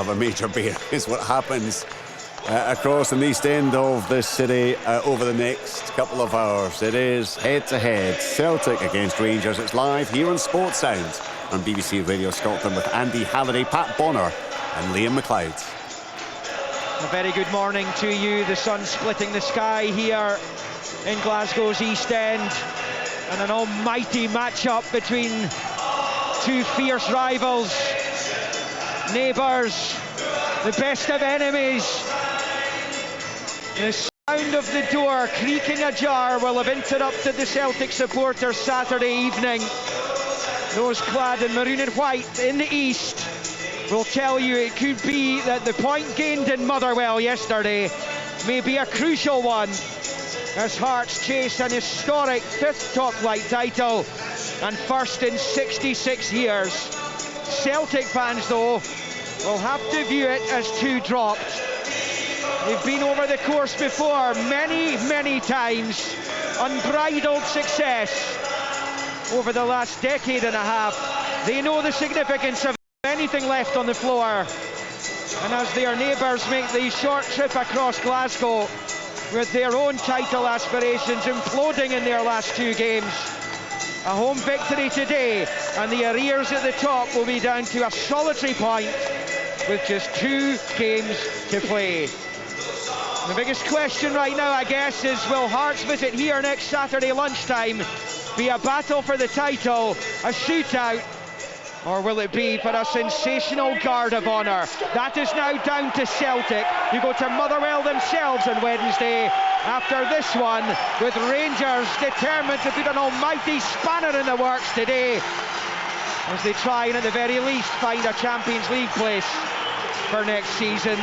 of a major beer is what happens across in the east end of this city over the next couple of hours. It is head-to-head, Celtic against Rangers. It's live here on Sports Sound on BBC Radio Scotland with Andy Halliday, Pat Bonner and Liam McLeod. A very good morning to you. The sun splitting the sky here in Glasgow's East End, and an almighty match-up between two fierce rivals, neighbours, the best of enemies. The sound of the door creaking ajar will have interrupted the Celtic supporters Saturday evening. Those clad in maroon and white in the east will tell you it could be that the point gained in Motherwell yesterday may be a crucial one as Hearts chase an historic fifth top-flight title and first in 66 years. Celtic fans, though, will have to view it as two dropped. They've been over the course before many times. Unbridled success over the last decade and a half. They know the significance of anything left on the floor. And as their neighbours make the short trip across Glasgow with their own title aspirations imploding in their last two games, a home victory today and the arrears at the top will be down to a solitary point with just 2 games to play. The biggest question right now, I guess, is will Hearts' visit here next Saturday lunchtime be a battle for the title, a shootout, or will it be for a sensational guard of honour? That is now down to Celtic, who go to Motherwell themselves on Wednesday after this one, with Rangers determined to put an almighty spanner in the works today as they try and at the very least find a Champions League place for next season.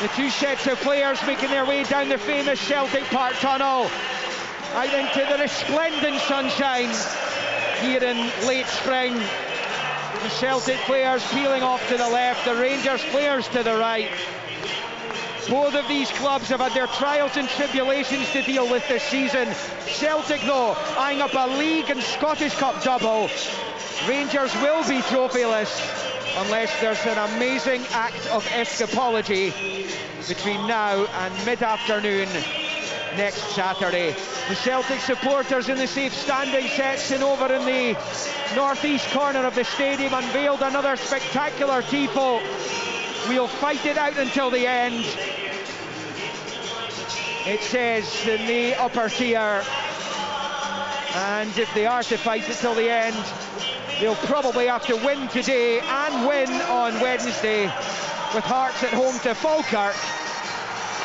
The two sets of players making their way down the famous Celtic Park tunnel out into the resplendent sunshine here in late spring. The Celtic players peeling off to the left, the Rangers players to the right. Both of these clubs have had their trials and tribulations to deal with this season. Celtic, though, eyeing up a League and Scottish Cup double. Rangers will be trophyless unless there's an amazing act of escapology between now and mid-afternoon next Saturday. The Celtic supporters in the safe standing section over in the northeast corner of the stadium unveiled another spectacular tifo. We'll fight it out until the end, it says in the upper tier, and if they are to fight it till the end, they'll probably have to win today and win on Wednesday, with Hearts at home to Falkirk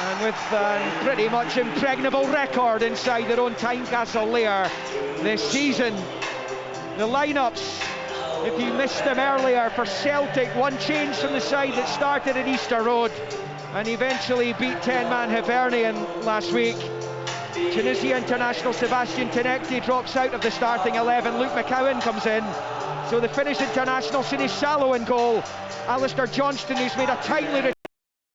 and with a pretty much impregnable record inside their own Tynecastle lair this season. The lineups, if you missed them earlier, for Celtic, one change from the side that started at Easter Road and eventually beat 10-man Hibernian last week. Tunisia international Sebastian Tenekti drops out of the starting 11. Luke McCowan comes in. So the Finnish international Sini Salo in goal. Alistair Johnston, who's made a timely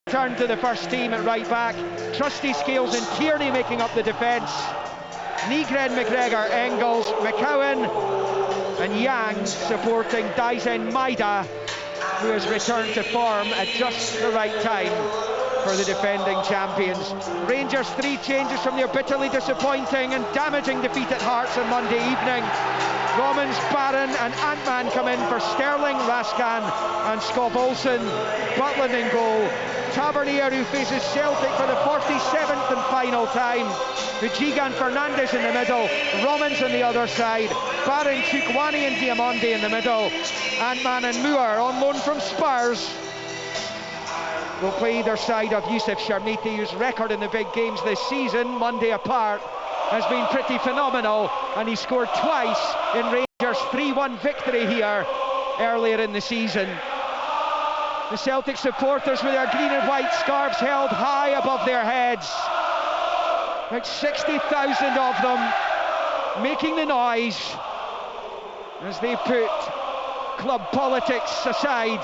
return to the first team at right back. Trusty Scales and Tierney making up the defence. Nygren, McGregor, Engels, McCowan and Yang supporting Daisen Maida, who has returned to form at just the right time for the defending champions. Rangers 3 changes from their bitterly disappointing and damaging defeat at Hearts on Monday evening. Romans, Barron and Antman come in for Sterling, Raskan and Scott Olsen. Butland in goal. Tavernier, who faces Celtic for the 47th and final time. Bujigan Fernandes in the middle. Romans on the other side. Barron, Chukwani and Diamondi in the middle. Antman and Moore on loan from Spurs will play either side of Youssef Sharmiti, whose record in the big games this season, Monday apart, has been pretty phenomenal, and he scored twice in Rangers' 3-1 victory here earlier in the season. The Celtic supporters with their green and white scarves held high above their heads, about 60,000 of them making the noise as they put club politics aside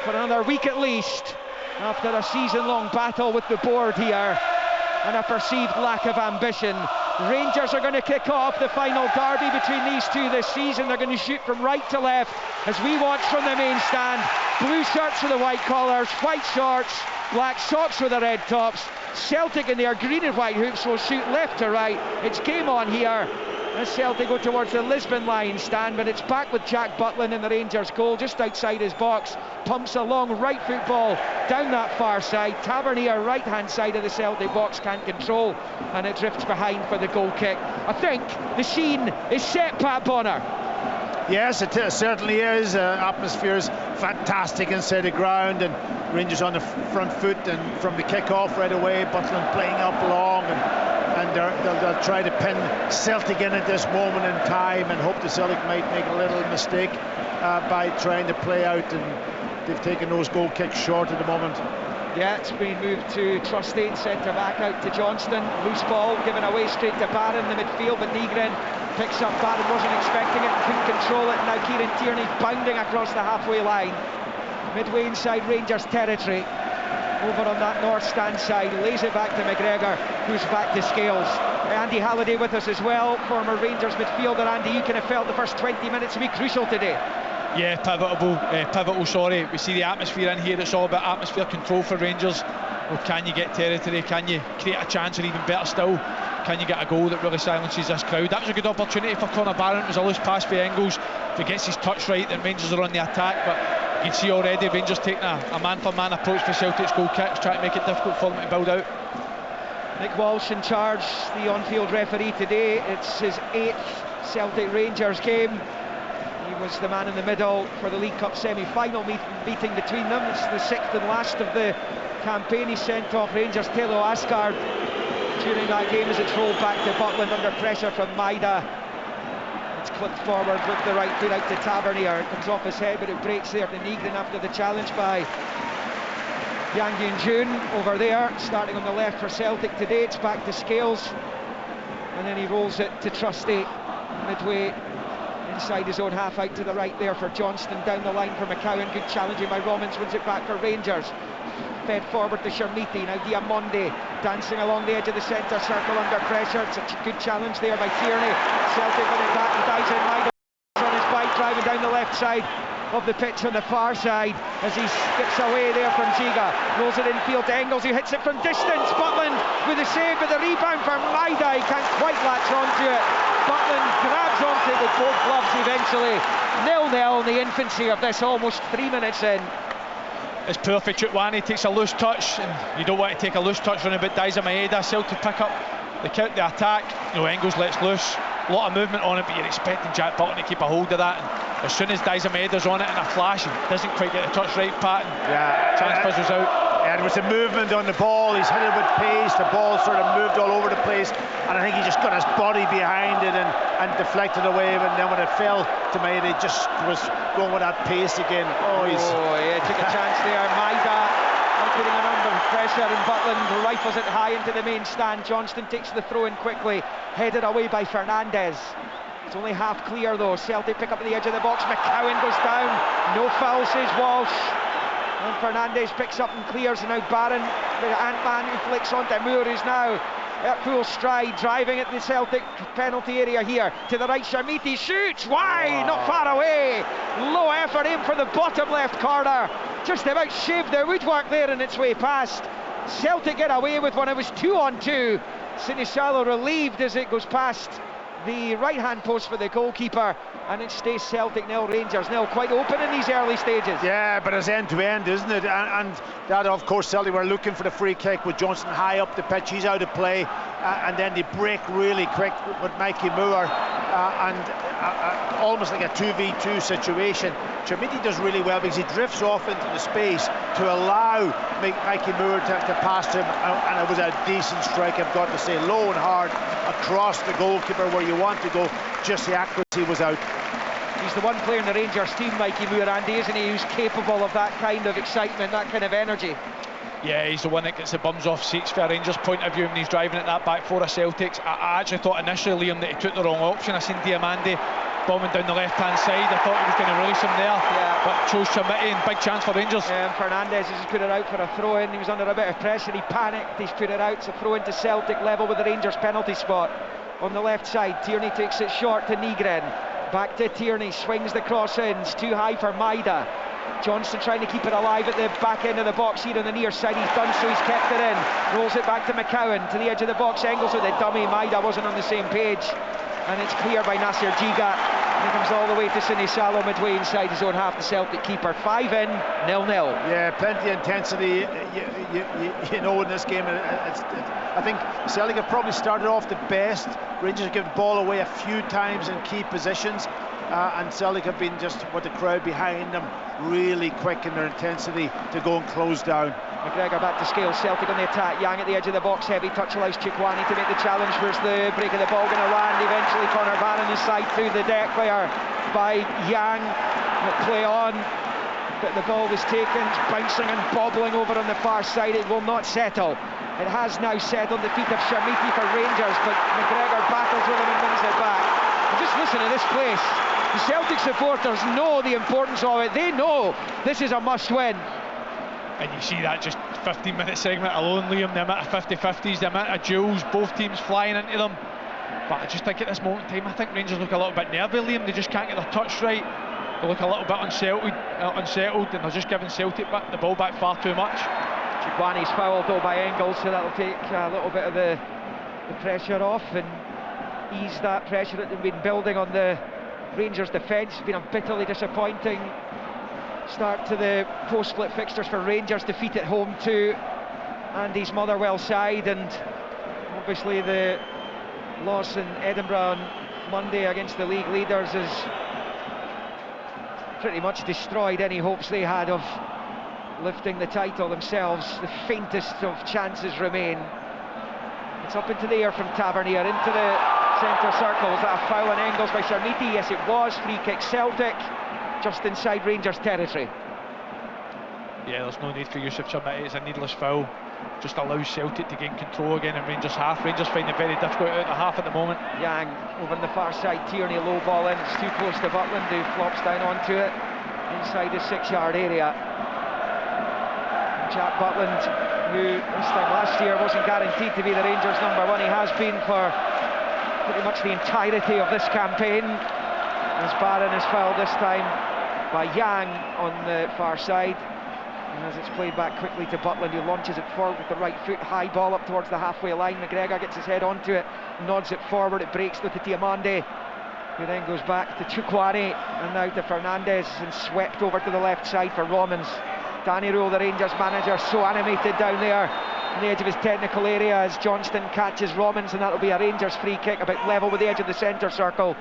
for another week at least, after a season-long battle with the board here and a perceived lack of ambition. Rangers are going to kick off the final derby between these two this season. They're going to shoot from right to left as we watch from the main stand. Blue shirts with the white collars, white shorts, black socks with the red tops. Celtic in their green and white hoops will shoot left to right. It's game on here as Celtic go towards the Lisbon line stand, but it's back with Jack Butland in the Rangers goal just outside his box. Pumps a long right foot ball down that far side. Tavernier, right hand side of the Celtic box, can't control, and it drifts behind for the goal kick. I think the scene is set, Pat Bonner. Yes, it certainly is. Atmosphere's fantastic inside the ground, and Rangers on the front foot, and from the kick-off right away, Butland playing up long, and they'll try to pin Celtic in at this moment in time and hope the Celtic might make a little mistake by trying to play out, and they've taken those goal kicks short at the moment. Yeah, it's been moved to Trustate, centre back out to Johnston. Loose ball given away straight to Barron in the midfield, but Nygren picks up. Barron wasn't expecting it and couldn't control it. Now Kieran Tierney bounding across the halfway line. Midway inside Rangers territory. Over on that north stand side, lays it back to McGregor, who's back to Scales. Andy Halliday with us as well, former Rangers midfielder. Andy, you can have felt the first 20 minutes to be crucial today. Yeah, pivotal, sorry. We see the atmosphere in here. It's all about atmosphere control for Rangers. Well, can you get territory? Can you create a chance? Or even better still, can you get a goal that really silences this crowd? That was a good opportunity for Conor Barron. It was a loose pass for Engels. If he gets his touch right, then Rangers are on the attack. But you can see already Rangers taking a man-for-man approach for Celtic's goal kicks, trying to make it difficult for them to build out. Nick Walsh in charge, the on-field referee today. It's his 8th Celtic Rangers game. He was the man in the middle for the League Cup semi-final meeting between them. It's the 6th and last of the campaign. He sent off Rangers Telo Asgard during that game as it's rolled back to Butland under pressure from Maida. It's clipped forward with the right foot out to Tavernier. It comes off his head, but it breaks there to Nygren after the challenge by Yang Yun-jun over there. Starting on the left for Celtic today, it's back to Scales. And then he rolls it to Trusty midway inside his own half, out to the right there for Johnston, down the line for McCowan. Good challenging by Romans, wins it back for Rangers. Fed forward to Shermiti, now Diamonde dancing along the edge of the centre circle under pressure. It's a good challenge there by Tierney. Celtic win it back and dives in wide on his bike, driving down the left side of the pitch on the far side as he skips away there from Ziga. Rolls it infield to Engels, who hits it from distance. Butland with a save, but the rebound for Maida, he can't quite latch onto it. Butland grabs onto it with both gloves eventually. 0-0 in the infancy of this, almost 3 minutes in. It's perfect. Chutwani takes a loose touch, and you don't want to take a loose touch running about Daiza Maeda. Celtic pick up the attack. Engels lets loose. A lot of movement on it, but you're expecting Jack Butland to keep a hold of that. And as soon as Daiza Maeda's on it in a flash, he doesn't quite get the touch right, Pat. Chance fizzles out. Yeah, there was a movement on the ball. He's hit it with pace. The ball sort of moved all over the place, and I think he just got his body behind it and deflected away. And then when it fell to Maeda, he just was going with that pace again. Yeah, took a chance there. Maida putting him under pressure, and Butland rifles it high into the main stand. Johnston takes the throw in quickly, headed away by Fernandez. It's only half clear though. Celtic pick up at the edge of the box. McCowan goes down. No foul, says Walsh. And Fernandez picks up and clears, and now Barron, the Ant-Man, who flicks onto Moore, who's now at full stride, driving at the Celtic penalty area here. To the right, Shamiti shoots wide, not far away. Low effort, aim for the bottom left corner. Just about shaved the woodwork there in its way past. Celtic get away with one. It was 2-on-2. Sinisalo relieved as it goes past the right-hand post for the goalkeeper, and it stays Celtic 0, Rangers 0. Quite open in these early stages. Yeah, but it's end-to-end, isn't it? And that, of course, Celtic were looking for the free kick with Johnston high up the pitch. He's out of play, and then they break really quick with Mikey Moore, and almost like a 2v2 situation. Chermiti does really well because he drifts off into the space to allow Mikey Moore to pass him, and it was a decent strike, I've got to say, low and hard across the goalkeeper where you want to go. Just the accuracy was out. He's the one player in the Rangers team, Mikey Moore, Andy, isn't he, who's capable of that kind of excitement, that kind of energy. Yeah, he's the one that gets the bums off seats for a Rangers point of view when he's driving at that back four of Celtics. I actually thought initially, Liam, that he took the wrong option. I seen Diamande bombing down the left-hand side. I thought he was going to release him there, but chose Chermiti, and big chance for Rangers. Yeah, and Fernandez has put it out for a throw-in. He was under a bit of pressure, he panicked, he's put it out. It's a throw-in to Celtic, level with the Rangers penalty spot. on the left side. Tierney takes it short to Nygren. Back to Tierney, swings the cross in. It's too high for Maida. Johnston trying to keep it alive at the back end of the box here on the near side. He's done so, he's kept it in. Rolls it back to McCowan, to the edge of the box. Engels with the dummy. Maida wasn't on the same page. And it's clear by Nasser Jigat. He comes all the way to Sinisalo midway inside his own half, the Celtic keeper. 5 in, 0-0. Yeah, plenty of intensity, you know, in this game. I think Celtic have probably started off the best. Rangers have given the ball away a few times in key positions. And Celtic have been just, with the crowd behind them, really quick in their intensity to go and close down. McGregor back to scale. Celtic on the attack. Yang at the edge of the box. Heavy touch allows Chikwani to make the challenge. Where's the break of the ball going to land? Eventually Connor Bannon is side through the deck there by Yang. Play on, but the ball was taken. It's bouncing and bobbling over on the far side. It will not settle. It has now settled the feet of Sharmiti for Rangers, but McGregor battles with him and wins it back. And just listen to this place. The Celtic supporters know the importance of it. They know this is a must-win. And you see that just 15-minute segment alone, Liam, the amount of 50-50s, the amount of duels, both teams flying into them. But I just think at this moment in time, I think Rangers look a little bit nervy, Liam. They just can't get their touch right. They look a little bit unsettled, and they're just giving Celtic the ball back far too much. Chikwani's fouled though by Engels, so that'll take a little bit of the pressure off and ease that pressure that they've been building on the Rangers defence. It's been a bitterly disappointing start to the post-split fixtures for Rangers. Defeat at home to Andy's Motherwell side, and obviously the loss in Edinburgh on Monday against the league leaders has pretty much destroyed any hopes they had of lifting the title themselves. The faintest of chances remain. It's up into the air from Tavernier, into the centre circle. Was that a foul on Engels by Sharmiti? Yes, it was. Free kick Celtic, just inside Rangers territory. Yeah, there's no need for Yusuf Sharmiti. It's a needless foul. Just allows Celtic to gain control again in Rangers half. Rangers find it very difficult out of the half at the moment. Yang over on the far side. Tierney low ball in. It's too close to Butland, who flops down onto it inside the 6-yard area. Jack Butland, who this time last year wasn't guaranteed to be the Rangers number one. He has been for pretty much the entirety of this campaign, as Barron is fouled this time by Yang on the far side. And as it's played back quickly to Butland, who launches it forward with the right foot. High ball up towards the halfway line. McGregor gets his head onto it, nods it forward. It breaks to Diamande, who then goes back to Chukwani and now to Fernandez, and swept over to the left side for Romans. Danny Rule, the Rangers manager, so animated down there on the edge of his technical area as Johnston catches Romans, and that'll be a Rangers free kick about level with the edge of the centre circle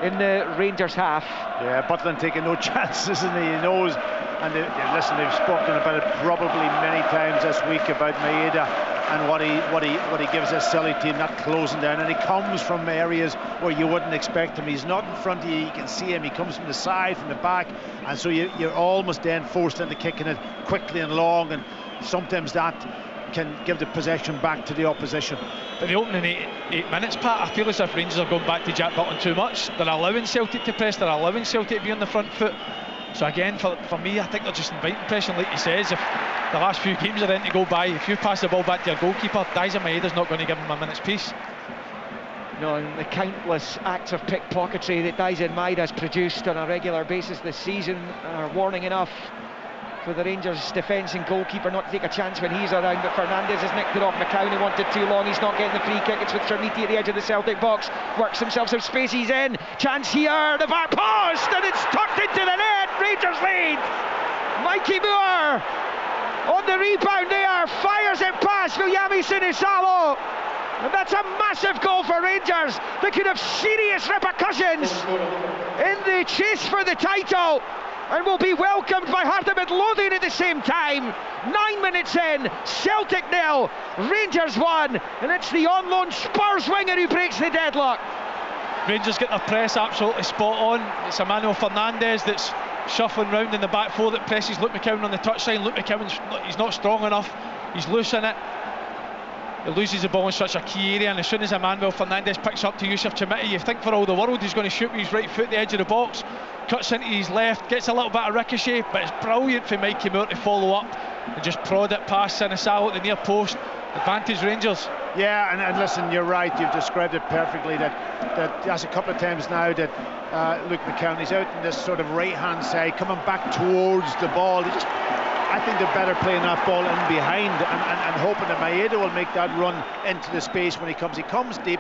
in the Rangers half. Yeah, Butland taking no chances, and he knows. And listen, they've spoken about it probably many times this week about Maeda and what he gives this Celtic team, not closing down. And he comes from areas where you wouldn't expect him. He's not in front of you, you can see him. He comes from the side, from the back, and so you're almost then forced into kicking it quickly and long, and sometimes that can give the possession back to the opposition. But the opening eight minutes, Pat, I feel as if Rangers are going back to Jack Butland too much. They're allowing Celtic to press, they're allowing Celtic to be on the front foot. So again, for me, I think they're just inviting pressure. Like he says, if the last few games are in to go by, if you pass the ball back to your goalkeeper, Daizen Maeda's not going to give him a minute's peace. No, and the countless acts of pickpocketry that Daizen Maeda has produced on a regular basis this season are warning enough for the Rangers defence and goalkeeper not to take a chance when he's around. But Fernandez has nicked it off McCown. He wanted too long. He's not getting the free kick. It's with Sharmiti at the edge of the Celtic box. Works himself some space. He's in. Chance here. The back post, and it's tucked into the net. Rangers lead. Mikey Moore on the rebound there. Fires it past Viliami Sinisalo. And that's a massive goal for Rangers that could have serious repercussions in the chase for the title, and will be welcomed by Heart of Midlothian at the same time. 9 minutes in, Celtic 0, Rangers 1, and it's the on-loan Spurs winger who breaks the deadlock. Rangers get their press absolutely spot on. It's Emmanuel Fernandez that's shuffling round in the back four that presses Luke McCowan on the touchline. Luke McCowan's he's not strong enough, he's loose in it. He loses the ball in such a key area, and as soon as Emmanuel Fernandez picks up to Yusuf Sharmiti, you think for all the world he's going to shoot with his right foot at the edge of the box, cuts into his left, gets a little bit of ricochet, but it's brilliant for Mikey Moore to follow up and just prod it past Sinisalo at the near post. Advantage Rangers. Yeah, and listen, you're right. You've described it perfectly. That's a couple of times now that Luke McCown's out in this sort of right-hand side, coming back towards the ball. I think they're better playing that ball in behind and hoping that Maeda will make that run into the space when he comes. He comes deep.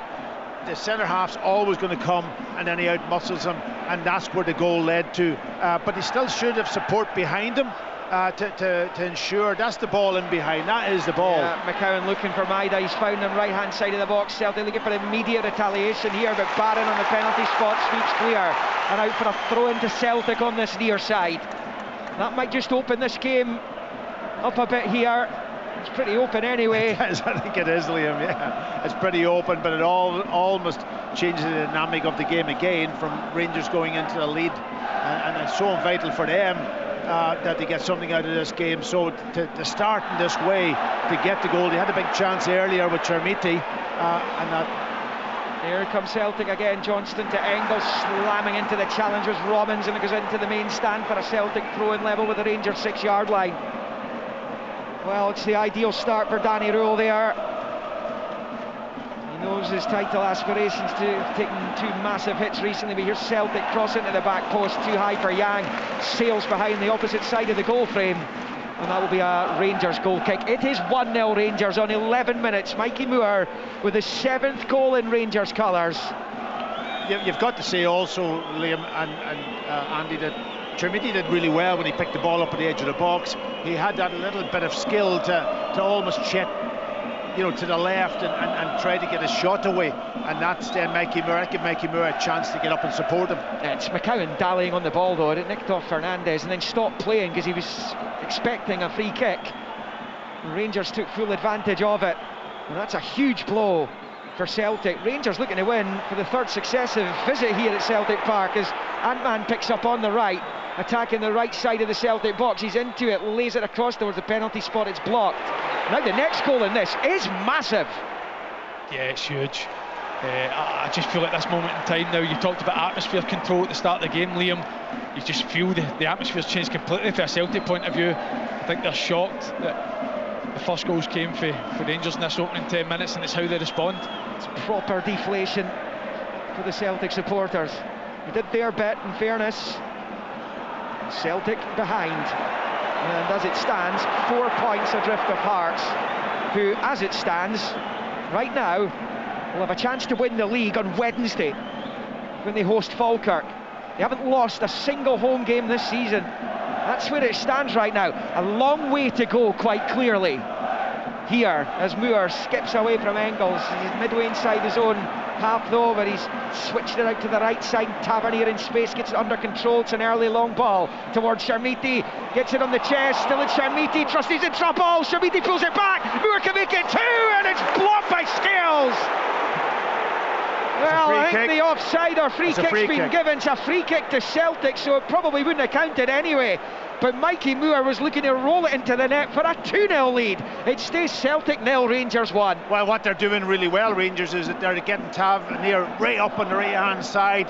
The centre half's always going to come, and then he out-muscles him, and that's where the goal led to. But he still should have support behind him. To ensure that's the ball in behind. That is the ball. Yeah, McCown looking for Maeda. He's found him right hand side of the box. Celtic looking for immediate retaliation here, but Barron on the penalty spot sweeps clear and out for a throw into Celtic on this near side. That might just open this game up a bit here. It's pretty open anyway. I think it is, Liam. Yeah, it's pretty open, but it almost changes the dynamic of the game again from Rangers going into the lead, and it's so vital for them that they get something out of this game. So to start in this way, to get the goal, they had a big chance earlier with Chermiti, and that. Here comes Celtic again. Johnston to Engels, slamming into the challenge was Robbins, and it goes into the main stand for a Celtic throw-in level with the Rangers 6-yard line. Well, it's the ideal start for Danny Rule there. He knows his title aspirations to have taken 2 massive hits recently, but here's Celtic cross into the back post, too high for Yang, sails behind the opposite side of the goal frame, and that will be a Rangers goal kick. It is 1-0 Rangers on 11 minutes. Mikey Moore with his 7th goal in Rangers colours. You've got to say also, Liam and Andy, that Chermiti did really well when he picked the ball up at the edge of the box. He had that little bit of skill to almost check, to the left and try to get a shot away, and that's then Mikey Moore. That gave Mikey Moore a chance to get up and support him. It's McCowan dallying on the ball though. It nicked off Fernandez and then stopped playing because he was expecting a free kick. Rangers took full advantage of it, and that's a huge blow for Celtic. Rangers looking to win for the 3rd successive visit here at Celtic Park as Ant-Man picks up on the right, attacking the right side of the Celtic box. He's into it, lays it across towards the penalty spot. It's blocked. Now the next goal in this is massive. Yeah, it's huge. I just feel at this moment in time now, you talked about atmosphere control at the start of the game, Liam. You just feel the atmosphere's changed completely from a Celtic point of view. I think they're shocked that the first goals came for Rangers in this opening 10 minutes, and it's how they respond. It's proper deflation for the Celtic supporters. They did their bit, in fairness. Celtic behind, and as it stands, 4 points adrift of Hearts, who, as it stands right now, will have a chance to win the league on Wednesday when they host Falkirk. They haven't lost a single home game this season. That's where it stands right now. A long way to go, quite clearly, here as Moore skips away from Engels. He's midway inside his own half though, but he's switched it out to the right side. Tavernier in space, gets it under control. It's an early long ball towards Chermiti, gets it on the chest, still it's Chermiti. Trusty's in trouble, Chermiti pulls it back, Moore can make it 2, and it's blocked by Scales. Well, I think the offside or free kick's been given. It's a free kick to Celtic, so it probably wouldn't have counted anyway. But Mikey Moore was looking to roll it into the net for a 2-0 lead. It stays Celtic 0, Rangers 1. Well, what they're doing really well, Rangers, is that they're getting Tavernier right up on the right-hand side.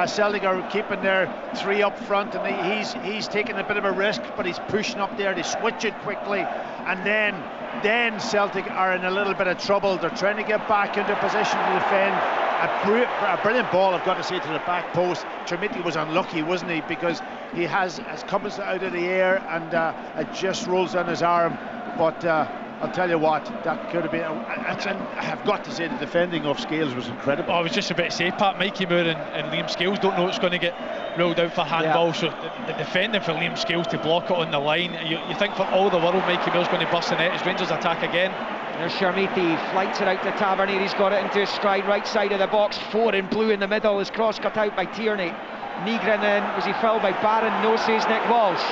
Celtic are keeping their 3 up front, and he's taking a bit of a risk, but he's pushing up there. They switch it quickly, and then Celtic are in a little bit of trouble. They're trying to get back into position to defend. A brilliant ball, I've got to say, to the back post. Chermiti was unlucky, wasn't he? Because he has comes out of the air and it just rolls on his arm. But I'll tell you what, that could have been. And I have got to say, the defending of Scales was incredible. I was just about to say, Pat, Mikey Moore and Liam Scales don't know it's going to get ruled out for handball. Yeah. So the defending for Liam Scales to block it on the line, you think for all the world Mikey Moore's going to bust the net as Rangers attack again. There's Chermiti, flights it out to Tavernier. He's got it into his stride, right side of the box. 4 in blue in the middle. His cross cut out by Tierney. Nygren then, was he fouled by Barron? No, says Nick Walsh.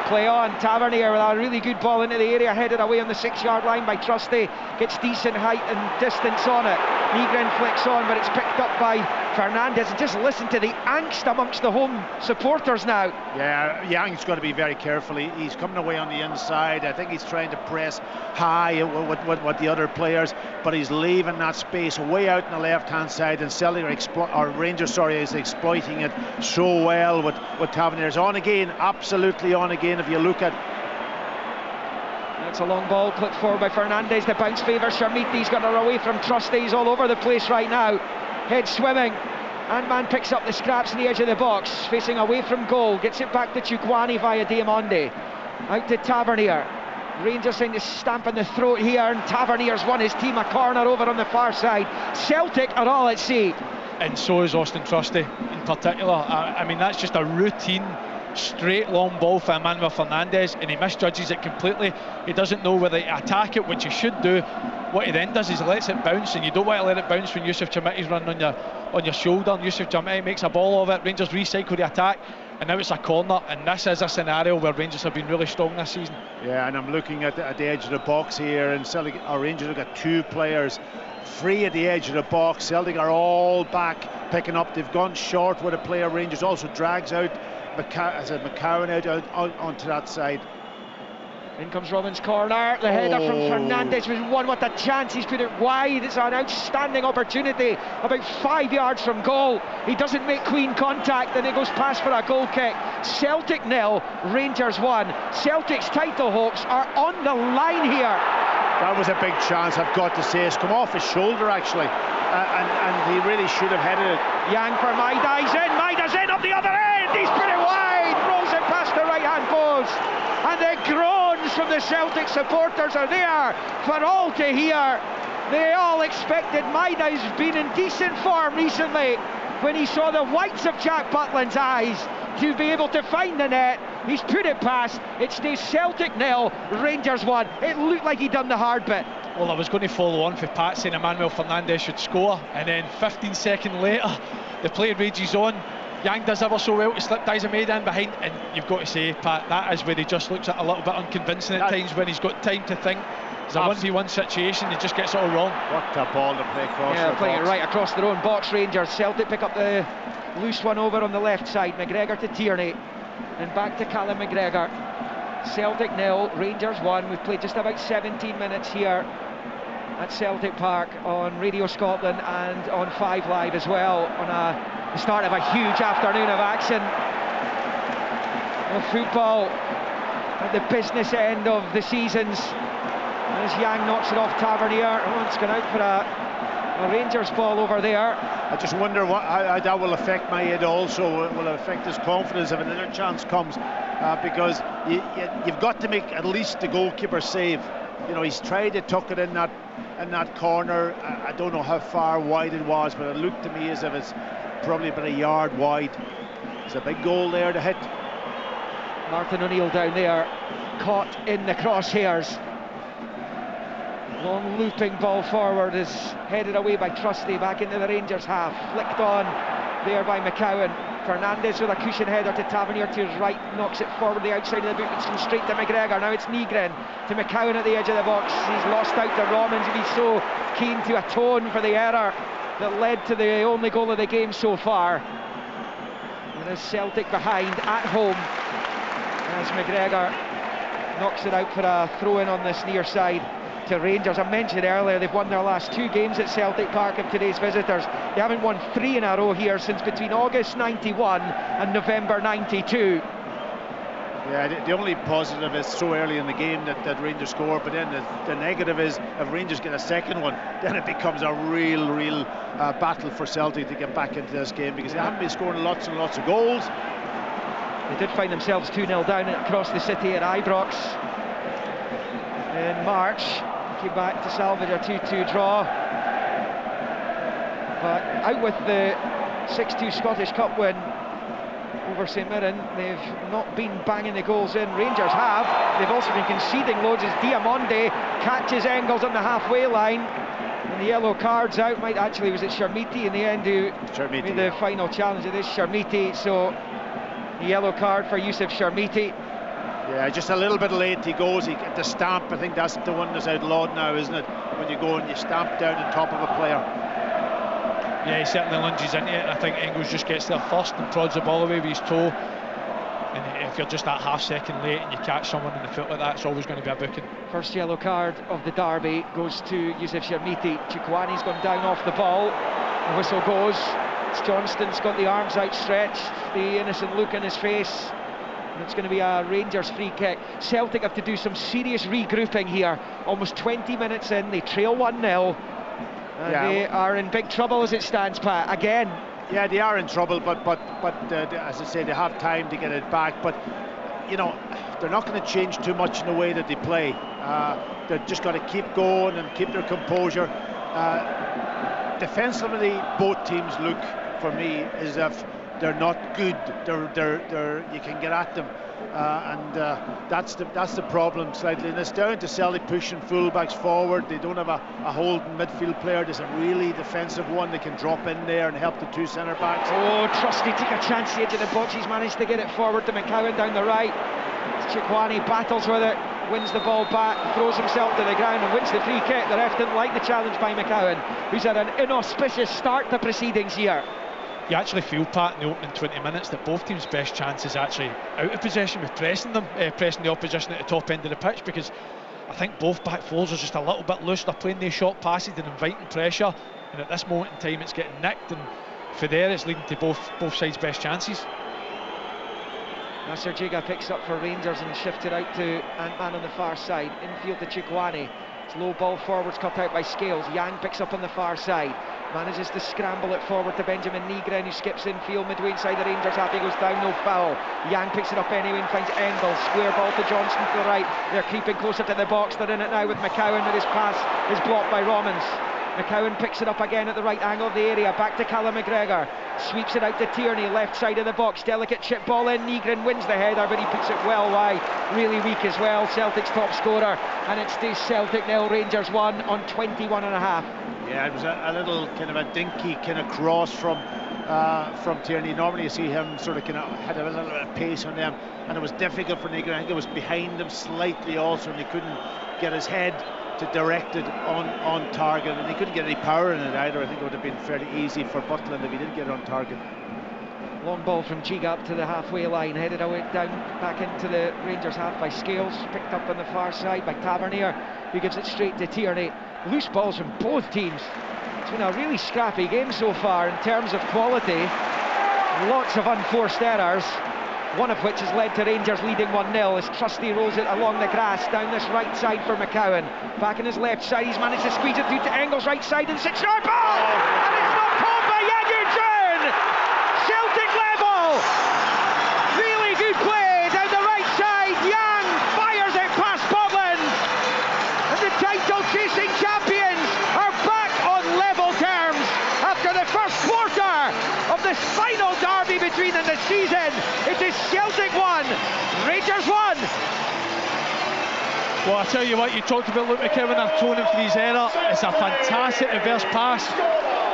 Play on, Tavernier with a really good ball into the area, headed away on the 6-yard line by Trusty. Gets decent height and distance on it. Nygren flicks on, but it's picked up by Fernandez. And just listen to the angst amongst the home supporters now. Yeah, Young's got to be very careful. He's coming away on the inside. I think he's trying to press high with the other players, but he's leaving that space way out on the left-hand side, and Celtic Rangers is exploiting it so well with Tavernier. On again, absolutely on again. If you look at That's a long ball, clipped forward by Fernandez. The bounce favours Sharmiti. He's got her away from Trusty. He's all over the place right now. Head swimming. Ant-Man picks up the scraps in the edge of the box, facing away from goal. Gets it back to Chukwani via Diamonde. Out to Tavernier. Rangers trying to stamp in the throat here, and Tavernier's won his team a corner over on the far side. Celtic are all at sea. And so is Austin Trusty in particular. I mean, that's just a routine straight long ball for Emmanuel Fernandez, and he misjudges it completely. He doesn't know whether to attack it, which he should do. What he then does is he lets it bounce, and you don't want to let it bounce when Yusuf Chamiti's running on your shoulder, and Yusuf Chamiti makes a ball of it. Rangers recycle the attack, and now it's a corner, and this is a scenario where Rangers have been really strong this season. Yeah, and I'm looking at the edge of the box here, and Celtic, our Rangers have got two players free at the edge of the box. Celtic are all back picking up. They've gone short with a player. Rangers also drags out McCowan out onto that side. In comes Robin's corner. The header from Fernandez was one. What a chance. He's put it wide. It's an outstanding opportunity. About 5 yards from goal. He doesn't make clean contact, and it goes past for a goal kick. Celtic 0, Rangers 1. Celtic's title hopes are on the line here. That was a big chance, I've got to say. It's come off his shoulder, actually. And he really should have headed it. Yang for Maida. He's in. Maida's in up the other end. He's put it wide. Rolls it past the right-hand post. And the groans from the Celtic supporters are there for all to hear. They all expected. Maida's been in decent form recently. When he saw the whites of Jack Butland's eyes to be able to find the net, he's put it past. It stays Celtic 0, Rangers 1. It looked like he'd done the hard bit. Well, I was going to follow on for Pat saying Emmanuel Fernandez should score, and then 15 seconds later the play rages on. Yang does ever so well to slip Dizameda in behind, and you've got to say, Pat, that is where he just looks a little bit unconvincing at times when he's got time to think. It's a 1v1 situation, he just gets it all wrong. What a ball to play across. Yeah, playing it right across their own box. Rangers. Celtic pick up the loose one over on the left side. McGregor to Tierney, and back to Callum McGregor. Celtic 0, Rangers 1. We've played just about 17 minutes here at Celtic Park on Radio Scotland and on 5 Live as well, on the start of a huge afternoon of action of football at the business end of the seasons. As Yang knocks it off Tavernier. It's gone out for a Rangers ball over there. I just wonder how that will affect my head also. It will affect his confidence if another chance comes, because you've got to make at least the goalkeeper save. You know, he's tried to tuck it in that corner. I don't know how far wide it was, but it looked to me as if it's probably about a yard wide. It's a big goal there to hit. Martin O'Neill down there, caught in the crosshairs. Long looping ball forward is headed away by Trusty back into the Rangers half. Flicked on there by McCowan. Fernandez with a cushion header to Tavernier to his right, knocks it forward the outside of the boot. It's come straight to McGregor. Now it's Nygren to McCowan at the edge of the box. He's lost out to Romans, and he's so keen to atone for the error that led to the only goal of the game so far. And as Celtic behind at home, as McGregor knocks it out for a throw-in on this near side to Rangers. I mentioned earlier they've won their last 2 games at Celtic Park of today's visitors. They haven't won 3 in a row here since between August 91 and November 92. Yeah, the only positive is so early in the game that Rangers score, but then the negative is if Rangers get a second one, then it becomes a real battle for Celtic to get back into this game, because they haven't been scoring lots and lots of goals. They did find themselves 2-0 down across the city at Ibrox in March. Came back to salvage a 2-2 draw, but out with the 6-2 Scottish Cup win over St Mirren. They've not been banging the goals in. Rangers have. They've also been conceding loads as Diamonde catches Engels on the halfway line, and the yellow card's out. Was it Sharmiti in the end who made the final challenge? It is Sharmiti, so the yellow card for Yusuf Sharmiti. Yeah, just a little bit late he goes. The stamp, I think that's the one that's outlawed now, isn't it? When you go and you stamp down on top of a player. Yeah, he certainly lunges into it, and I think Engels just gets there first and prods the ball away with his toe. And if you're just that half second late and you catch someone in the foot like that, it's always going to be a booking. First yellow card of the derby goes to Yusuf Sharmiti. Chukwani's gone down off the ball. The whistle goes. Johnston's got the arms outstretched, the innocent look in his face. and it's going to be a Rangers free kick. Celtic have to do some serious regrouping here. Almost 20 minutes in, they trail 1-0, and they are in big trouble as it stands, Pat, again. Yeah, they are in trouble, but as I say, they have time to get it back. But you know, they're not going to change too much in the way that they play. They've just got to keep going and keep their composure. Defensively, both teams look, for me, as if they're not good. You can get at them, and that's the problem slightly. And it's down to Celtic pushing fullbacks forward. They don't have a holding midfield player. There's a really defensive one that can drop in there and help the two centre backs. Oh, Trusty took a chance into the box. He's managed to get it forward to McCowan down the right. Chikwani battles with it, wins the ball back, throws himself to the ground and wins the free kick. The ref didn't like the challenge by McCowan, who's had an inauspicious start to proceedings here. You actually feel, Pat, in the opening 20 minutes that both teams' best chance is actually out of possession with pressing the opposition at the top end of the pitch, because I think both back fours are just a little bit loose. They're playing these short passes and inviting pressure, and at this moment in time it's getting nicked, and for there it's leading to both sides' best chances. Nasser Jiga picks up for Rangers and shifted out to Ant-Man on the far side. Infield to Chikwani. It's low ball forwards cut out by Scales. Yang picks up on the far side. Manages to scramble it forward to Benjamin Nygren, who skips infield midway inside the Rangers half. He goes down, no foul. Yang picks it up anyway and finds Engel. Square ball to Johnston to the right. They're creeping closer to the box. They're in it now with McCowan, but his pass is blocked by Romans. McCowan picks it up again at the right angle of the area. Back to Callum McGregor. Sweeps it out to Tierney, left side of the box. Delicate chip ball in. Nygren wins the header, but he puts it well wide. Really weak as well. Celtic's top scorer. And it stays Celtic 0, Rangers 1 on 21 and a half. Yeah, it was a little kind of a dinky kind of cross from Tierney. Normally you see him sort of had a little bit of pace on them, and it was difficult for Nygren. I think it was behind him slightly also, and he couldn't get his head to direct it on target, and he couldn't get any power in it either. I think it would have been fairly easy for Butland if he did get it on target. Long ball from Jiga up to the halfway line, headed away down back into the Rangers half by Scales, picked up on the far side by Tavernier, who gives it straight to Tierney. Loose balls from both teams. It's been a really scrappy game so far in terms of quality. Lots of unforced errors, one of which has led to Rangers leading 1-0 as Trusty rolls it along the grass down this right side for McCowan. Back in his left side, he's managed to squeeze it through to Engel's right side and 6-yard ball! And it's not caught by Yagudjun! Celtic level! Really good play down the right side. Yang fires it past Butland, and the title-chasing champions are back on level terms after the first quarter of this final derby between them this season. It is Celtic 1, Rangers 1. Well, I tell you what, you talked about Luke McCowan atoning for his error. It's a fantastic reverse pass.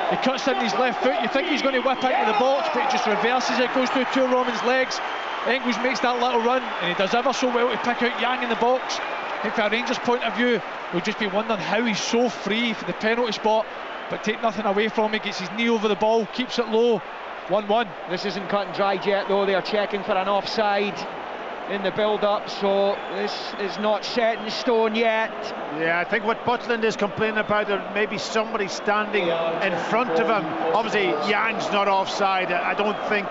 He cuts in his left foot. You think he's going to whip out of the box, but he just reverses it, goes through two Roman's legs. Engels makes that little run, and he does ever so well to pick out Yang in the box. I think from a Rangers point of view, we'll just be wondering how he's so free for the penalty spot, but take nothing away from him. Gets his knee over the ball, keeps it low. 1-1. This isn't cut and dried yet, though. They're checking for an offside in the build-up, so this is not set in stone yet. Yeah, I think what Butland is complaining about, there may be somebody standing in front of him. Obviously, Yang's not offside. I don't think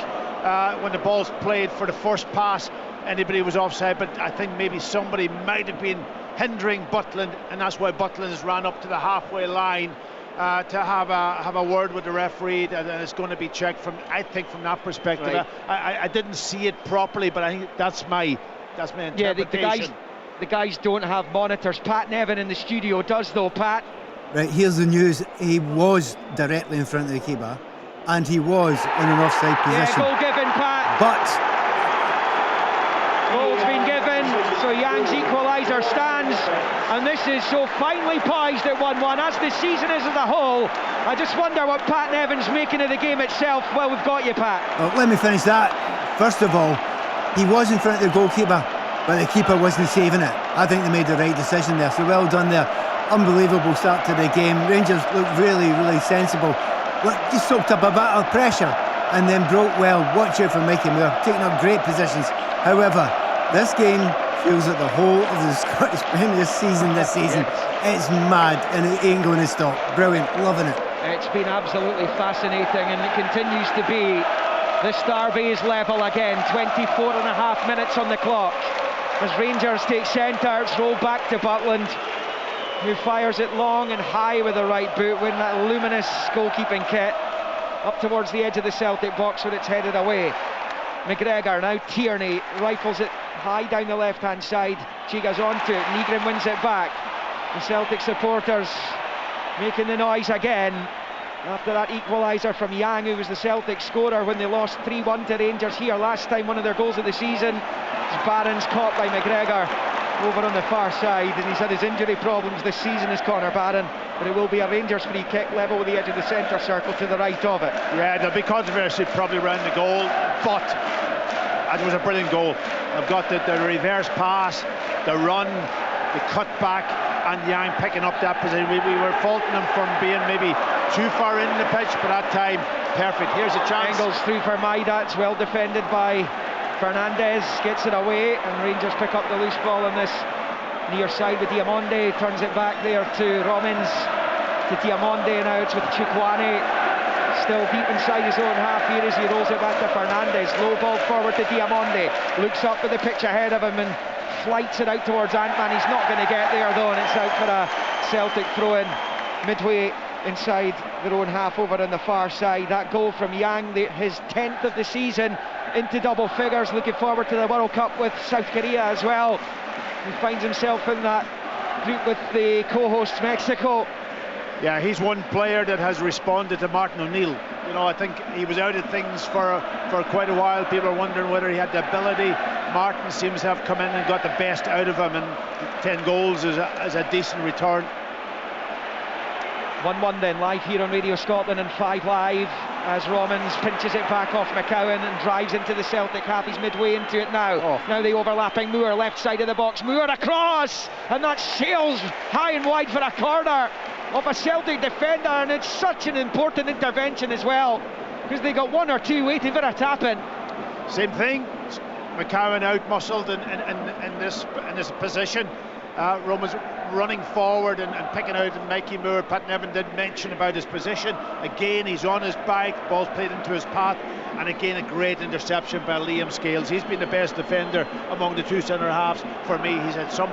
when the ball's played for the first pass, anybody was offside, but I think maybe somebody might have been hindering Butland, and that's why Butland has ran up to the halfway line to have a word with the referee, and it's going to be checked from that perspective. Right. I didn't see it properly, but I think that's my interpretation. Yeah, the guys don't have monitors. Pat Nevin in the studio does, though. Pat. Right, here's the news. He was directly in front of the keeper, and he was in an offside position. Yeah, goal given, Pat. But goal's been given, so Yang's equaliser stands, and this is so finely poised at 1-1, as the season is as a whole. I just wonder what Pat Nevin's making of the game itself. Well, we've got you, Pat. Well, let me finish that. First of all, he was in front of the goalkeeper, but the keeper wasn't saving it. I think they made the right decision there, so well done there. Unbelievable start to the game. Rangers looked really, really sensible. Just soaked up a bit of pressure and then broke well. Watch out for Mikey Moore, taking up great positions. However, this game feels like the whole of the Scottish Premiership season this season. It's mad and it ain't going to stop. Brilliant, loving it. It's been absolutely fascinating, and it continues to be This derby is level again, 24 and a half minutes on the clock. As Rangers take centre, it's rolled back to Butland, who fires it long and high with the right boot, wearing that luminous goalkeeping kit, up towards the edge of the Celtic box where it's headed away. McGregor, now Tierney, rifles it high down the left-hand side. Chiga's onto it, Nygren wins it back. The Celtic supporters making the noise again after that equaliser from Yang, who was the Celtic scorer when they lost 3-1 to Rangers here last time, one of their goals of the season. Barron's caught by McGregor over on the far side, and he's had his injury problems this season, is Connor Barron, but it will be a Rangers free kick level with the edge of the centre circle to the right of it. Yeah, there'll be controversy probably around the goal, but it was a brilliant goal. I've got the reverse pass, the run, the cut back, and Yang picking up that position. We were faulting him from being maybe too far in the pitch, but that time, perfect. Here's a chance. Engels through for Maida, it's well defended by Fernandez, gets it away, and Rangers pick up the loose ball on this near side with Diamonde, turns it back there to Romans, to Diamonde, now it's with Chikwane, still deep inside his own half here as he rolls it back to Fernandez, low ball forward to Diamonde, looks up with the pitch ahead of him and flights it out towards Antman. He's not going to get there though, and it's out for a Celtic throw-in midway inside their own half over on the far side. That goal from Yang, his 10th of the season, into double figures, looking forward to the World Cup with South Korea as well. He finds himself in that group with the co-hosts Mexico. Yeah, he's one player that has responded to Martin O'Neill. You know, I think he was out of things for quite a while. People are wondering whether he had the ability. Martin seems to have come in and got the best out of him, and 10 goals is a decent return. 1-1 then, live here on Radio Scotland and 5 Live, as Romans pinches it back off McCowan and drives into the Celtic half. He's midway into it now. Now the overlapping Moore, left side of the box. Moore across, and that sails high and wide for a corner of a Celtic defender, and it's such an important intervention as well, because they got one or two waiting for a tap-in. Same thing, McCowan out-muscled in this position. Romans running forward and picking out, and Mikey Moore, Pat Nevin did mention about his position. Again, he's on his back, ball's played into his path, and again a great interception by Liam Scales. He's been the best defender among the two centre halves for me. He's had some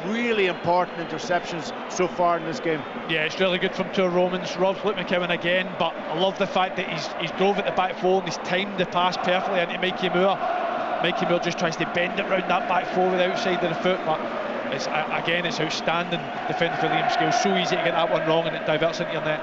really important interceptions so far in this game. Yeah, it's really good from two Romans. Rob's Luke McCowan again, but I love the fact that he's drove at the back four and he's timed the pass perfectly into Mikey Moore. Mikey Moore just tries to bend it round that back four with the outside of the foot, but it's outstanding defending for Liam Scales. So easy to get that one wrong and it diverts into your net.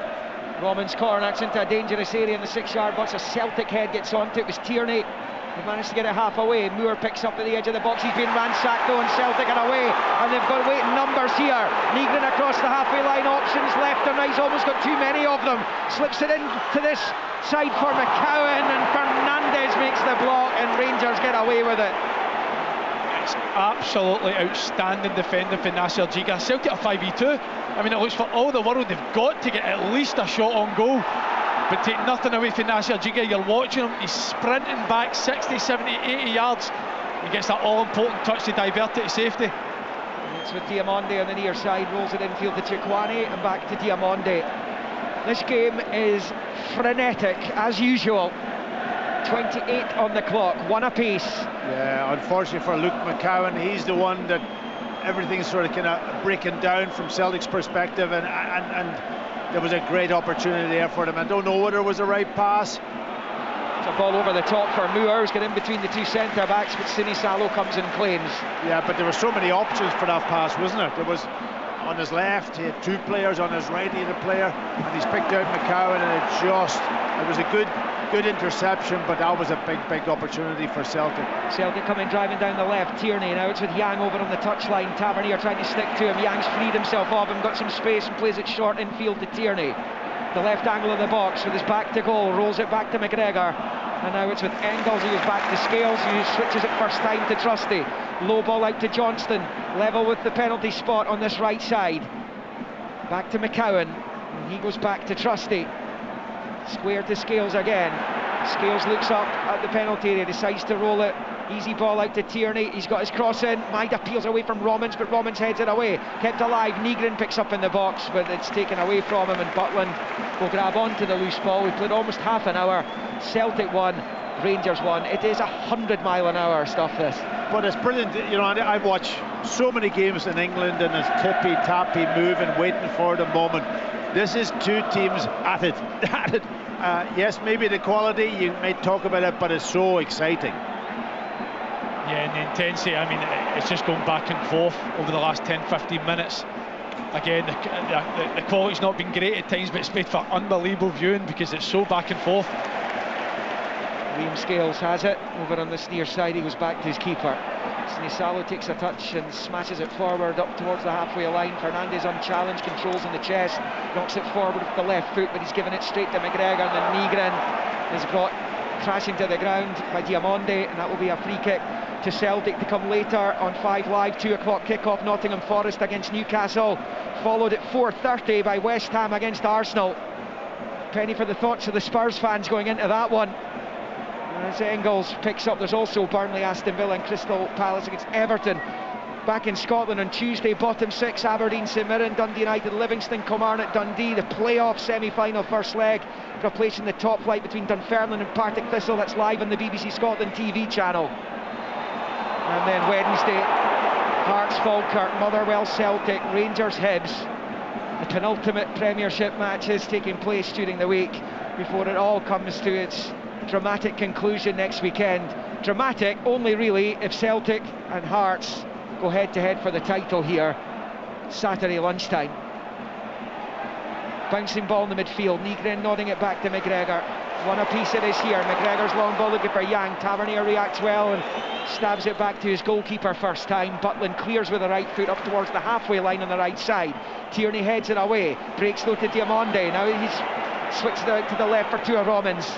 Romans corner, it's into a dangerous area in the 6-yard box. A Celtic head gets onto it. It was Tierney who managed to get it half away. Moore picks up at the edge of the box. He's been ransacked though, and Celtic are away, and they've got waiting numbers here. Nygren across the halfway line, options left and right. He's almost got too many of them. Slips it into this side for McCowan, and Fernandez makes the block, and Rangers get away with it. It's absolutely outstanding defending for Nasser Giga. Celtic are 5v2. I mean, it looks for all the world they've got to get at least a shot on goal, but take nothing away from Nasser Giga. You're watching him, he's sprinting back 60, 70, 80 yards. He gets that all-important touch to divert it to safety. It's with Diamonde on the near side, rolls it infield to Chikwane and back to Diamonde. This game is frenetic as usual. 28 on the clock, one apiece. Yeah, unfortunately for Luke McCowan, he's the one that everything's sort of kind of breaking down from Celtic's perspective, and there was a great opportunity there for them. I don't know whether it was the right pass. It's a ball over the top for Moore, who's got in between the two centre backs, but Sinisalo comes and claims. Yeah, but there were so many options for that pass, wasn't it? There was on his left, he had two players, on his right he had a player, and he's picked out McCowan, and it was a good interception, but that was a big opportunity for Celtic. Celtic coming driving down the left. Tierney, now it's with Yang over on the touchline. Tavernier trying to stick to him. Yang's freed himself off and got some space and plays it short infield to Tierney. The left angle of the box with his back to goal, rolls it back to McGregor, and now it's with Engels, who is back to Scales, who switches it first time to Trusty. Low ball out to Johnston, level with the penalty spot on this right side. Back to McCowan, and he goes back to Trusty. Square to Scales again. Scales looks up at the penalty area, decides to roll it Easy ball out to Tierney, he's got his cross in, Maida peels away from Romans, but Romans heads it away, kept alive. Nygren picks up in the box, but it's taken away from him, and Butland will grab onto the loose ball. We played almost half an hour. Celtic won, Rangers won. It is 100-mile-an-hour stuff, this. But it's brilliant, you know. I've watched so many games in England, and it's tippy-tappy, moving, waiting for the moment. This is two teams at it. Yes, maybe the quality, you may talk about it, but it's so exciting. Yeah, and the intensity, I mean, it's just going back and forth over the last 10-15 minutes. Again, the quality's not been great at times, but it's made for unbelievable viewing because it's so back and forth. Liam Scales has it over on this near side. He goes back to his keeper. Sinisalo takes a touch and smashes it forward up towards the halfway line. Fernandes unchallenged, controls in the chest, knocks it forward with the left foot, but he's given it straight to McGregor, and then Nygren is brought crashing to the ground by Diamonde, and that will be a free kick to Celtic to come later on 5 Live. 2 o'clock kickoff, Nottingham Forest against Newcastle, followed at 4:30 by West Ham against Arsenal. Penny for the thoughts of the Spurs fans going into that one. As Engels picks up, there's also Burnley, Aston Villa and Crystal Palace against Everton. Back in Scotland on Tuesday, bottom 6, Aberdeen, St Mirren, Dundee United, Livingston, Kilmarnock, Dundee. The playoff semi-final first leg, replacing the top flight between Dunfermline and Partick Thistle. That's live on the BBC Scotland TV channel. And then Wednesday, Hearts, Falkirk, Motherwell, Celtic, Rangers, Hibs. The penultimate Premiership matches taking place during the week before it all comes to its dramatic conclusion next weekend. Dramatic only really if Celtic and Hearts go head to head for the title here Saturday lunchtime. Bouncing ball in the midfield, Nygren nodding it back to McGregor. One apiece it is here. McGregor's long ball looking for Yang. Tavernier reacts well and stabs it back to his goalkeeper first time. Butland clears with the right foot up towards the halfway line on the right side. Tierney heads it away, breaks low to Diamonde. Now he's switched it out to the left for Tua Romans.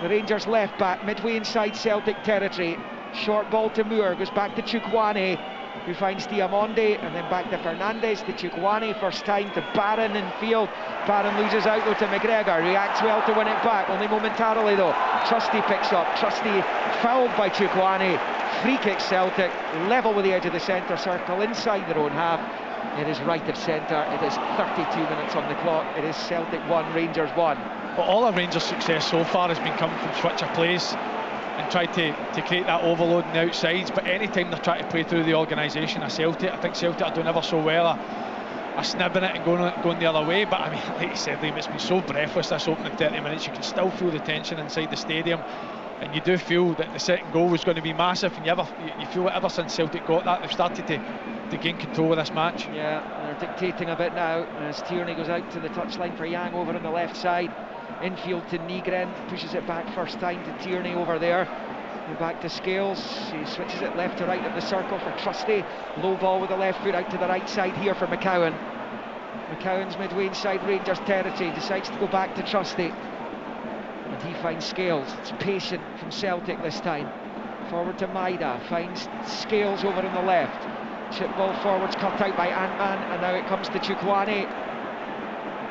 The Rangers left back, midway inside Celtic territory. Short ball to Moore, goes back to Chukwane, who finds Diamonde, and then back to Fernandes, to Chukwane, first time to Barron in field. Barron loses out though to McGregor, reacts well to win it back, only momentarily though. Trusty picks up, Trusty fouled by Chukwane. Free kick Celtic, level with the edge of the centre circle, inside their own half. It is right of centre, it is 32 minutes on the clock, it is Celtic 1, Rangers 1. But all of Rangers' success so far has been coming from switch of plays and try to create that overload on the outsides. But any time they're trying to play through the organisation of Celtic, I think Celtic are doing ever so well a snibbing it and going the other way. But I mean, like you said, Liam, it's been so breathless this opening 30 minutes. You can still feel the tension inside the stadium, and you do feel that the second goal was going to be massive. And you feel it ever since Celtic got that, they've started to gain control of this match. Yeah, they're dictating a bit now as Tierney goes out to the touchline for Yang over on the left side. Infield to Nygren, pushes it back first time to Tierney over there. And back to Scales, he switches it left to right of the circle for Trusty. Low ball with the left foot out to the right side here for McCowan. McCowan's midway inside Rangers territory, decides to go back to Trusty. And he finds Scales, it's patient from Celtic this time. Forward to Maida, finds Scales over on the left. Chip ball forwards, cut out by Ant-Man, and now it comes to Chukwane.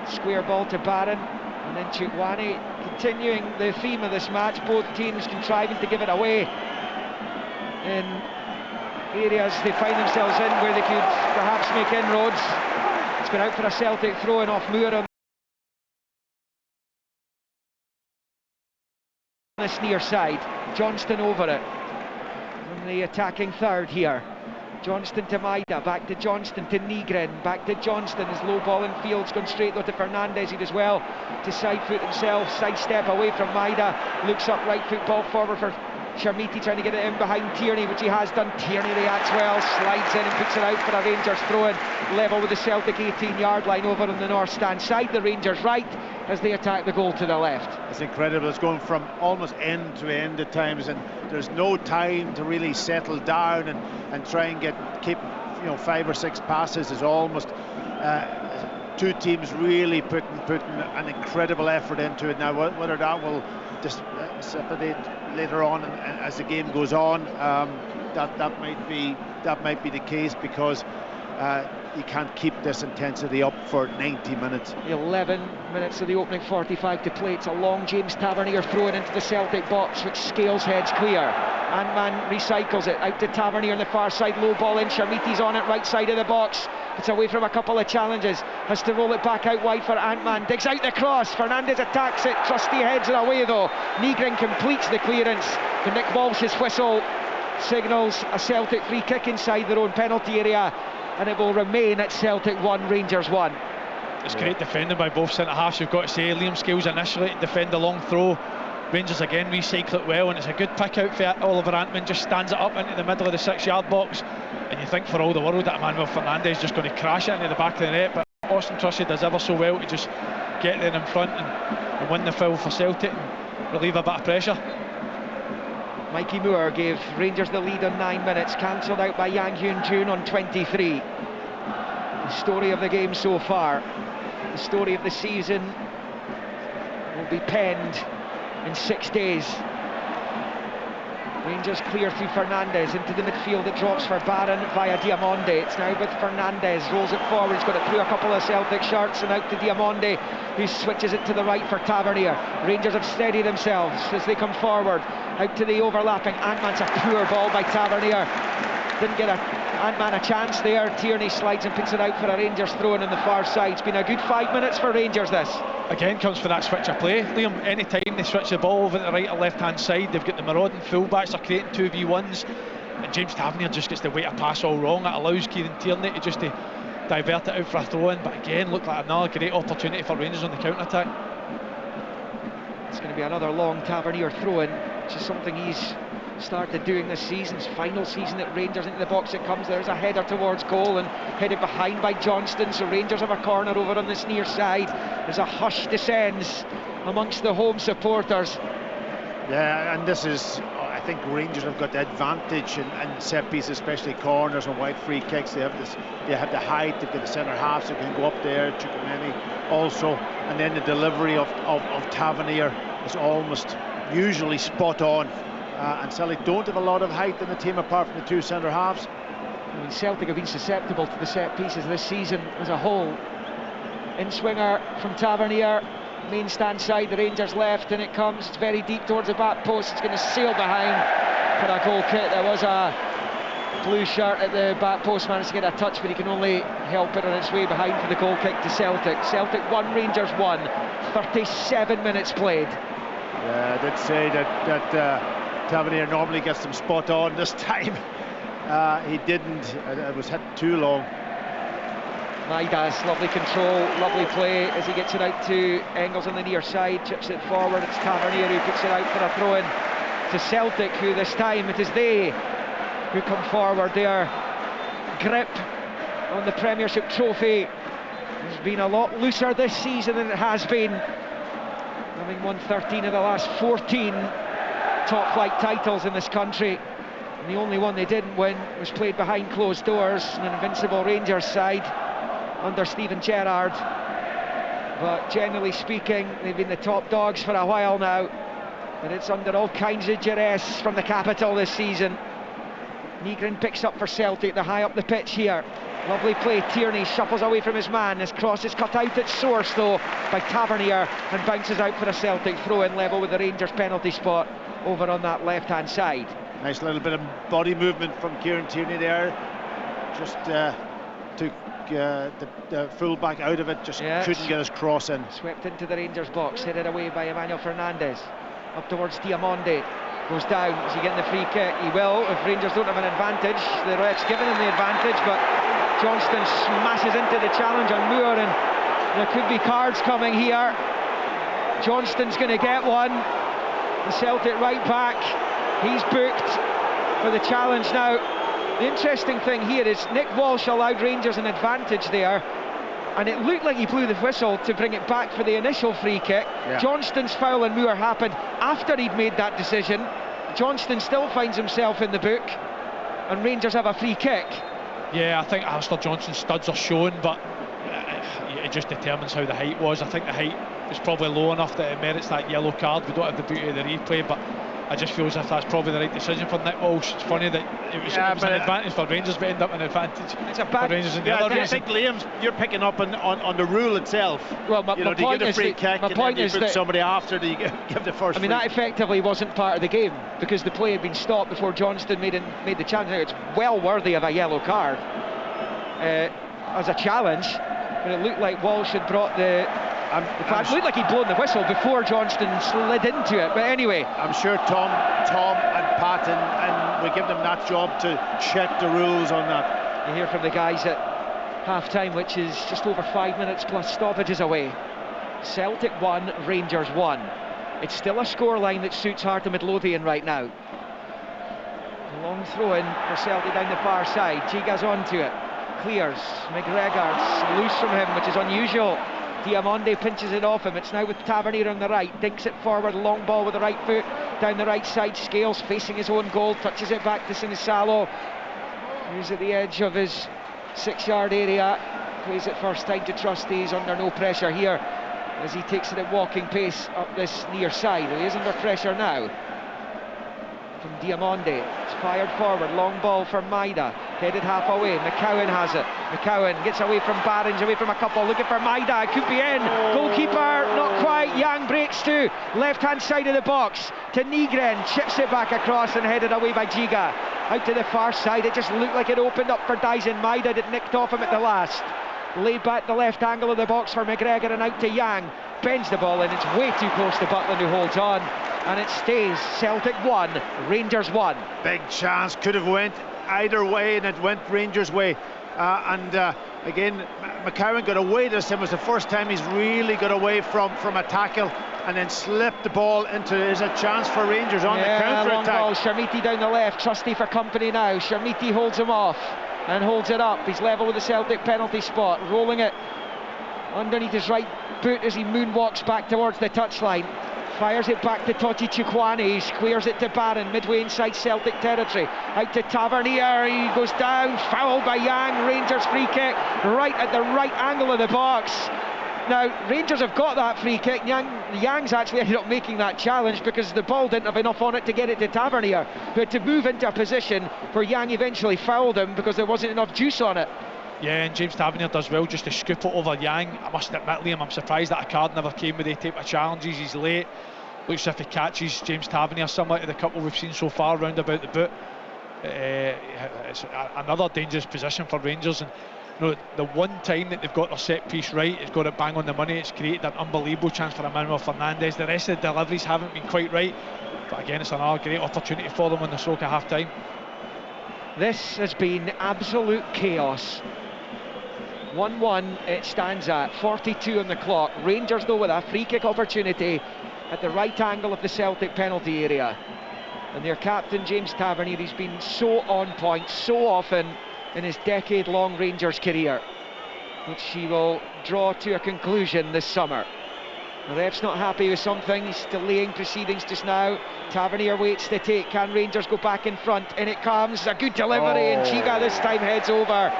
Square ball to Barron. And then Chukwane continuing the theme of this match, both teams contriving to give it away in areas they find themselves in where they could perhaps make inroads. It's been out for a Celtic throw-in off Moore on this near side. Johnston over it from the attacking third here. Johnston to Maida, back to Johnston to Nygren, back to Johnston. His low ball in field's gone straight though to Fernandes. He does well to side foot himself, sidestep away from Maida, looks up, right foot ball forward for Sharmiti, trying to get it in behind Tierney, which he has done. Tierney reacts well, slides in and puts it out for a Rangers throw-in, level with the Celtic 18-yard line over on the north stand side. The Rangers right as they attack the goal to the left. It's incredible, it's going from almost end to end at times, and there's no time to really settle down and try and keep 5 or 6 passes. Is almost two teams really putting an incredible effort into it. Now whether that will just dissipate later on as the game goes on, that might be the case, because you can't keep this intensity up for 90 minutes. 11 minutes of the opening 45 to play. It's a long James Tavernier throw it into the Celtic box, which Scales heads clear. Ant-Man recycles it out to Tavernier on the far side, low ball in, Sharmiti's on it, right side of the box, it's away from a couple of challenges, has to roll it back out wide for Ant-Man, digs out the cross, Fernandez attacks it, Trusty heads it away though, Nygren completes the clearance, but Nick Walsh's whistle signals a Celtic free kick inside their own penalty area, and it will remain at Celtic 1, Rangers 1. It's great defending by both centre-halves, you've got to say. Liam Scales initially defend a long throw, Rangers again recycle it well, and it's a good pick out for Oliver Ant-Man, just stands it up into the middle of the 6-yard box, and you think for all the world that Emmanuel Fernandez is just going to crash it into the back of the net, but Austin Trusty does ever so well to just get there in front and win the foul for Celtic and relieve a bit of pressure. Mikey Moore gave Rangers the lead on 9 minutes, cancelled out by Yang Hyun Jun on 23. The story of the game so far, the story of the season, will be penned in 6 days. Rangers clear through Fernandez into the midfield, it drops for Barron via Diamonde. It's now with Fernandez, rolls it forward, he's got it through a couple of Celtic shirts and out to Diamonde, who switches it to the right for Tavernier. Rangers have steadied themselves as they come forward, out to the overlapping Ant-Man's a poor ball by Tavernier, didn't get Ant-Man a chance there. Tierney slides and picks it out for a Rangers throw-in on the far side. It's been a good 5 minutes for Rangers this. Again comes for that switch of play, Liam. Any time they switch the ball over to the right or left hand side, they've got the marauding fullbacks, they're creating 2v1s, and James Tavernier just gets the weight of pass all wrong. It allows Kieran Tierney to just divert it out for a throw-in, but again looked like another great opportunity for Rangers on the counter-attack. It's going to be another long Tavernier throw-in, which is something he's started doing this season, his final season at Rangers. Into the box it comes, there's a header towards goal and headed behind by Johnston, so Rangers have a corner over on this near side. There's a hush descends amongst the home supporters. Yeah, and this is, I think Rangers have got the advantage in set pieces, especially corners and wide free kicks. They have the height, they've got the centre halves who can go up there, Chukwemeni also, and then the delivery of Tavernier is almost usually spot on. And Celtic don't have a lot of height in the team apart from the two centre halves. I mean, Celtic have been susceptible to the set pieces this season as a whole. In swinger from Tavernier, main stand side, the Rangers left, and it comes. It's very deep towards the back post. It's going to sail behind for a goal kick. There was a blue shirt at the back post, managed to get a touch, but he can only help it on its way behind for the goal kick to Celtic. Celtic 1, Rangers 1. 37 minutes played. Yeah, I did say that Tavernier normally gets them spot on. This time he didn't. It was hit too long. Maidas, lovely control, lovely play as he gets it out to Engels on the near side, chips it forward. It's Tavernier who puts it out for a throw-in to Celtic, who this time it is they who come forward. Their grip on the Premiership trophy has been a lot looser this season than it has been, having won 13 of the last 14 top flight titles in this country, and the only one they didn't win was played behind closed doors, an invincible Rangers side under Stephen Gerrard. But generally speaking, they've been the top dogs for a while now, and it's under all kinds of duress from the capital this season. Nygren picks up for Celtic, they're high up the pitch here. Lovely play, Tierney shuffles away from his man. This cross is cut out at source though by Tavernier and bounces out for a Celtic throw-in, level with the Rangers penalty spot over on that left-hand side. Nice little bit of body movement from Kieran Tierney there. Just took the full-back out of it, just couldn't get his cross in. Swept into the Rangers box, headed away by Emmanuel Fernandez. Up towards Diamonde. Goes down. Is he getting the free kick? He will, if Rangers don't have an advantage. The ref's given him the advantage, but Johnston smashes into the challenge on Moore, and there could be cards coming here. Johnston's going to get one. The Celtic right back, he's booked for the challenge now. The interesting thing here is Nick Walsh allowed Rangers an advantage there, and it looked like he blew the whistle to bring it back for the initial free kick. Johnston's foul on Moore happened after he'd made that decision. Johnston still finds himself in the book, and Rangers have a free kick. Yeah, I think Alistair Johnston's studs are shown, but it just determines how the height was. I think the height was probably low enough that it merits that yellow card. We don't have the beauty of the replay, but I just feel as if that's probably the right decision for Nick Walsh. It's funny that it was an advantage for Rangers, but ended up an advantage for Rangers in the other I think Liam's, you're picking up on the rule itself. Well, my do you point give the is free that, kick and then you put somebody after, do you give the first? I mean, that effectively wasn't part of the game because the play had been stopped before Johnston made the challenge. Now, it's well worthy of a yellow card as a challenge, but it looked like Walsh had brought the looked like he'd blown the whistle before Johnston slid into it. But anyway, I'm sure Tom and Pat and we give them that job to check the rules on that. You hear from the guys at half-time, which is just over 5 minutes plus stoppages away. Celtic 1, Rangers 1. It's still a scoreline that suits Heart of Midlothian right now. Long throw in for Celtic down the far side. Giga's onto it. Clears. McGregor's loose from him, which is unusual. Diamonde pinches it off him. It's now with Tavernier on the right. Dinks it forward. Long ball with the right foot. Down the right side. Scales facing his own goal. Touches it back to Sinisalo. He's at the edge of his 6-yard area. Plays it first time to Trustees under no pressure here as he takes it at walking pace up this near side. He is under pressure now from Diamonde. It's fired forward, long ball for Maida, headed half away. McCowan has it. McCowan gets away from Barons, away from a couple, looking for Maida. It could be in. Goalkeeper, not quite. Yang breaks too. Left hand side of the box to Nygren, chips it back across and headed away by Giga. Out to the far side, it just looked like it opened up for Dyson. Maida that nicked off him at the last. Laid back the left angle of the box for McGregor and out to Yang. Bends the ball in, it's way too close to Butland who holds on. And it stays Celtic 1, Rangers 1. Big chance, could have went either way and it went Rangers' way. Again, McCowan got away this time. It was the first time he's really got away from a tackle and then slipped the ball into. Is a chance for Rangers on the counter-attack. Long ball, Sharmiti down the left, Trusty for company now. Sharmiti holds him off and holds it up. He's level with the Celtic penalty spot, rolling it underneath his right boot as he moonwalks back towards the touchline. Fires it back to Totti Chukwani. He squares it to Barron, midway inside Celtic territory. Out to Tavernier, he goes down, fouled by Yang. Rangers free kick, right at the right angle of the box. Now, Rangers have got that free kick. Yang's actually ended up making that challenge because the ball didn't have enough on it to get it to Tavernier, who had to move into a position where Yang eventually fouled him because there wasn't enough juice on it. Yeah, and James Tavernier does well just to scoop it over Yang. I must admit, Liam, I'm surprised that a card never came with the type of challenges. He's late. Looks as if he catches James Tavernier, similar to the couple we've seen so far round about the boot. It's another dangerous position for Rangers, and the one time that they've got their set piece right, it's got it bang on the money. It's created an unbelievable chance for Emmanuel Fernandez. The rest of the deliveries haven't been quite right, but again, it's another great opportunity for them on the stroke of half time. This has been absolute chaos. 1-1 it stands at, 42 on the clock. Rangers though with a free kick opportunity at the right angle of the Celtic penalty area, and their captain James Tavernier, he's been so on point so often in his decade-long Rangers career, which he will draw to a conclusion this summer. The ref's not happy with something, he's delaying proceedings just now. Tavernier waits the take. Can Rangers go back in front? In it comes, a good delivery, and Chiga this time heads over.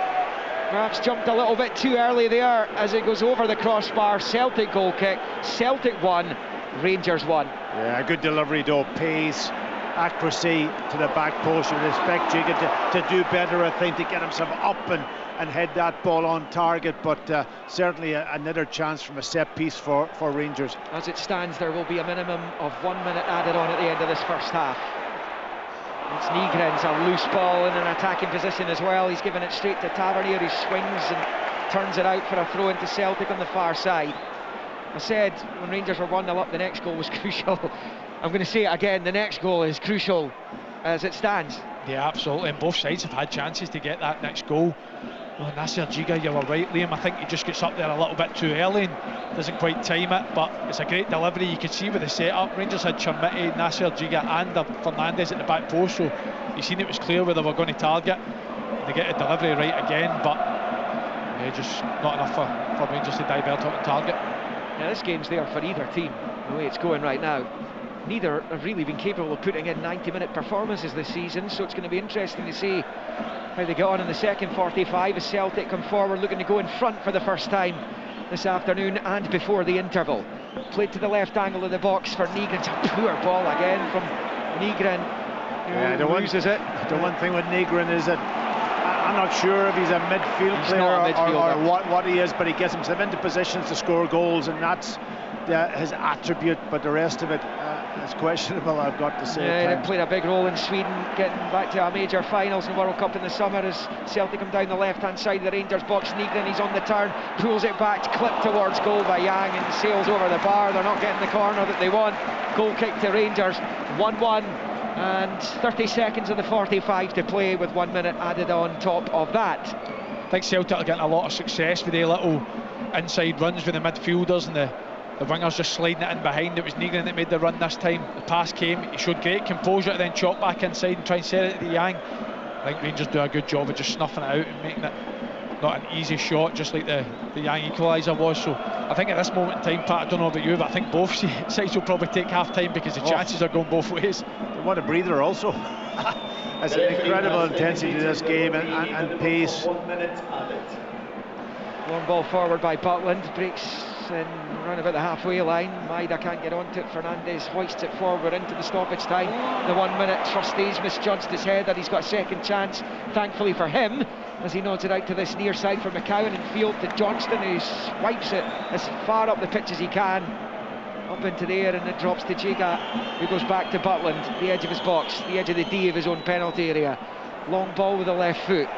Perhaps jumped a little bit too early there as it goes over the crossbar. Celtic goal kick. Celtic 1, Rangers 1. Yeah, good delivery though. Pace, accuracy to the back post. You would expect Giga to do better, I think, to get himself up and head that ball on target, but certainly another chance from a set piece for Rangers. As it stands, there will be a minimum of 1 minute added on at the end of this first half. It's Nygren's a loose ball in an attacking position as well. He's given it straight to Tavernier, who swings and turns it out for a throw into Celtic on the far side. I said when Rangers were 1-0 up, the next goal was crucial. I'm going to say it again, the next goal is crucial as it stands. Yeah, absolutely, and both sides have had chances to get that next goal. Well, Nasser Giga, you were right, Liam. I think he just gets up there a little bit too early and doesn't quite time it, but it's a great delivery. You could see with the setup, Rangers had Chermiti, Nasser Giga and Fernandez at the back post, so you seen it was clear where they were going to target. They get a delivery right again, but just not enough for Rangers to divert on target. Yeah, this game's there for either team, the way it's going right now. Neither have really been capable of putting in 90-minute performances this season, so it's going to be interesting to see how they get on in the second 45 as Celtic come forward looking to go in front for the first time this afternoon and before the interval. Played to the left angle of the box for Negan. It's a poor ball again from Nygren, loses it. The one thing with Nygren is that I'm not sure if he's a midfield player or what he is, but he gets himself into positions to score goals, and that's his attribute. But the rest of it is questionable, I've got to say. Yeah, he played a big role in Sweden getting back to our major finals in World Cup in the summer as Celtic come down the left-hand side of the Rangers box. Nygren, he's on the turn, pulls it back, clipped towards goal by Yang, and sails over the bar. They're not getting the corner that they want. Goal kick to Rangers, 1-1. And 30 seconds of the 45 to play, with 1 minute added on top of that. I think Celtic are getting a lot of success with their little inside runs with the midfielders and the wingers just sliding it in behind. It was Nygren that made the run this time. The pass came, he showed great composure to then chop back inside and try and set it to Yang. I think Rangers do a good job of just snuffing it out and making it not an easy shot, just like the Yang equaliser was. So I think at this moment in time, Pat, I don't know about you, but I think both sides will probably take half time because the chances are going both ways. They want a breather also. There's an incredible intensity to this game and pace. Long ball forward by Butland, breaks in around about the halfway line. Maida can't get onto it. Fernandes hoists it forward into the stoppage time. The 1 minute, Trustees misjudged his header. He's got a second chance, thankfully for him, as he nods it out to this near side for McCowan in field to Johnston, who swipes it as far up the pitch as he can, up into the air, and it drops to Jiga, who goes back to Butland, the edge of his box, the edge of the D of his own penalty area. Long ball with the left foot,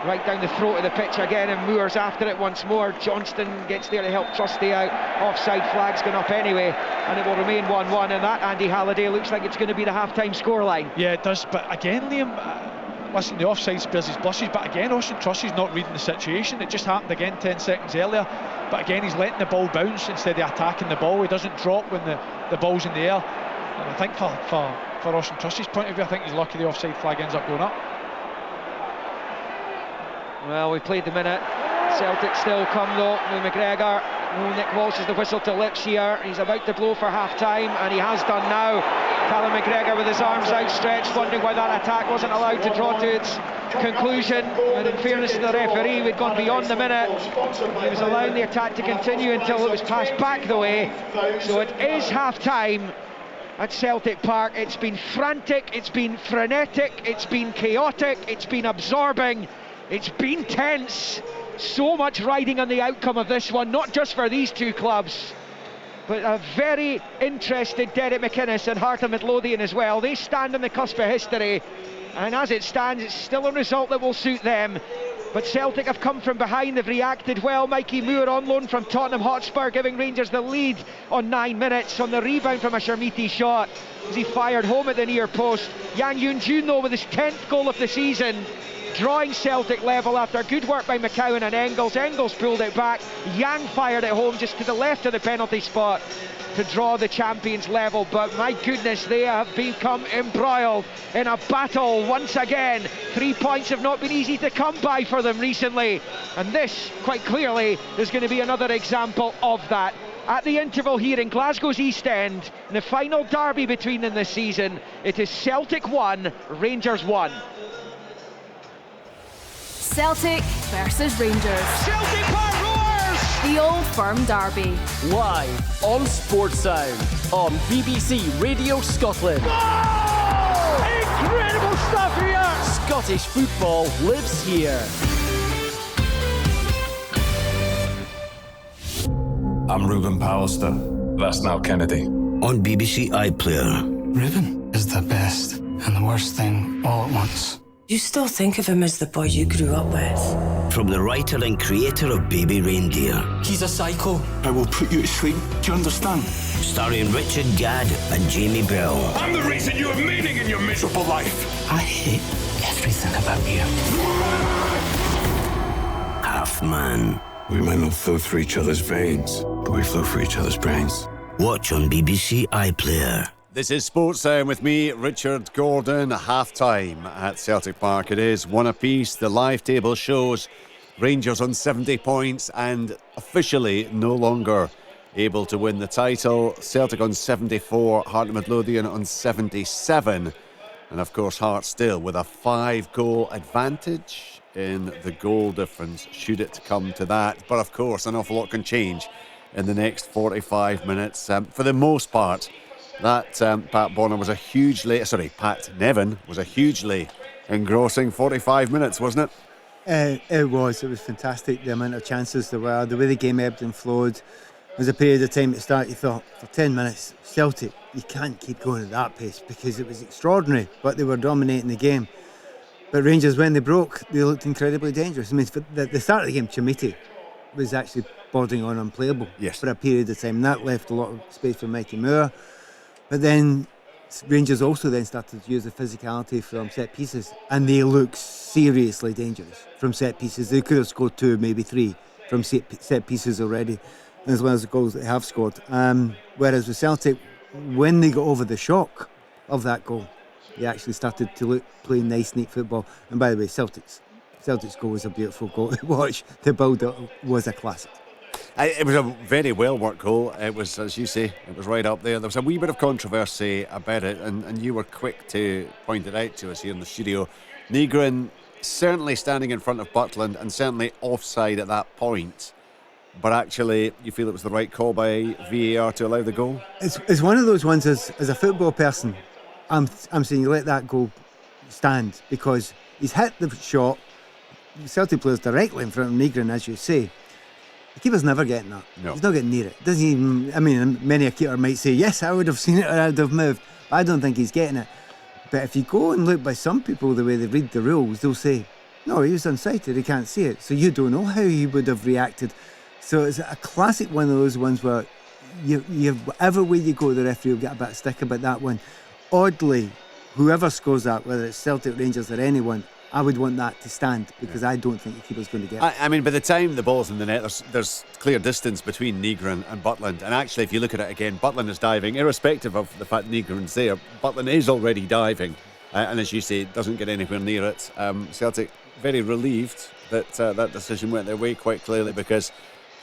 right down the throat of the pitch again, and Moores after it once more. Johnston gets there to help Trusty out. Offside flag's gone up anyway, and it will remain 1-1, and that, Andy Halliday, looks like it's going to be the half-time scoreline. Yeah, it does, but again, Liam, listen, the offside spares his blushes, but again, Austin Trussey's not reading the situation. It just happened again 10 seconds earlier, but again, he's letting the ball bounce instead of attacking the ball. He doesn't drop when the ball's in the air, and I think for Austin Trussey's point of view, I think he's lucky the offside flag ends up going up. Well, we played the minute. Celtic still come though with McGregor. Nick Walsh has the whistle to lips here. He's about to blow for half-time, and he has done now. Callum McGregor with his arms outstretched, wondering why that attack wasn't allowed to draw to its conclusion. And in fairness to the referee, we'd gone beyond the minute. He was allowing the attack to continue until it was passed back the way. So it is half-time at Celtic Park. It's been frantic, it's been frenetic, it's been chaotic, it's been absorbing, it's been tense. So much riding on the outcome of this one, not just for these two clubs, but a very interested Derek McInnes and Heart of Midlothian as well. They stand on the cusp of history, and as it stands, it's still a result that will suit them. But Celtic have come from behind, they've reacted well. Mikey Moore on loan from Tottenham Hotspur, giving Rangers the lead on 9 minutes on the rebound from a Sharmiti shot as he fired home at the near post. Yang Yoon-jun though with his 10th goal of the season, drawing Celtic level after good work by McCowan and Engels. Engels pulled it back, Yang fired it home just to the left of the penalty spot to draw the champions level. But my goodness, they have become embroiled in a battle once again. 3 points have not been easy to come by for them recently, and this quite clearly is going to be another example of that. At the interval here in Glasgow's East End, in the final derby between them this season, it is Celtic 1, Rangers 1. Celtic versus Rangers. Celtic Park roars! The Old Firm derby. Live on Sports Sound on BBC Radio Scotland. Oh! Incredible stuff here! Scottish football lives here. I'm Ruben Pallister. That's Niall Kennedy. On BBC iPlayer. Ruben is the best and the worst thing all at once. You still think of him as the boy you grew up with? From the writer and creator of Baby Reindeer. He's a psycho. I will put you to sleep. Do you understand? Starring Richard Gadd and Jamie Bell. I'm the reason you have meaning in your miserable life. I hate everything about you. Half Man. We might not flow through each other's veins, but we flow through each other's brains. Watch on BBC iPlayer. This is Sports Sound with me, Richard Gordon. Half-time at Celtic Park. It is one apiece. The live table shows Rangers on 70 points and officially no longer able to win the title. Celtic on 74, Heart of Midlothian on 77. And of course, Heart still with a 5-goal advantage in the goal difference, should it come to that. But of course, an awful lot can change in the next 45 minutes. For the most part, That Pat Nevin was a hugely engrossing 45 minutes, wasn't it? It was fantastic, the amount of chances there were, the way the game ebbed and flowed. There was a period of time at the start you thought, for 10 minutes, Celtic, you can't keep going at that pace, because it was extraordinary, but they were dominating the game. But Rangers, when they broke, they looked incredibly dangerous. I mean, for the start of the game, Chimiti was actually bordering on unplayable for a period of time, and that left a lot of space for Mikey Moore. But then Rangers also then started to use the physicality from set pieces, and they look seriously dangerous from set pieces. They could have scored 2, maybe 3 from set pieces already, as well as the goals they have scored. Whereas with Celtic, when they got over the shock of that goal, they actually started to play nice, neat football. And by the way, Celtic's goal was a beautiful goal to watch. The build-up was a classic. It was a very well-worked goal. It was, as you say, it was right up there. There was a wee bit of controversy about it, and you were quick to point it out to us here in the studio. Nygren certainly standing in front of Butland and certainly offside at that point. But actually, you feel it was the right call by VAR to allow the goal? It's one of those ones, as a football person, I'm saying you let that goal stand, because he's hit the shot. Celtic players directly in front of Nygren, as you say. The keeper's never getting that. No. He's not getting near it. Doesn't even, I mean, many a keeper might say, yes, I would have seen it or I would have moved. I don't think he's getting it. But if you go and look by some people, the way they read the rules, they'll say, no, he was unsighted, he can't see it. So you don't know how he would have reacted. So it's a classic one of those ones where you whatever way you go, the referee will get a bit of stick about that one. Oddly, whoever scores that, whether it's Celtic, Rangers or anyone, I would want that to stand, because I don't think the keeper's going to get it. I mean, by the time the ball's in the net, there's clear distance between Nygren and Butland. And actually, if you look at it again, Butland is diving, irrespective of the fact Nygren's there. Butland is already diving. And as you say, doesn't get anywhere near it. Celtic very relieved that that decision went their way quite clearly, because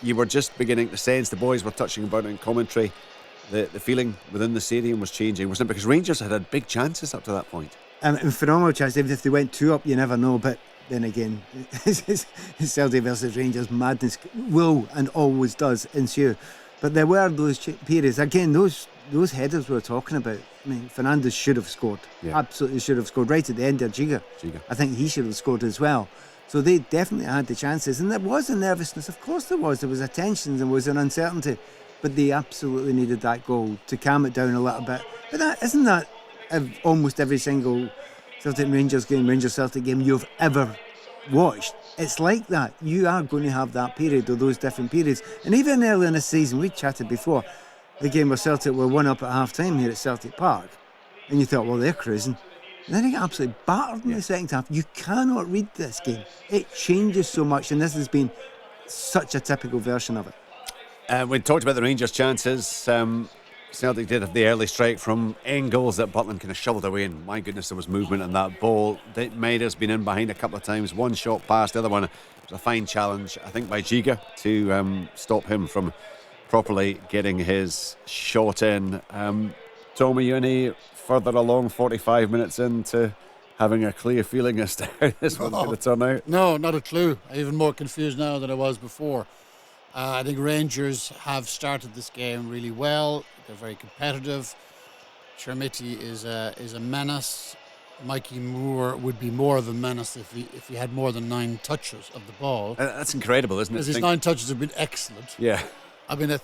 you were just beginning to sense, the boys were touching about it in commentary, the feeling within the stadium was changing, wasn't it? Because Rangers had big chances up to that point. And phenomenal chance. Even if they went 2 up, you never know. But then again, Celtic versus Rangers, madness will and always does ensue. But there were those periods. Again, those headers we were talking about. I mean, Fernandes should have scored. Yeah. Absolutely should have scored. Right at the end there, Giga. I think he should have scored as well. So they definitely had the chances. And there was a nervousness. Of course there was. There was a tension. There was an uncertainty. But they absolutely needed that goal to calm it down a little bit. But isn't that almost every single Celtic Rangers game, Rangers Celtic game you've ever watched? It's like that. You are going to have that period, or those different periods. And even early in the season, we chatted before, the game where Celtic were 1 up at half time here at Celtic Park, and you thought, well, they're cruising. And then they get absolutely battered in the second half. You cannot read this game. It changes so much, and this has been such a typical version of it. We talked about the Rangers' chances. Celtic did have the early strike from Engels that Butland kind of shoveled away, and my goodness, there was movement in that ball. Maida's been in behind a couple of times, one shot past, the other one, it was a fine challenge, I think, by Giga to stop him from properly getting his shot in. Tom, are you any further along 45 minutes into having a clear feeling as to how this one's going to turn out? No, not a clue. I'm even more confused now than I was before. I think Rangers have started this game really well. They're very competitive. Chermiti is a menace. Mikey Moore would be more of a menace if he had more than 9 touches of the ball. That's incredible, isn't it? Because his 9 touches have been excellent. Yeah. I mean, I'm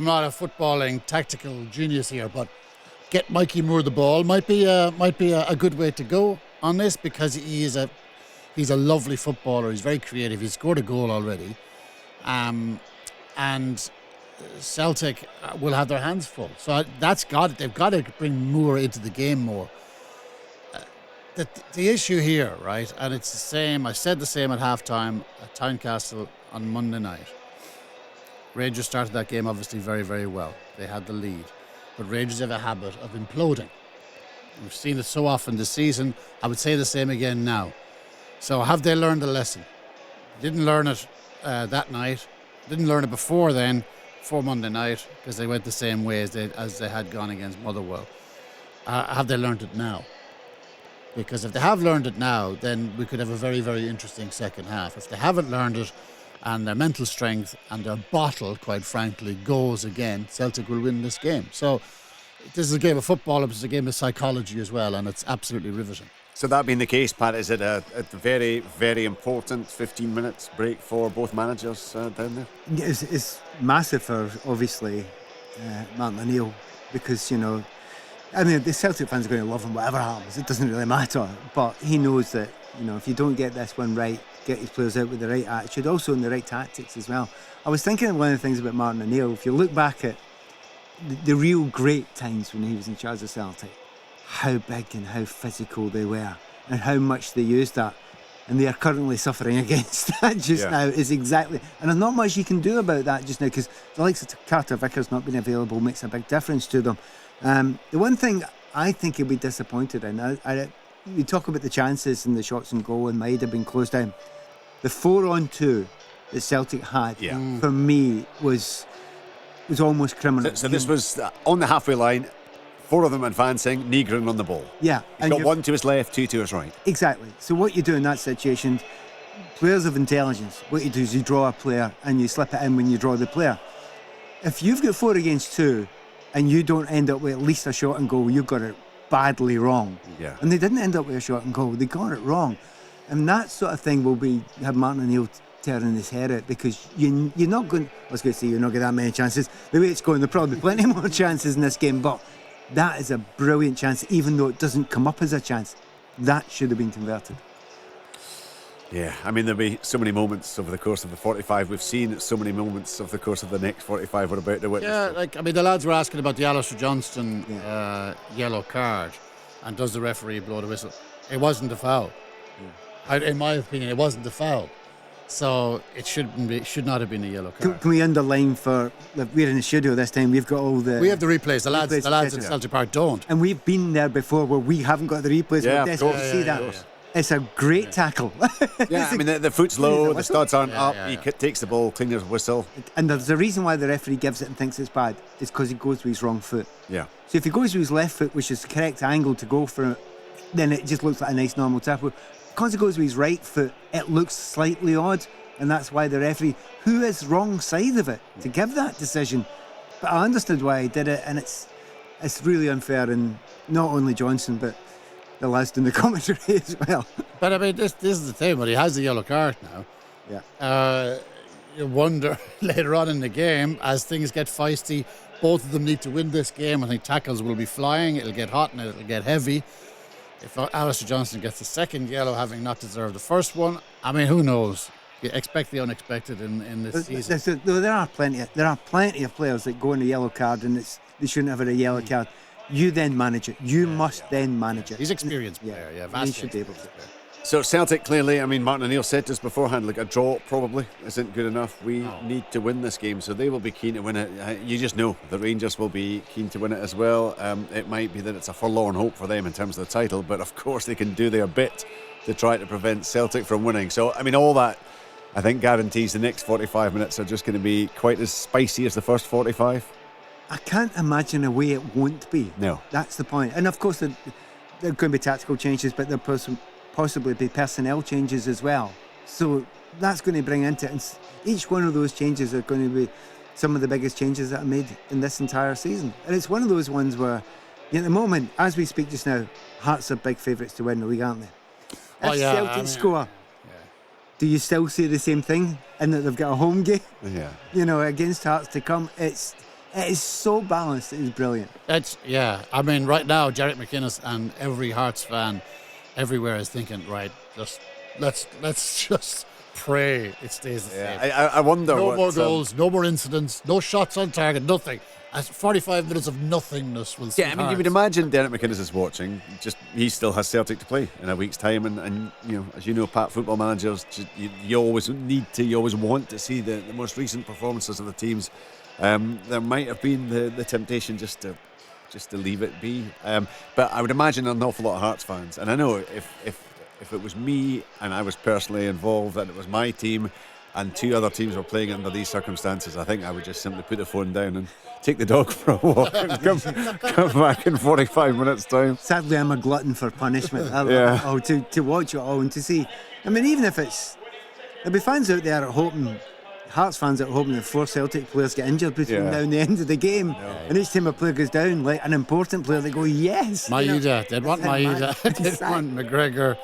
not a footballing tactical genius here, but get Mikey Moore the ball might be a good way to go on this, because he's a lovely footballer. He's very creative. He's scored a goal already. And Celtic will have their hands full. So they've got to bring Moore into the game more. The issue here, right, and it's the same, I said the same at halftime at Tynecastle on Monday night. Rangers started that game obviously very, very well. They had the lead. But Rangers have a habit of imploding. We've seen it so often this season. I would say the same again now. So have they learned the lesson? Didn't learn it that night. Didn't learn it before Monday night, because they went the same way as they had gone against Motherwell. Have they learned it now? Because if they have learned it now, then we could have a very, very interesting second half. If they haven't learned it, and their mental strength and their bottle, quite frankly, goes again, Celtic will win this game. So this is a game of football, it's a game of psychology as well, and it's absolutely riveting. So that being the case, Pat, is it a very, very important 15 minutes break for both managers down there? It's massive for, obviously, Martin O'Neill, because, you know, I mean, the Celtic fans are going to love him whatever happens. It doesn't really matter. But he knows that, you know, if you don't get this one right, get his players out with the right attitude, also in the right tactics as well. I was thinking of one of the things about Martin O'Neill. If you look back at the real great times when he was in charge of Celtic, how big and how physical they were and how much they used that, and they are currently suffering against that just now is exactly, and there's not much you can do about that just now, because the likes of Carter Vickers not being available makes a big difference to them. The one thing I think he'll be disappointed in, we talk about the chances and the shots on goal and Maeda being closed down, the 4-on-2 that Celtic had for me was almost criminal. So this was on the halfway line, 4 of them advancing, Nygren on the ball. Yeah. He's got 1 to his left, 2 to his right. Exactly. So what you do in that situation, players of intelligence, what you do is you draw a player and you slip it in when you draw the player. If you've got 4 against 2 and you don't end up with at least a shot on goal, you've got it badly wrong. Yeah. And they didn't end up with a shot on goal, they got it wrong. And that sort of thing will have Martin O'Neill tearing his hair out, because you're not going, I was going to say you're not getting that many chances. The way it's going, there'll probably be plenty more chances in this game, but that is a brilliant chance, even though it doesn't come up as a chance. That should have been converted. Yeah, I mean, there'll be so many moments over the course of the 45 we've seen, so many moments over the course of the next 45 we're about to witness. Yeah, the lads were asking about the Alistair Johnston yellow card, and does the referee blow the whistle? It wasn't a foul. In my opinion, it wasn't a foul. So it should not have been a yellow card. Can we underline for, we're in the studio this time, we've got all the... We have the replays, the lads at Celtic Park don't. And we've been there before where we haven't got the replays. Yeah, we're desperate to see that. Yeah. It's a great tackle. Yeah, I mean, the foot's low, the studs aren't up, he takes the ball, clean his whistle. And there's a reason why the referee gives it and thinks it's bad. It's because he goes with his wrong foot. Yeah. So if he goes with his left foot, which is the correct angle to go for it, then it just looks like a nice normal tackle. Because he goes with his right foot, it looks slightly odd. And that's why the referee, who is wrong side of it, to give that decision. But I understood why he did it, and it's really unfair, and not only Johnson, but the lads in the commentary as well. But I mean, this is the thing, when he has the yellow card now. Yeah. You wonder later on in the game, as things get feisty, both of them need to win this game. I think tackles will be flying, it'll get hot and it'll get heavy. If Alistair Johnston gets the second yellow, having not deserved the first one, I mean, who knows? You expect the unexpected in this season. There are plenty of players that go in a yellow card and they shouldn't have had a yellow card. You then manage it. You must then manage it. He's experienced player, he should be able to. So Celtic, clearly, I mean, Martin O'Neill said to us beforehand, like, a draw probably isn't good enough. We need to win this game, so they will be keen to win it. You just know the Rangers will be keen to win it as well. It might be that it's a forlorn hope for them in terms of the title, but of course they can do their bit to try to prevent Celtic from winning. So, I mean, all that, I think, guarantees the next 45 minutes are just going to be quite as spicy as the first 45. I can't imagine a way it won't be. No. That's the point. And of course, there are going to be tactical changes, but there'll possibly be personnel changes as well. So that's going to bring into it. And each one of those changes are going to be some of the biggest changes that are made in this entire season. And it's one of those ones where, at the moment, as we speak just now, Hearts are big favourites to win the league, aren't they? If Celtic score, do you still say the same thing? And that they've got a home game? Yeah. Against Hearts to come. It is so balanced. It is brilliant. I mean, right now, Jarek McInnes and every Hearts fan everywhere is thinking, right, let's just pray it stays the same. I wonder no more goals, no more incidents, no shots on target, nothing. As 45 minutes of nothingness will see. Yeah, I mean, you would imagine Derek McInnes is watching. Just he still has Celtic to play in a week's time, and as you know, Pat, football managers, you always want to see the most recent performances of the teams. There might have been the temptation just to leave it be, but I would imagine an awful lot of Hearts fans, and I know if it was me and I was personally involved and it was my team and 2 other teams were playing under these circumstances, I think I would just simply put the phone down and take the dog for a walk and come back in 45 minutes time. Sadly, I'm a glutton for punishment. To watch it all and to see. I mean, even if it's There'll be fans out there hoping, Hearts fans out hoping that 4 Celtic players get injured between now and the end of the game. And each time a player goes down, like an important player, they go, yes. Maeda, they'd want Maeda, they'd want McGregor,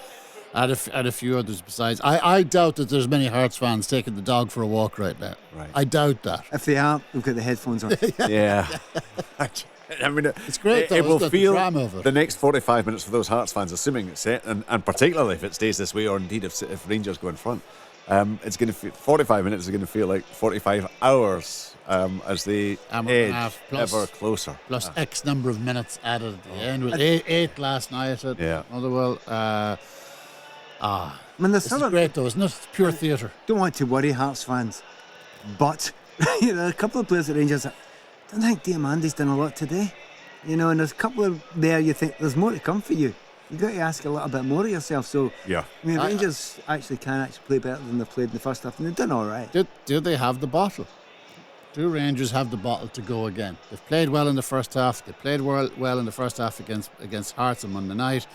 and a few others besides. I doubt that there's many Hearts fans taking the dog for a walk right now. Right. I doubt that. If they are, we've got the headphones on. Yeah. I mean, it's great though. It will feel the, the next 45 minutes for those Hearts fans, assuming it's set, and particularly if it stays this way, or indeed if Rangers go in front. It's going to feel 45 minutes is going to feel like 45 hours as they edge ever closer. Plus X number of minutes added at the end. With eight last night at Motherwell. I mean, this is great though, isn't it? It's pure theatre. Don't want to worry Hearts fans, but a couple of players at Rangers. I don't think Diamandi's done a lot today. And there's a couple of there you think there's more to come for you. You've got to ask a little bit more of yourself. So, I mean, Rangers can play better than they've played in the first half, and they've done all right. Do they have the bottle? Do Rangers have the bottle to go again? They've played well in the first half. They played well in the first half against Hearts on Monday night.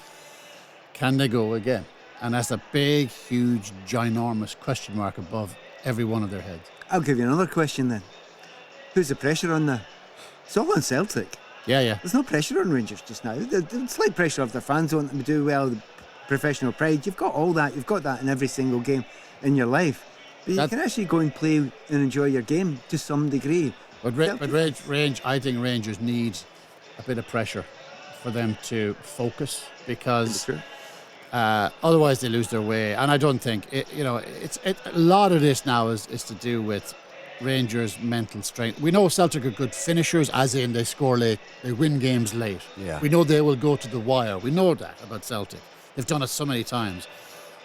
Can they go again? And that's a big, huge, ginormous question mark above every one of their heads. I'll give you another question then. Who's the pressure on now? It's all on Celtic. Yeah. There's no pressure on Rangers just now. There's slight pressure of their fans wanting them to do well, the professional pride. You've got all that. You've got that in every single game in your life. But you can actually go and play and enjoy your game to some degree. But I think Rangers need a bit of pressure for them to focus, because otherwise they lose their way. And I don't think a lot of this now is to do with Rangers' mental strength. We know Celtic are good finishers, as in they score late, they win games late. Yeah. We know they will go to the wire. We know that about Celtic. They've done it so many times.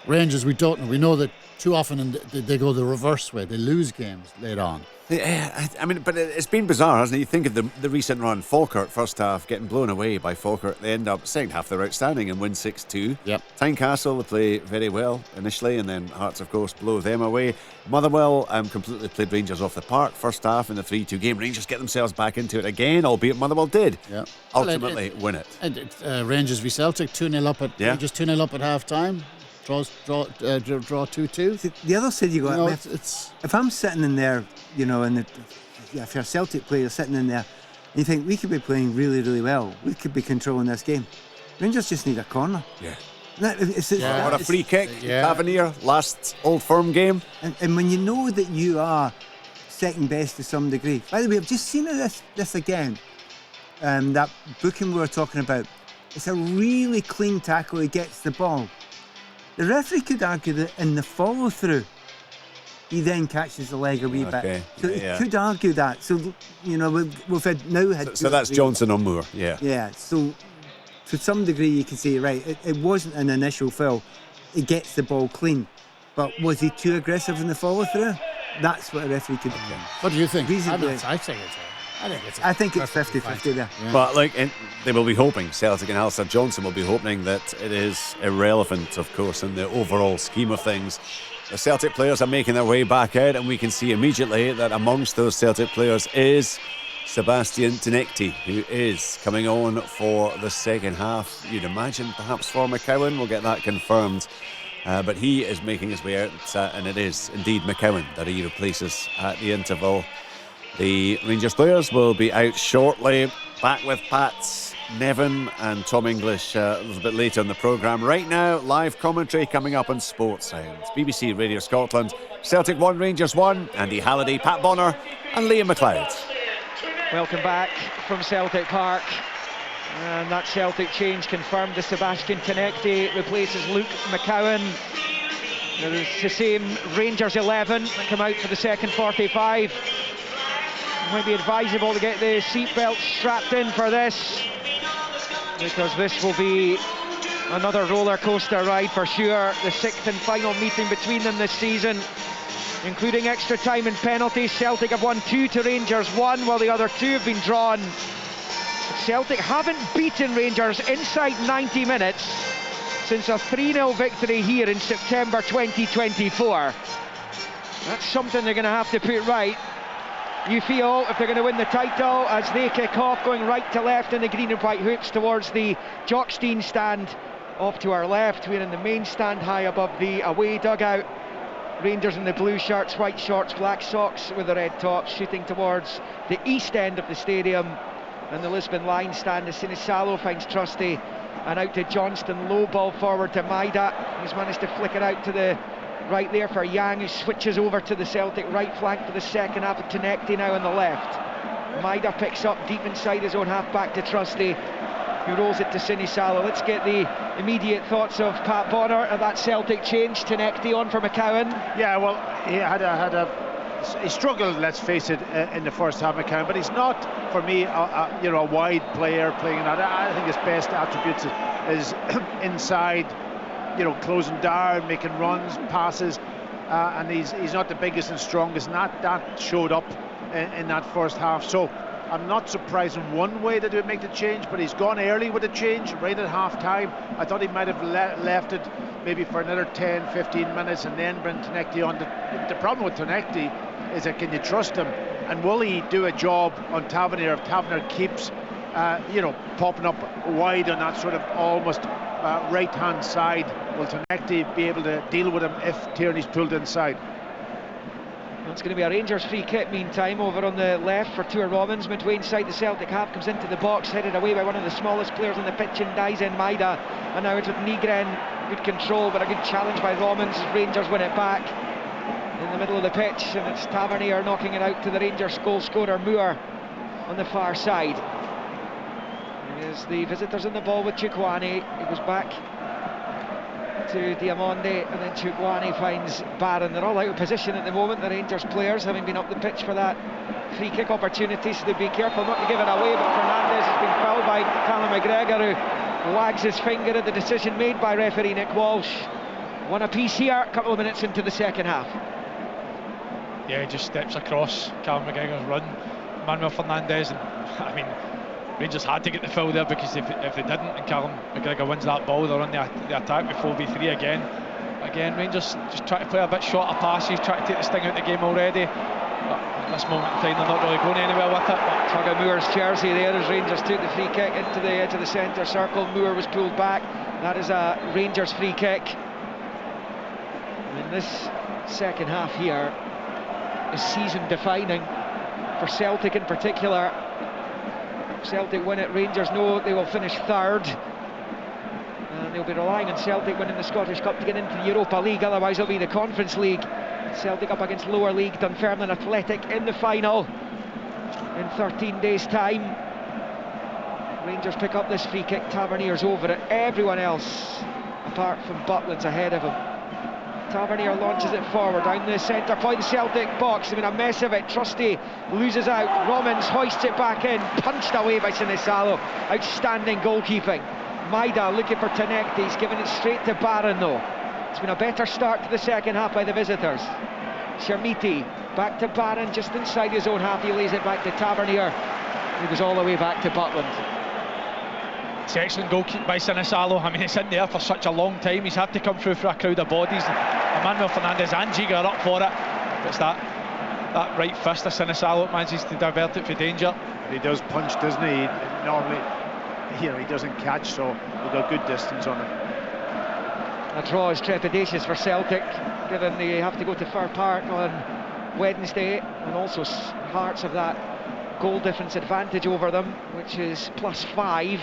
Rangers, we don't know. We know that too often they go the reverse way. They lose games late on. Yeah, I mean, but it's been bizarre, hasn't it? You think of the recent run, Falkirk, first half, getting blown away by Falkirk. They end up, second half, they're outstanding and win 6-2. Yep. Tynecastle, they play very well initially, and then Hearts, of course, blow them away. Motherwell completely played Rangers off the park, first half in the 3-2 game. Rangers get themselves back into it again, albeit Motherwell did ultimately win it. And Rangers v Celtic, 2-0 up at Rangers, 2-0 up at half time. Draw 2-2. The other side you got, if I'm sitting in there, if you're a Celtic player sitting in there, you think we could be playing really, really well. We could be controlling this game. Rangers just need a corner. Yeah. Or a free kick. Tavernier, last Old Firm game. And when you know that you are second best to some degree. By the way, I've just seen this again. That booking we were talking about. It's a really clean tackle. He gets the ball. The referee could argue that in the follow-through, he then catches the leg a wee bit. So he could argue that. So, we've had... So that's Johnson or Moore, Yeah, so to some degree you can say, right, it wasn't an initial foul. He gets the ball clean. But was he too aggressive in the follow-through? That's what a referee could do. What do you think? I think it's 50-50 there. Yeah. But they will be hoping, Celtic and Alistair Johnson will be hoping that it is irrelevant, of course, in the overall scheme of things. The Celtic players are making their way back out, and we can see immediately that amongst those Celtic players is Sebastian Tinekti, who is coming on for the second half. You'd imagine perhaps for McCowan. We'll get that confirmed. But he is making his way out, and it is indeed McCowan that he replaces at the interval. The Rangers players will be out shortly. Back with Pats, Nevin and Tom English a little bit later in the programme. Right now, live commentary coming up on Sports Sounds. BBC Radio Scotland, Celtic 1, Rangers 1, Andy Halliday, Pat Bonner and Liam McLeod. Welcome back from Celtic Park. And that Celtic change confirmed as Sebastian Tinekti replaces Luke McCowan. It's the same Rangers 11 that come out for the second 45. It might be advisable to get the seatbelt strapped in for this, because this will be another roller coaster ride for sure. The sixth and final meeting between them this season, including extra time and penalties. Celtic have won 2 to Rangers 1, while the other 2 have been drawn. Celtic haven't beaten Rangers inside 90 minutes since a 3-0 victory here in September 2024. That's something they're going to have to put right. You feel if they're going to win the title, as they kick off, going right to left in the green and white hoops towards the Jockstein stand off to our left. We're in the main stand high above the away dugout. Rangers in the blue shirts, white shorts, black socks with the red tops, shooting towards the east end of the stadium. And the Lisbon line stand as Sinisalo finds Trusty, and out to Johnston, low ball forward to Maida. He's managed to flick it out to the right there for Yang, who switches over to the Celtic right flank for the second half, of Tenecti now on the left. Maida picks up deep inside his own half, back to Trusty, who rolls it to Sinisalo. Let's get the immediate thoughts of Pat Bonner at that Celtic change. Tenecti on for McCowan. Yeah, well, he struggled, let's face it, in the first half, McCowan, but he's not, for me, a wide player playing that. I think his best attributes is inside, closing down, making runs, passes, and he's not the biggest and strongest, and that showed up in that first half. So I'm not surprised in one way that they would make the change, but he's gone early with the change right at half time. I thought he might have left it maybe for another 10-15 minutes and then bring Tenecti on. The problem with Tenecti is that, can you trust him, and will he do a job on Tavernier if Tavernier keeps popping up wide on that sort of almost right hand side? Will Tenecti be able to deal with him if Tierney's pulled inside? It's going to be a Rangers free kick meantime over on the left for Tour Robbins. Midway inside the Celtic half, comes into the box, headed away by one of the smallest players on the pitch in Dyson Maida, and now it's with Nygren. Good control, but a good challenge by Robbins. Rangers win it back in the middle of the pitch, and it's Tavernier knocking it out to the Rangers goal scorer Moore on the far side. Here's the visitors in the ball with Chukwani. It goes back to Diamonde, and then Chukwani finds Barron. They're all out of position at the moment, the Rangers players, having been up the pitch for that free kick opportunity, so they'd be careful not to give it away. But Fernandez has been fouled by Callum McGregor, who wags his finger at the decision made by referee Nick Walsh. One apiece here, a couple of minutes into the second half. Yeah, he just steps across Callum McGregor's run, Manuel Fernandez, and I mean, Rangers had to get the foul there, because if they didn't and Callum McGregor wins that ball, they're on the attack with 4v3 again. Again, Rangers just try to play a bit shorter passes, try to take the sting out of the game already. But at this moment in time, they're not really going anywhere with it. But tug of Moore's jersey there as Rangers took the free kick into the edge of the centre circle. Moore was pulled back. That is a Rangers free kick. And this second half here is season defining for Celtic in particular. Celtic win it, Rangers know they will finish third, and they'll be relying on Celtic winning the Scottish Cup to get into the Europa League, otherwise it'll be the Conference League. Celtic up against lower league Dunfermline Athletic in the final in 13 days time. Rangers pick up this free kick, Tavernier's over it, everyone else apart from Butland's ahead of him. Tavernier launches it forward down the centre point, Celtic box. I mean, a mess of it. Trusty loses out. Robbins hoists it back in, punched away by Sinisalo. Outstanding goalkeeping. Maida looking for Tenecti. He's given it straight to Barron though. It's been a better start to the second half by the visitors. Shermiti back to Barron, just inside his own half. He lays it back to Tavernier. He goes all the way back to Butland. It's excellent goalkeeping by Sinisalo. I mean, it's in there for such a long time. He's had to come through for a crowd of bodies. Emmanuel Fernandez and Giga are up for it. But it's that right fist of Sinisalo manages to divert it for danger. He does punch, doesn't he? Normally, he doesn't catch, so he got good distance on him. A draw is trepidatious for Celtic, given they have to go to Fir Park on Wednesday, and also Hearts have that goal difference advantage over them, which is +5.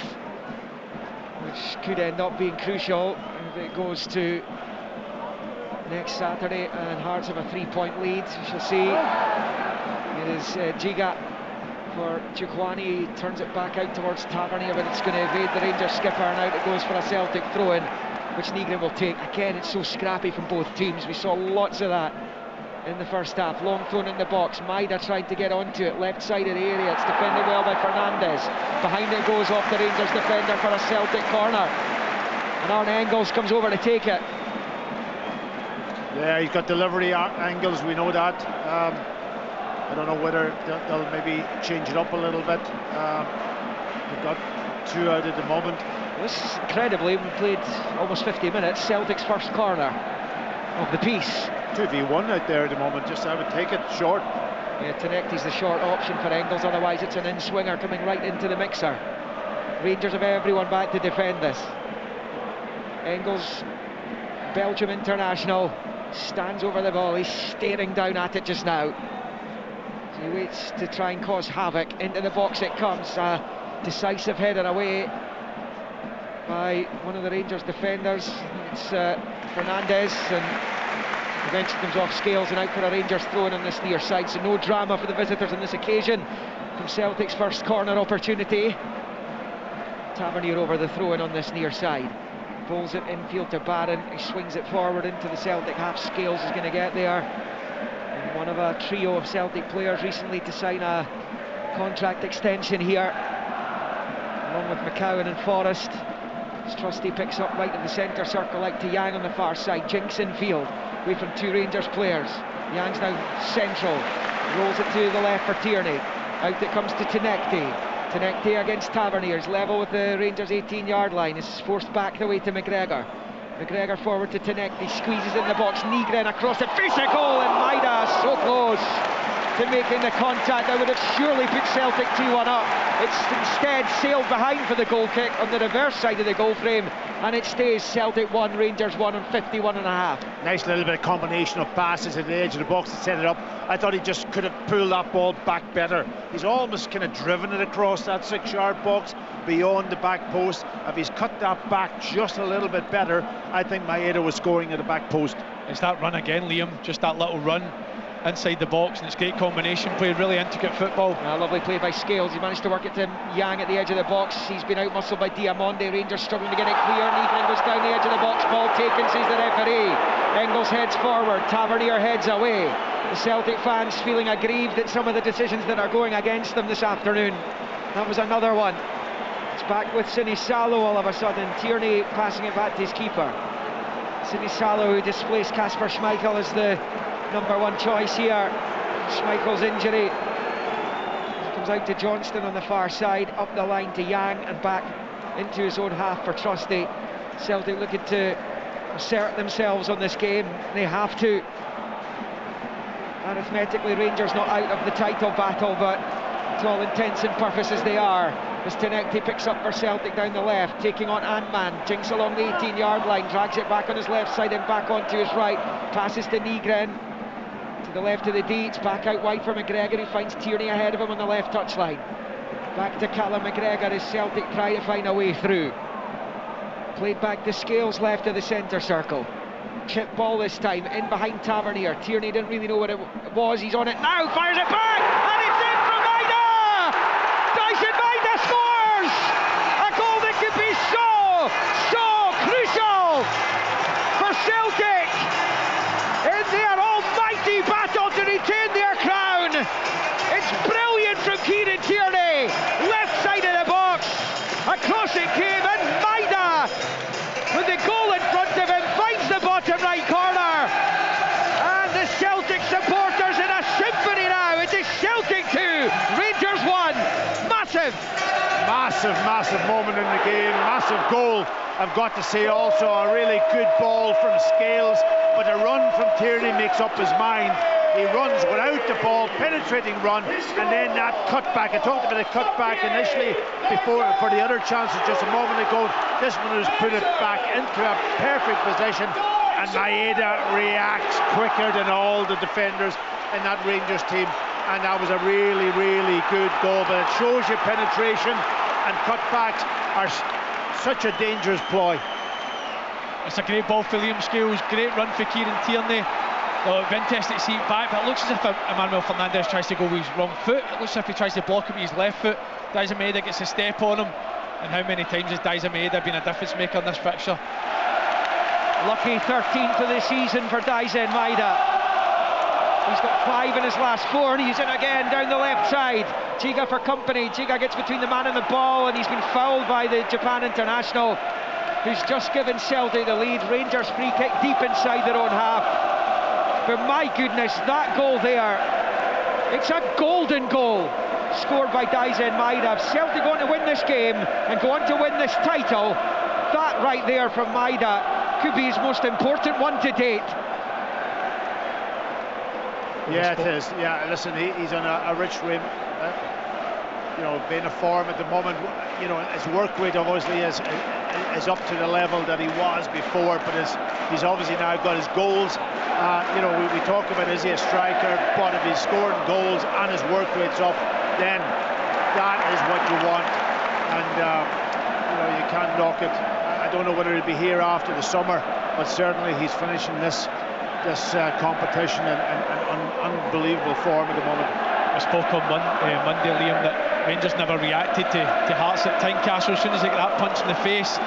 Which could end up being crucial if it goes to next Saturday and Hearts have a 3-point lead. We shall see. It is Giga for Chukwani. He turns it back out towards Tavernier, but it's going to evade the Rangers skipper, and out it goes for a Celtic throw-in, which Nygren will take. Again, it's so scrappy from both teams. We saw lots of that in the first half. Long thrown in the box. Maida tried to get onto it, left side of the area. It's defended well by Fernandez. Behind it goes off the Rangers defender for a Celtic corner, and Arne Engels comes over to take it. Yeah, he's got delivery angles, we know that. I don't know whether they'll maybe change it up a little bit. They've got 2 out at the moment. This is incredibly, we played almost 50 minutes. Celtic's first corner of the piece. 2v1 out there at the moment, just I would take it short. Yeah, Tenecti's the short option for Engels, otherwise it's an in-swinger coming right into the mixer. Rangers have everyone back to defend this. Engels, Belgium international, stands over the ball, he's staring down at it just now. So he waits to try and cause havoc. Into the box it comes, decisive header away by one of the Rangers defenders. It's Fernandez, and eventually comes off Scales and out for a Rangers throw-in on this near side. So no drama for the visitors on this occasion from Celtic's first corner opportunity. Tavernier over the throw-in on this near side. Bowls it infield to Barron, he swings it forward into the Celtic half. Scales is going to get there. And one of a trio of Celtic players recently to sign a contract extension here, along with McCowan and Forrest. Trusty picks up right in the centre circle out to Yang on the far side. Jinks infield, away from two Rangers players. Yang's now central, rolls it to the left for Tierney. Out it comes to Tinekti. Tinekti against Tavernier, is level with the Rangers 18-yard line, is forced back the way to McGregor. McGregor forward to Tinekti, squeezes in the box, Nygren across the face, a goal, and Maida so close to making the contact. That would have surely put Celtic 2-1 up. It's instead sailed behind for the goal kick on the reverse side of the goal frame, and it stays Celtic 1, Rangers 1 on 51.5. Nice little bit of combination of passes at the edge of the box to set it up. I thought he just could have pulled that ball back better. He's almost kind of driven it across that 6-yard box beyond the back post. If he's cut that back just a little bit better, I think Maeda was scoring at the back post. It's that run again, Liam, just that little run inside the box, and it's great combination play, really intricate football. Lovely play by Scales. He managed to work it to Yang at the edge of the box. He's been out-muscled by Diamonde. Rangers struggling to get it clear. Nygren goes down the edge of the box. Ball taken, says the referee. Engels heads forward, Tavernier heads away. The Celtic fans feeling aggrieved at some of the decisions that are going against them this afternoon. That was another one. It's back with Sinisalo all of a sudden. Tierney passing it back to his keeper. Sinisalo, who displaced Kasper Schmeichel, as the number one choice here. Schmeichel's injury. He comes out to Johnston on the far side, up the line to Yang and back into his own half for Trusty. Celtic looking to assert themselves on this game. They have to. Arithmetically, Rangers not out of the title battle, but to all intents and purposes they are. As Tinekti picks up for Celtic down the left, taking on Ant-Man. Jinks along the 18-yard line, drags it back on his left side and back onto his right. Passes to Nygren. To the left of the D, it's back out wide for McGregor, who finds Tierney ahead of him on the left touchline. Back to Callum McGregor as Celtic try to find a way through. Played back to Scales left of the centre circle. Chip ball this time, in behind Tavernier. Tierney didn't really know what it was, he's on it now, fires it back, and it's in from Maida! Dyson Maida scores! A goal that could be so crucial for Celtic in their almighty battle to retain their crown. It's brilliant from Kieran Tierney, left side of the box, across it came, and Maida, with the goal in front of him, finds the bottom right corner, and the Celtic supporters in a symphony now. It is Celtic 2, Rangers 1. Massive moment in the game, massive goal. I've got to say also a really good ball from Scales, but a run from Tierney makes up his mind. He runs without the ball, penetrating run, and then that cutback. I talked about a cutback initially before for the other chances just a moment ago. This one has put it back into a perfect position, and Maeda reacts quicker than all the defenders in that Rangers team, and that was a really good goal. But it shows you penetration and cutbacks are such a dangerous ploy. It's a great ball for Liam Scales, great run for Kieran Tierney. It'll be interesting to see it back, but it looks as if Emmanuel Fernandez tries to go with his wrong foot. It looks as if he tries to block it with his left foot. Daizen Maeda gets a step on him, and how many times has Daizen Maeda been a difference maker in this fixture? Lucky 13th of the season for Daizen Maeda. He's got 5 in his last 4, and he's in again down the left side. Chiga for company. Chiga gets between the man and the ball, and he's been fouled by the Japan international, who's just given Celtic the lead. Rangers free kick deep inside their own half. But my goodness, that goal there, it's a golden goal scored by Daizen Maeda. If Celtic going to win this game and go on to win this title, that right there from Maeda could be his most important one to date. Yeah, it is. Yeah, listen, he's on a rich rim. being a form at the moment, his work rate obviously is up to the level that he was before, but he's obviously now got his goals. We talk about, is he a striker, but if he's scoring goals and his work rate's up, then that is what you want, and you can't knock it. I don't know whether he'll be here after the summer, but certainly he's finishing this competition in unbelievable form at the moment. I spoke on Monday, Liam, that Rangers never reacted to Hearts at Tynecastle. As soon as they got that punch in the face,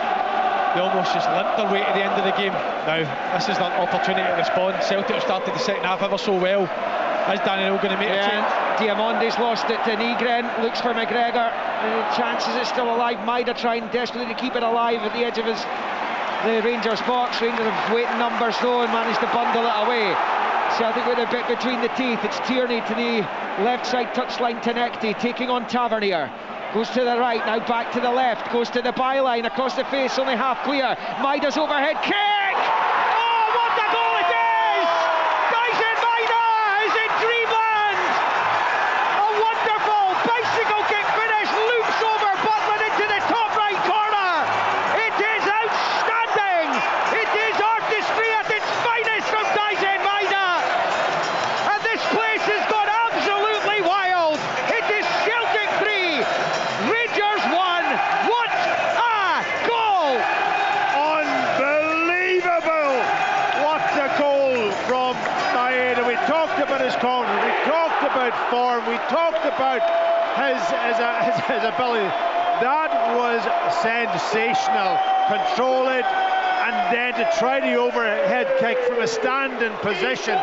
they almost just limped their way to the end of the game. Now, this is their opportunity to respond. Celtic have started the second half ever so well. Is Danny Rule going to make a change? Diamonde's lost it to Nygren, looks for McGregor. Chances it's still alive. Maida trying desperately to keep it alive at the edge of the Rangers box. Rangers have waiting numbers though and managed to bundle it away. Celtic with a bit between the teeth. It's Tierney to the left side touchline to Nekti, taking on Tavernier. Goes to the right, now back to the left, goes to the byline, across the face, only half clear. Maida's overhead kick! Oh, what a goal it is! Dyson Maida is in dreamland! A wonderful bicycle kick finish, loops over Butland into the top right corner. It is outstanding! It is artistry at its finest from Dyson Maida! And this place has gone absolutely wild! It is Celtic 3, Rangers 1. What a goal! Unbelievable! What a goal from Maeda. We talked about his corner, we talked about form, we talked about his ability. That was sensational. Control it, and then to try the overhead kick from a standing position.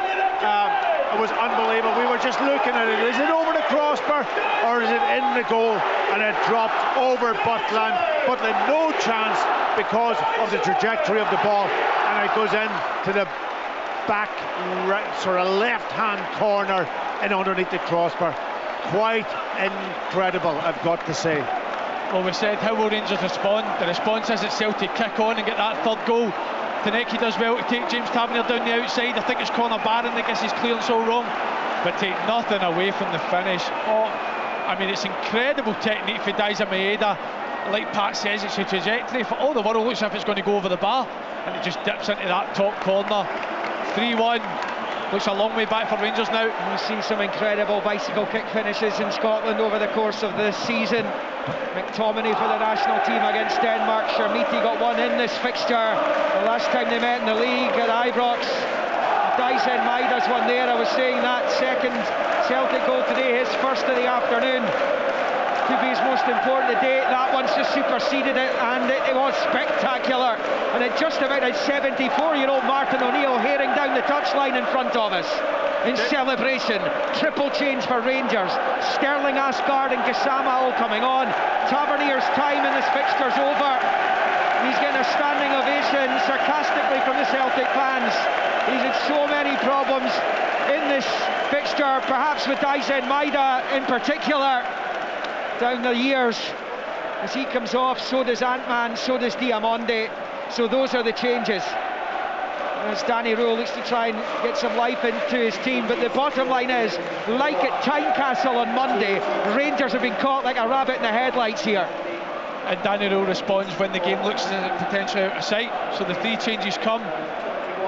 It was unbelievable. We were just looking at it. Is it over the crossbar or is it in the goal? And it dropped over Butland. Butland no chance because of the trajectory of the ball, and it goes in to the back right, sort of left-hand corner and underneath the crossbar. Quite incredible, I've got to say. Well, we said, how will Rangers respond? The response is that Celtic kick on and get that third goal. Tanecki does well to take James Tavernier down the outside. I think it's Conor Barron that gets his clearance all wrong, but take nothing away from the finish. I mean, it's incredible technique for Dyson Maeda. Like Pat says, it's a trajectory for all the world. Looks as if it's going to go over the bar, and it just dips into that top corner. 3-1. Looks a long way back for Rangers now. We've seen some incredible bicycle kick finishes in Scotland over the course of the season. McTominay for the national team against Denmark. Shermiti got one in this fixture the last time they met in the league at Ibrox. Dyson Maida's one there. I was saying that second Celtic goal today, his first of the afternoon. Could be his most important to date. That one's just superseded it, and it was spectacular. And it just about had 74-year-old Martin O'Neill heading down the touchline in front of us in celebration. Triple change for Rangers. Sterling, Asgard and Gassama all coming on. Tavernier's time in this fixture's over. He's getting a standing ovation sarcastically from the Celtic fans. He's had so many problems in this fixture, perhaps with Dyson Maida in particular, down the years. As he comes off, so does Ant-Man, so does Diamonde. So those are the changes. As Danny Rule looks to try and get some life into his team, but the bottom line is, like at Tynecastle on Monday, Rangers have been caught like a rabbit in the headlights here. And Danny Rule responds when the game looks potentially out of sight. So the three changes come,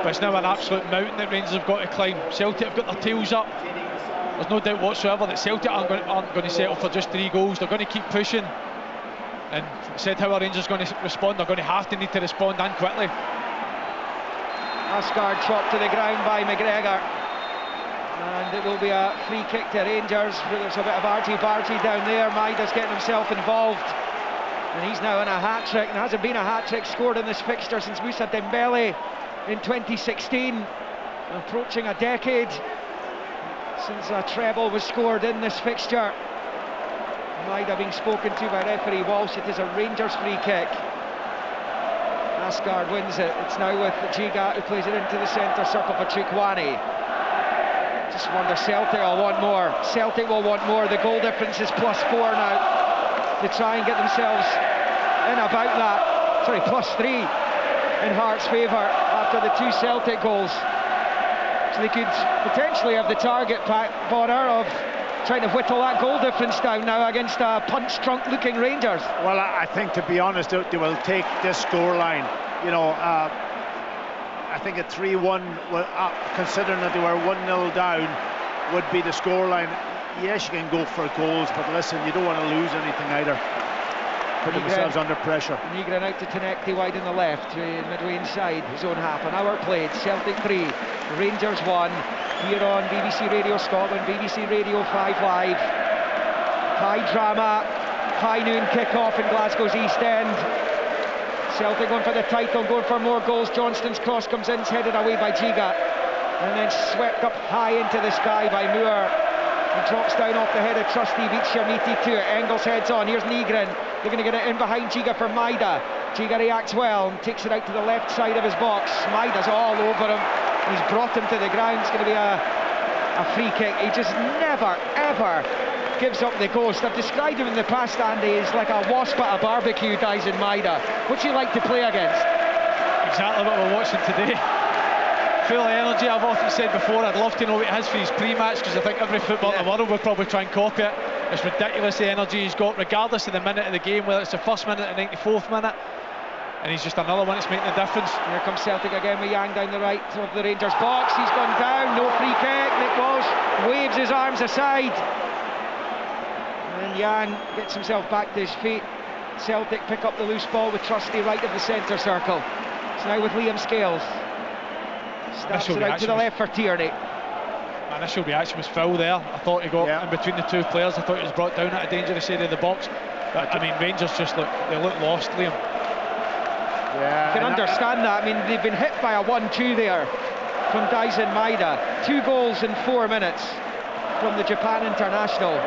but it's now an absolute mountain that Rangers have got to climb. Celtic have got their tails up. There's no doubt whatsoever that Celtic aren't going to settle for just 3 goals. They're going to keep pushing. And said how are Rangers going to respond? They're going to need to respond, and quickly. Asgard chopped to the ground by McGregor, and it will be a free kick to Rangers. There's a bit of argy-bargy down there. Maida's getting himself involved, and he's now in a hat-trick. There hasn't been a hat-trick scored in this fixture since Moussa Dembele in 2016, approaching a decade since a treble was scored in this fixture. Maida being spoken to by referee Walsh. It is a Rangers free kick. Asgard wins it. It's now with Giga, who plays it into the centre circle for Chukwani. Just wonder, Celtic will want more. Celtic will want more. The goal difference is +4 now to try and get themselves in about that. Sorry, +3 in Hearts' favour after the 2 Celtic goals. So they could potentially have the target, Bonner, of trying to whittle that goal difference down now against a punch-drunk looking Rangers. Well, I think, to be honest, they will take this scoreline. You know, I think a 3-1, considering that they were 1-0 down, would be the scoreline. Yes, you can go for goals, but listen, you don't want to lose anything either. Putting themselves under pressure. Nygren out to Tenecti wide on the left, midway inside his own half. An hour played, Celtic 3, Rangers 1. Here on BBC Radio Scotland, BBC Radio 5 Live. High drama, high noon kick-off in Glasgow's East End. Celtic going for the title, going for more goals. Johnston's cross comes in, it's headed away by Giga, and then swept up high into the sky by Moore. He drops down off the head of Trusty, beats Sharmiti to it. Engels heads on, here's Nygren. They're going to get it in behind Giga for Maida. Giga reacts well and takes it out to the left side of his box. Maida's all over him. He's brought him to the ground. It's going to be a free kick. He just never, ever gives up the ghost. I've described him in the past, Andy, as like a wasp at a barbecue, Dyson Maida. What's he like to play against? Exactly what we're watching today. Full of energy. I've often said before, I'd love to know what he has for his pre-match, because I think every footballer in the world would probably try and copy it. It's ridiculous, the energy he's got, regardless of the minute of the game, whether it's the first minute or 94th minute. And he's just another one that's making the difference. Here comes Celtic again with Yang down the right of the Rangers box. He's gone down, no free kick. Nick Walsh waves his arms aside. And Yang gets himself back to his feet. Celtic pick up the loose ball with Trusty right of the centre circle. It's now with Liam Scales. Snaps it out to the left for Tierney. My initial reaction was foul there. I thought he got in between the two players. I thought he was brought down at a dangerous area of the box. But I mean, Rangers just look lost, Liam. Yeah, you can understand that. I mean, they've been hit by a 1-2 there from Dyson Maida. 2 goals in 4 minutes from the Japan international.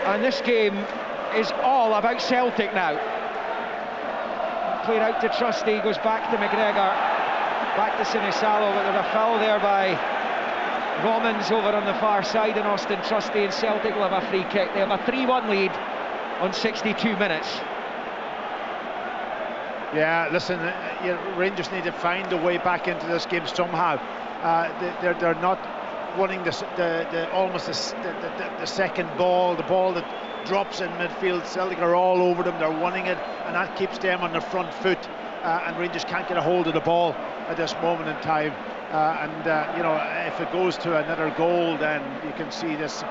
And this game is all about Celtic now. Played out to Trusty, goes back to McGregor, back to Sinisalo, but there's a foul there by Romans over on the far side, and Austin Trusty, and Celtic will have a free kick. They have a 3-1 lead on 62 minutes. Yeah, listen, Rangers need to find a way back into this game somehow. They're not winning the second ball, the ball that drops in midfield. Celtic are all over them, they're winning it, and that keeps them on the front foot, and Rangers can't get a hold of the ball at this moment in time. You know, if it goes to another goal, then you can see this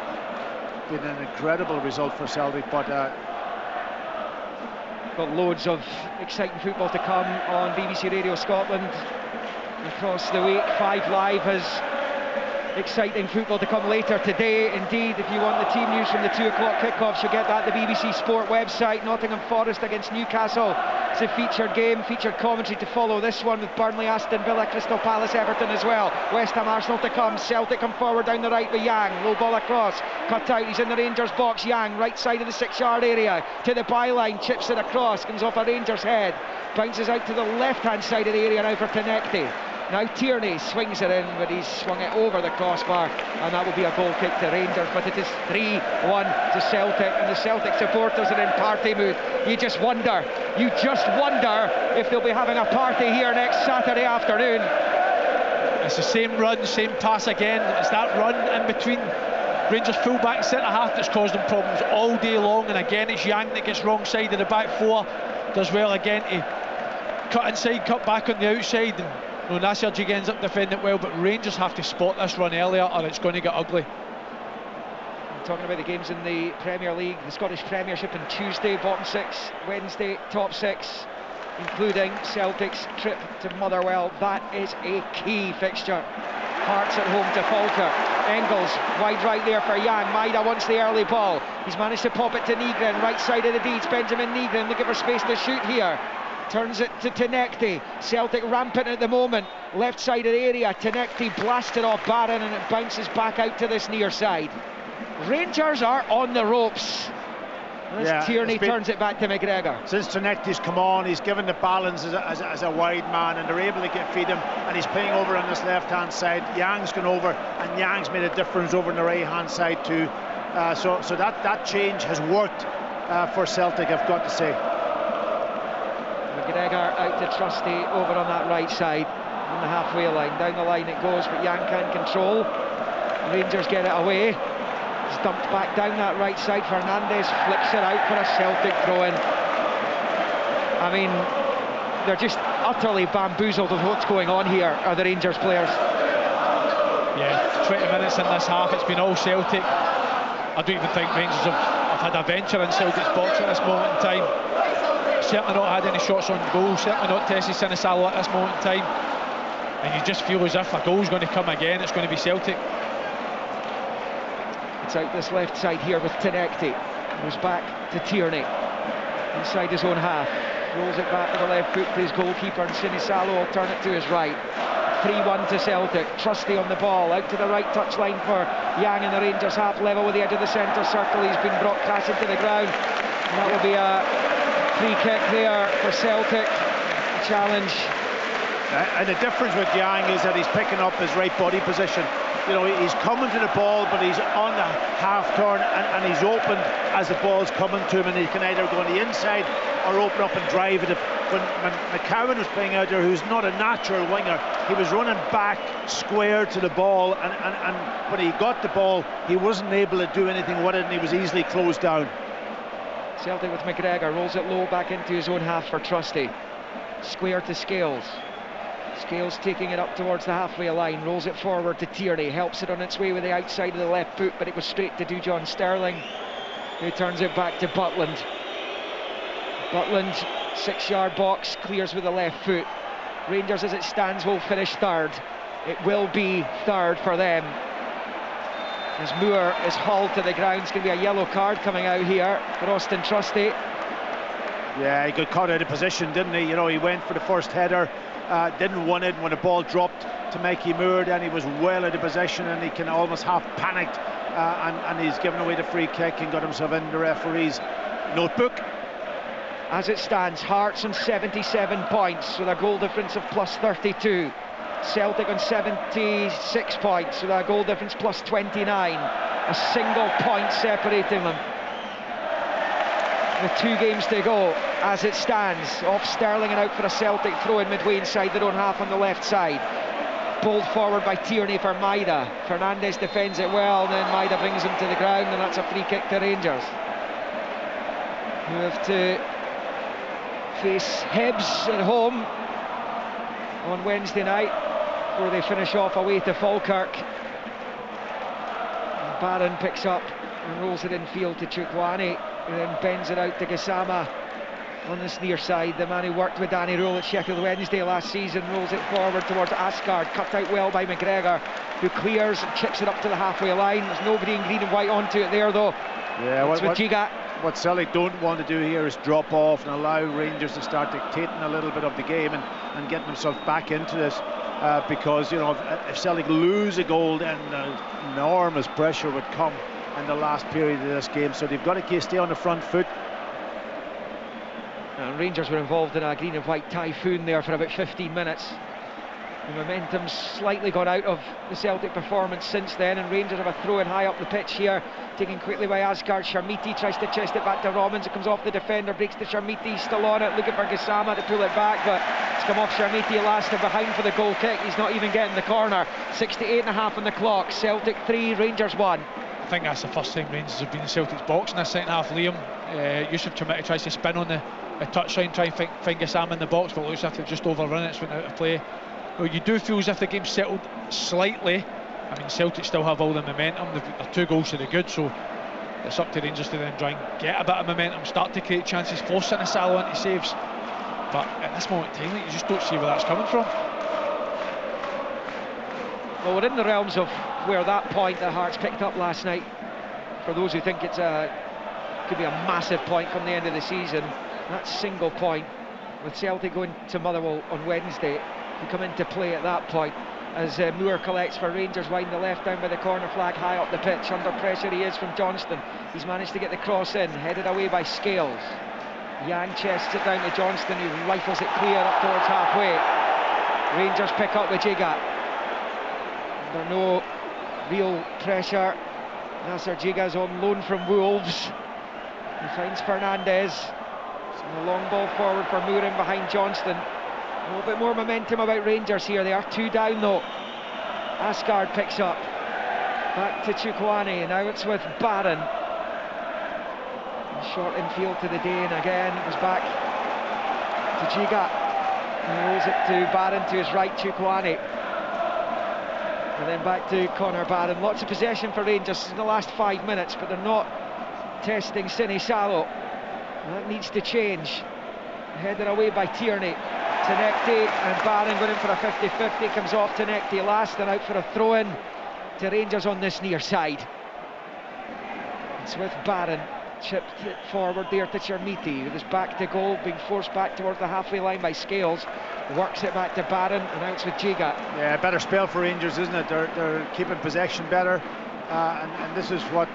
being an incredible result for Celtic, but got loads of exciting football to come on BBC Radio Scotland across the week. 5 Live has exciting football to come later today. Indeed, if you want the team news from the 2 o'clock kickoffs, you'll get that at the BBC Sport website. Nottingham Forest against Newcastle. It's a featured game, featured commentary to follow this one, with Burnley, Aston Villa, Crystal Palace, Everton as well. West Ham, Arsenal to come. Celtic come forward down the right with Yang. Low ball across, cut out, he's in the Rangers box. Yang, right side of the 6-yard area, to the byline, chips it across, comes off a Rangers head, bounces out to the left-hand side of the area now for Tenecti. Now Tierney swings it in, but he's swung it over the crossbar, and that will be a goal kick to Rangers. But it is 3-1 to Celtic, and the Celtic supporters are in party mood. You just wonder if they'll be having a party here next Saturday afternoon. It's the same run, same pass again. It's that run in between Rangers full-back and centre-half that's caused them problems all day long, and again it's Yang that gets wrong side of the back 4. Does well again to cut inside, cut back on the outside, and Nasser Jig ends up defending it well, but Rangers have to spot this run earlier or it's going to get ugly. I'm talking about the games in the Premier League, the Scottish Premiership on Tuesday, bottom 6, Wednesday, top 6, including Celtic's trip to Motherwell. That is a key fixture. Hearts at home to Falkirk. Engels wide right there for Yang. Maida wants the early ball. He's managed to pop it to Nygren, right side of the Deeds. Benjamin Nygren looking for space to shoot here. Turns it to Tenecti. Celtic rampant at the moment. Left side of the area. Tenecti blasted off Barron, and it bounces back out to this near side. Rangers are on the ropes. As Tierney turns it back to McGregor. Since Tenecti's come on, he's given the balance as a wide man, and they're able to feed him, and he's playing over on this left-hand side. Yang's gone over, and Yang's made a difference over on the right-hand side too. So that change has worked for Celtic, I've got to say. McGregor out to Trusty over on that right side on the halfway line. Down the line it goes, but Yang can't control. Rangers get it away. It's dumped back down that right side. Fernandes flips it out for a Celtic throw-in. I mean, they're just utterly bamboozled of what's going on here, are the Rangers players. Yeah, 20 minutes in this half, it's been all Celtic. I don't even think Rangers have had a venture in Celtic's box at this moment in time. Certainly not had any shots on goal, certainly not Tessie Sinisalo at this moment in time. And you just feel as if a goal's going to come again, it's going to be Celtic. It's out this left side here with Tinekti. Goes back to Tierney, inside his own half. Rolls it back with the left foot to his goalkeeper, and Sinisalo will turn it to his right. 3-1 to Celtic. Trusty on the ball, out to the right touchline for Yang in the Rangers half, level with the edge of the centre circle. He's been brought crashing to the ground, and that will be a free kick there for Celtic. Challenge. And the difference with Yang is that he's picking up his right body position. You know, he's coming to the ball, but he's on the half turn, and he's open as the ball's coming to him, and he can either go on the inside or open up and drive it. When McCowan was playing out there, who's not a natural winger, he was running back square to the ball, and when he got the ball, he wasn't able to do anything with it, and he was easily closed down. Celtic with McGregor, rolls it low back into his own half for Trusty. Square to Scales. Scales taking it up towards the halfway line, rolls it forward to Tierney, helps it on its way with the outside of the left foot, but it was straight to Dujon Sterling, who turns it back to Butland. Butland, 6-yard box, clears with the left foot. Rangers, as it stands, will finish third. It will be third for them. As Moore is hauled to the ground, it's going to be a yellow card coming out here for Austin Trusty. Yeah, he got caught out of position, didn't he? You know, he went for the first header, didn't want it. When the ball dropped to Mikey Moore, then he was well out of position, and he can almost half panicked, and he's given away the free kick and got himself in the referee's notebook. As it stands, Hearts on 77 points with a goal difference of plus 32. Celtic on 76 points with a goal difference plus 29. A single point separating them. With 2 games to go, as it stands. Off Sterling and out for a Celtic throw-in midway inside their own half on the left side. Bowled forward by Tierney for Maida. Fernandes defends it well, and then Maida brings him to the ground, and that's a free kick to Rangers, who have to face Hibs at home on Wednesday night before they finish off away to Falkirk. And Barron picks up and rolls it infield to Chukwani, who then bends it out to Gassama on this near side. The man who worked with Danny Rule at Sheffield Wednesday last season rolls it forward towards Asgard, cut out well by McGregor, who clears and chips it up to the halfway line. There's nobody in green and white onto it there though. Yeah, what Celtic don't want to do here is drop off and allow Rangers to start dictating a little bit of the game and getting themselves back into this, because, you know, if Celtic lose a goal, then enormous pressure would come in the last period of this game, so they've got to stay on the front foot. Rangers were involved in a green and white typhoon there for about 15 minutes. The momentum's slightly gone out of the Celtic performance since then, and Rangers have a throw in high up the pitch here, taken quickly by Asgard. Sharmiti tries to chest it back to Robbins. It comes off the defender, breaks to Sharmiti, still on it, looking for Gassama to pull it back, but it's come off Sharmiti. Elastic behind for the goal kick. He's not even getting the corner. 68.5 on the clock. Celtic 3, Rangers 1. I think that's the first time Rangers have been in Celtic's box in this second half. Liam, Yusuf Chermiti tries to spin on the touchline, try and find Gassama in the box, but it looks like they've just overrun it. It's went out of play. Well, you do feel as if the game's settled slightly. I mean, Celtic still have all the momentum. They're 2 goals to the good, so it's up to Rangers to then try and get a bit of momentum, start to create chances, force Sinisalo into saves. But at this moment in time, you just don't see where that's coming from. Well, we're in the realms of where that point that Hearts picked up last night, for those who think it's could be a massive point from the end of the season, that single point with Celtic going to Motherwell on Wednesday, who come into play at that point as Moore collects for Rangers, winding the left down by the corner flag, high up the pitch. Under pressure he is from Johnston. He's managed to get the cross in, headed away by Scales. Yang chests it down to Johnston, who rifles it clear up towards halfway. Rangers pick up with Jiga. Under no real pressure. Nasser Jiga's on loan from Wolves. He finds Fernandes. And a long ball forward for Moore in behind Johnston. A little bit more momentum about Rangers here. They are 2 down though. Asgard picks up. Back to Chukwueze, now it's with Barron. Short infield to the Dane again, it was back to Giga. He rolls it to Barron to his right, Chukwueze. And then back to Connor Barron. Lots of possession for Rangers in the last 5 minutes, but they're not testing Sini Salo. That needs to change. Headed away by Tierney. Tenekti and Barron going in for a 50-50. Comes off Tenekti last and out for a throw-in to Rangers on this near side. It's with Barron. Chipped it forward there to Chermiti with his back to goal, being forced back towards the halfway line by Scales. Works it back to Barron and out with Giga. Yeah, better spell for Rangers, isn't it? They're keeping possession better, and this is what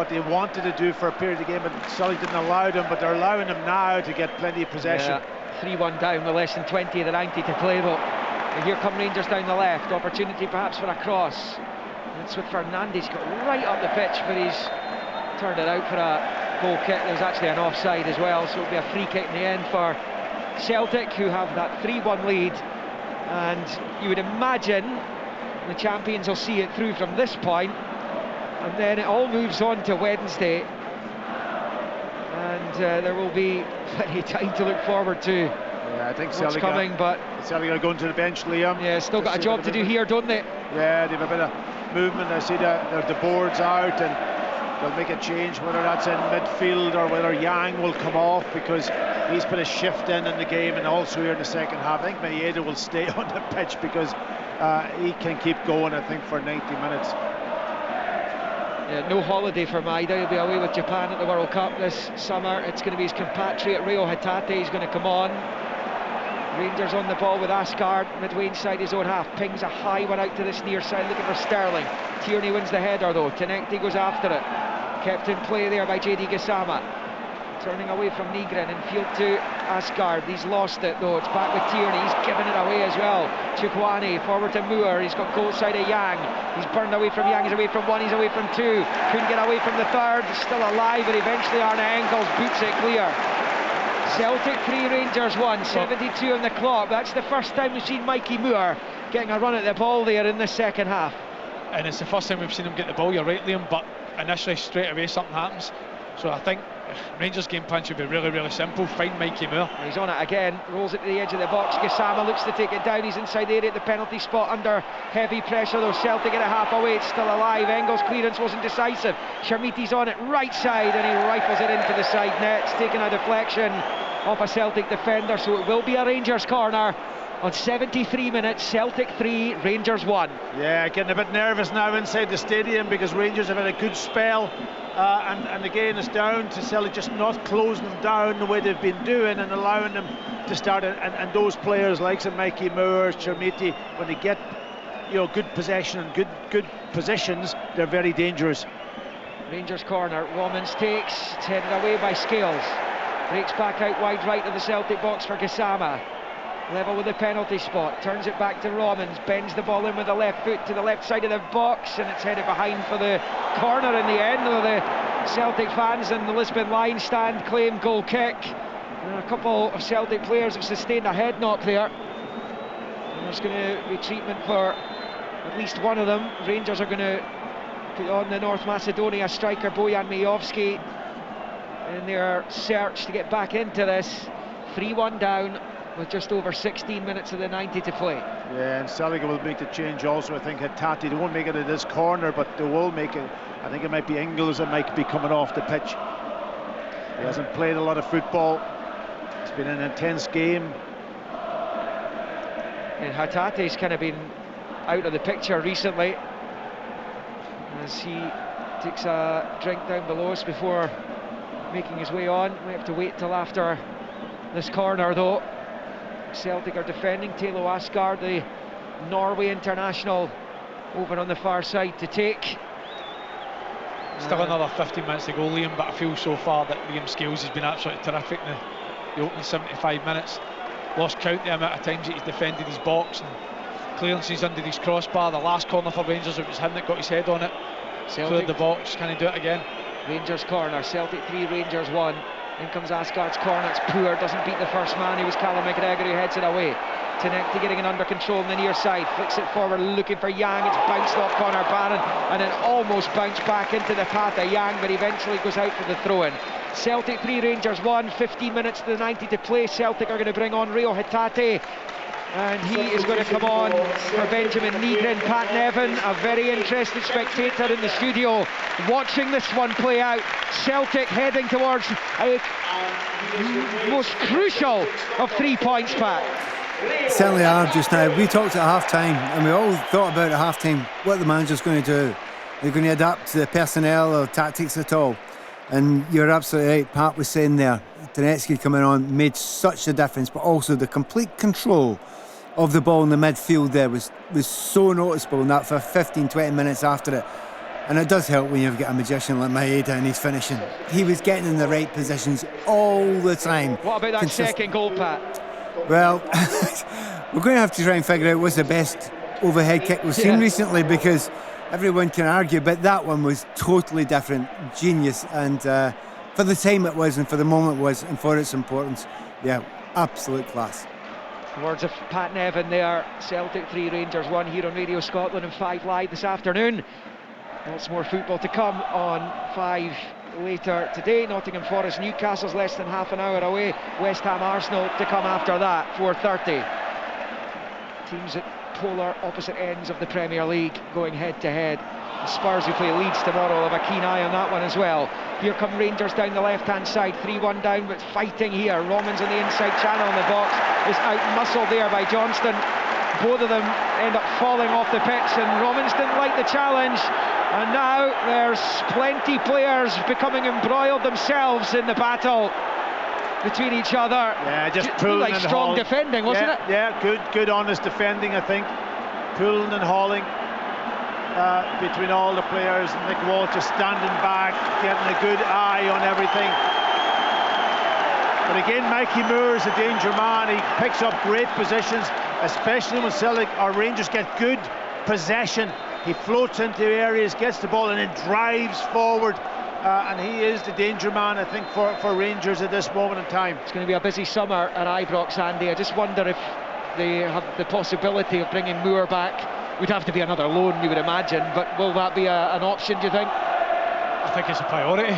they wanted to do for a period of the game, but Celtic didn't allow them, but they're allowing them now to get plenty of possession. Yeah, 3-1 down with less than 20 of the 90 to play though. And here come Rangers down the left, opportunity perhaps for a cross. It's with Fernandes, got right up the pitch, but he's turned it out for a goal kick. There's actually an offside as well, so it'll be a free kick in the end for Celtic, who have that 3-1 lead. And you would imagine the champions will see it through from this point, and then it all moves on to Wednesday, and there will be plenty of time to look forward to. Yeah, I think what's Celtic coming, but Celtic are going to the bench, Liam. Yeah, still got a job to do here, don't they? Yeah, they have a bit of movement. I see that the board's out, and they'll make a change, whether that's in midfield or whether Yang will come off, because he's put a shift in the game, and also here in the second half. I think Maeda will stay on the pitch because he can keep going, I think, for 90 minutes. Yeah, no holiday for Maeda. He'll be away with Japan at the World Cup this summer. It's going to be his compatriot Reo Hatate. He's going to come on. Rangers on the ball with Asgard midway inside his own half. Pings a high one out to this near side, looking for Sterling. Tierney wins the header though. Tenekti goes after it. Kept in play there by JD Gassama. Turning away from Nygren in field to Asgard. He's lost it though. It's back with Tierney. He's given it away as well. Chukwueze forward to Moore. He's got goal side of Yang. He's burned away from Yang. He's away from one. He's away from two. Couldn't get away from the third. Still alive, but eventually Arne Engels boots it clear. Celtic 3, Rangers 1, 72 on the clock. That's the first time we've seen Mikey Moore getting a run at the ball there in the second half. And it's the first time we've seen him get the ball, you're right, Liam, but initially straight away something happens. So I think Rangers' game plan should be really, really simple. Find Mikey Moore. He's on it again, rolls it to the edge of the box. Gassama looks to take it down. He's inside the area at the penalty spot under heavy pressure though. Celtic get it half away, it's still alive. Engels' clearance wasn't decisive. Chermiti's on it right side and he rifles it into the side net. It's taking a deflection off a Celtic defender, so it will be a Rangers corner on 73 minutes. Celtic 3, Rangers 1. Yeah, getting a bit nervous now inside the stadium because Rangers have had a good spell, and again it's down to Celtic just not closing them down the way they've been doing and allowing them to start it. And those players like Mikey Moore, Chermiti, when they get good possession and good positions, they're very dangerous. Rangers corner, Romans takes, it's headed away by Scales. Breaks back out wide right of the Celtic box for Gassama. Level with the penalty spot. Turns it back to Romans. Bends the ball in with the left foot to the left side of the box. And it's headed behind for the corner in the end. Though the Celtic fans and the Lisbon line stand claim goal kick. And a couple of Celtic players have sustained a head knock there. And there's going to be treatment for at least one of them. Rangers are going to put on the North Macedonia striker Bojan Mijovski in their search to get back into this. 3-1 down with just over 16 minutes of the 90 to play. Yeah, and Celtic will make the change also. I think Hatate, they won't make it at this corner, but they will make it. I think it might be Engels that might be coming off the pitch. He hasn't played a lot of football. It's been an intense game. And Hatate's kind of been out of the picture recently as he takes a drink down below us before making his way on. We have to wait till after this corner though. Celtic are defending. Telo Asgard, the Norway international, over on the far side to take. Still another 15 minutes to go, Liam, but I feel so far that Liam Scales has been absolutely terrific in the opening 75 minutes. Lost count the amount of times that he's defended his box and clearances under his crossbar. The last corner for Rangers, it was him that got his head on it. Celtic cleared the box. Can he do it again? Rangers corner, Celtic 3, Rangers 1. In comes Asgard's corner, it's poor, doesn't beat the first man, he was Callum McGregor who heads it away. Tenecti getting it under control on the near side, flicks it forward looking for Yang, it's bounced off Connor Barron and then almost bounced back into the path of Yang, but eventually goes out for the throw-in. Celtic 3, Rangers 1, 15 minutes to the 90 to play. Celtic are going to bring on Rio Hatate, and he is going to come on for Benjamin Nygren. Pat Nevin, a very interested spectator in the studio, watching this one play out. Celtic heading towards a most crucial of 3 points, Pat. Certainly are just now. We talked at half-time, and we all thought about at half-time what the manager's going to do. They're going to adapt to the personnel or tactics at all. And you're absolutely right, Pat was saying there, Donetsky coming on made such a difference, but also the complete control of the ball in the midfield there was so noticeable in that for 15-20 minutes after it. And it does help when you've got a magician like Maeda and he's finishing. He was getting in the right positions all the time. What about that second goal, Pat? Well, we're going to have to try and figure out what's the best overhead kick we've seen recently, because everyone can argue, but that one was totally different, genius, and for the time it was and for the moment it was and for its importance, absolute class. Words of Pat Nevin there. Celtic 3, Rangers 1 here on Radio Scotland and 5 Live this afternoon. Lots more football to come on 5 later today. Nottingham Forest, Newcastle's less than half an hour away. West Ham, Arsenal to come after that, 4:30. Teams at polar opposite ends of the Premier League going head to head. The Spurs who play Leeds tomorrow will have a keen eye on that one as well. Here come Rangers down the left hand side, 3-1 down, but fighting here. Romans on the inside channel in the box is out-muscled there by Johnston. Both of them end up falling off the pitch, and Romans didn't like the challenge, and now there's plenty players becoming embroiled themselves in the battle between each other. Yeah, just pulling like and strong hauling. defending, wasn't it? Yeah, good honest defending, I think. Pulling and hauling between all the players. Nick Walsh standing back, getting a good eye on everything. But again, Mikey Moore is a danger man. He picks up great positions, especially when Celtic or Rangers get good possession. He floats into areas, gets the ball and then drives forward. And he is the danger man, I think, for Rangers at this moment in time. It's going to be a busy summer at Ibrox, Andy. I just wonder if they have the possibility of bringing Moore back. Would have to be another loan, you would imagine, but will that be an option, do you think? I think it's a priority.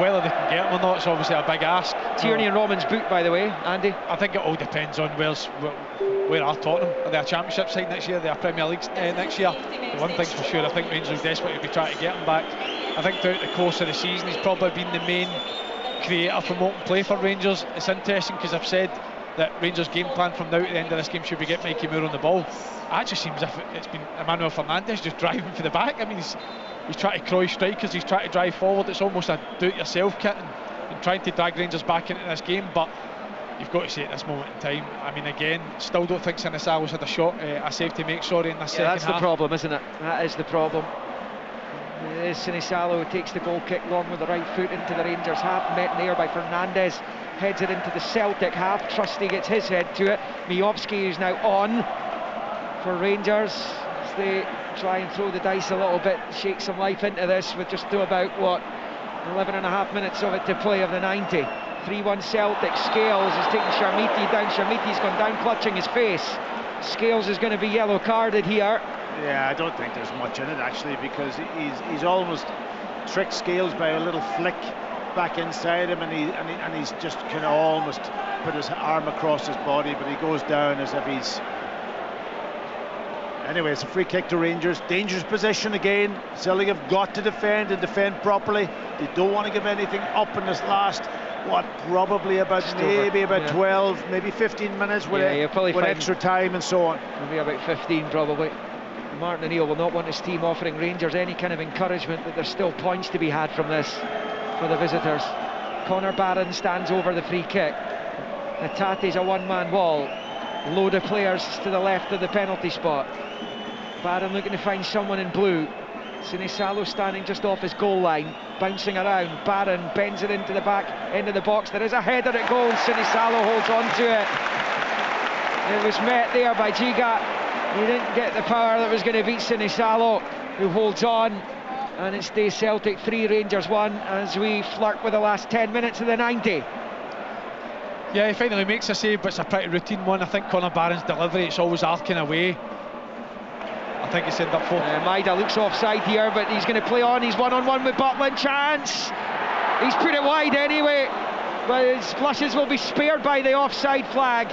Whether they can get him or not, it's obviously a big ask. Tierney and Romans boot, by the way, Andy. I think it all depends on where are Tottenham. Are they a Championship side next year? Are they a Premier League next year? The one thing's for sure, I think Rangers are desperate to be trying to get him back. I think throughout the course of the season he's probably been the main creator from open play for Rangers. It's interesting because I've said that Rangers' game plan from now to the end of this game should be get Mikey Moore on the ball. It actually seems as if it's been Emmanuel Fernandez just driving for the back. I mean, he's trying to croy strikers, he's trying to drive forward. It's almost a do-it-yourself kit and trying to drag Rangers back into this game, but you've got to say at this moment in time, I mean, again, still don't think Sinisalo's had a save to make, in this second half. That's the problem, isn't it? That is the problem. It is Sinisalo who takes the goal kick long with the right foot into the Rangers half, met there by Fernandez, heads it into the Celtic half. Trusty gets his head to it. Miovski is now on for Rangers as they try and throw the dice a little bit, shake some life into this with just about 11 and a half minutes of it to play of the 90. 3-1 Celtic. Scales is taking Sharmiti down. Sharmiti's gone down clutching his face. Scales is going to be yellow carded here. Yeah, I don't think there's much in it actually, because he's almost tricked Scales by a little flick back inside him, and he's just kind of almost put his arm across his body, but he goes down as if he's... Anyway, it's a free kick to Rangers. Dangerous position again. Celtic have got to defend and defend properly. They don't want to give anything up in this last, probably about 12, maybe 15 minutes with extra time and so on. Maybe about 15 probably. Martin O'Neill will not want his team offering Rangers any kind of encouragement that there's still points to be had from this for the visitors. Connor Barron stands over the free kick. Hatate's a one-man wall. Load of players to the left of the penalty spot. Barron looking to find someone in blue. Sinisalo standing just off his goal line, bouncing around. Barron bends it into the back end of the box. There is a header at goal. Sinisalo holds on to it. It was met there by Giga. He didn't get the power that was going to beat Sinisalo, who holds on. and it stays Celtic 3, Rangers 1 as we flirt with the last 10 minutes of the 90. Yeah, he finally makes a save, but it's a pretty routine one. I think Conor Barron's delivery, it's always arcing away. I think he's ended up for. Maida looks offside here, but he's going to play on. He's one-on-one with Butland. Chance! He's put it wide anyway, but his flushes will be spared by the offside flag.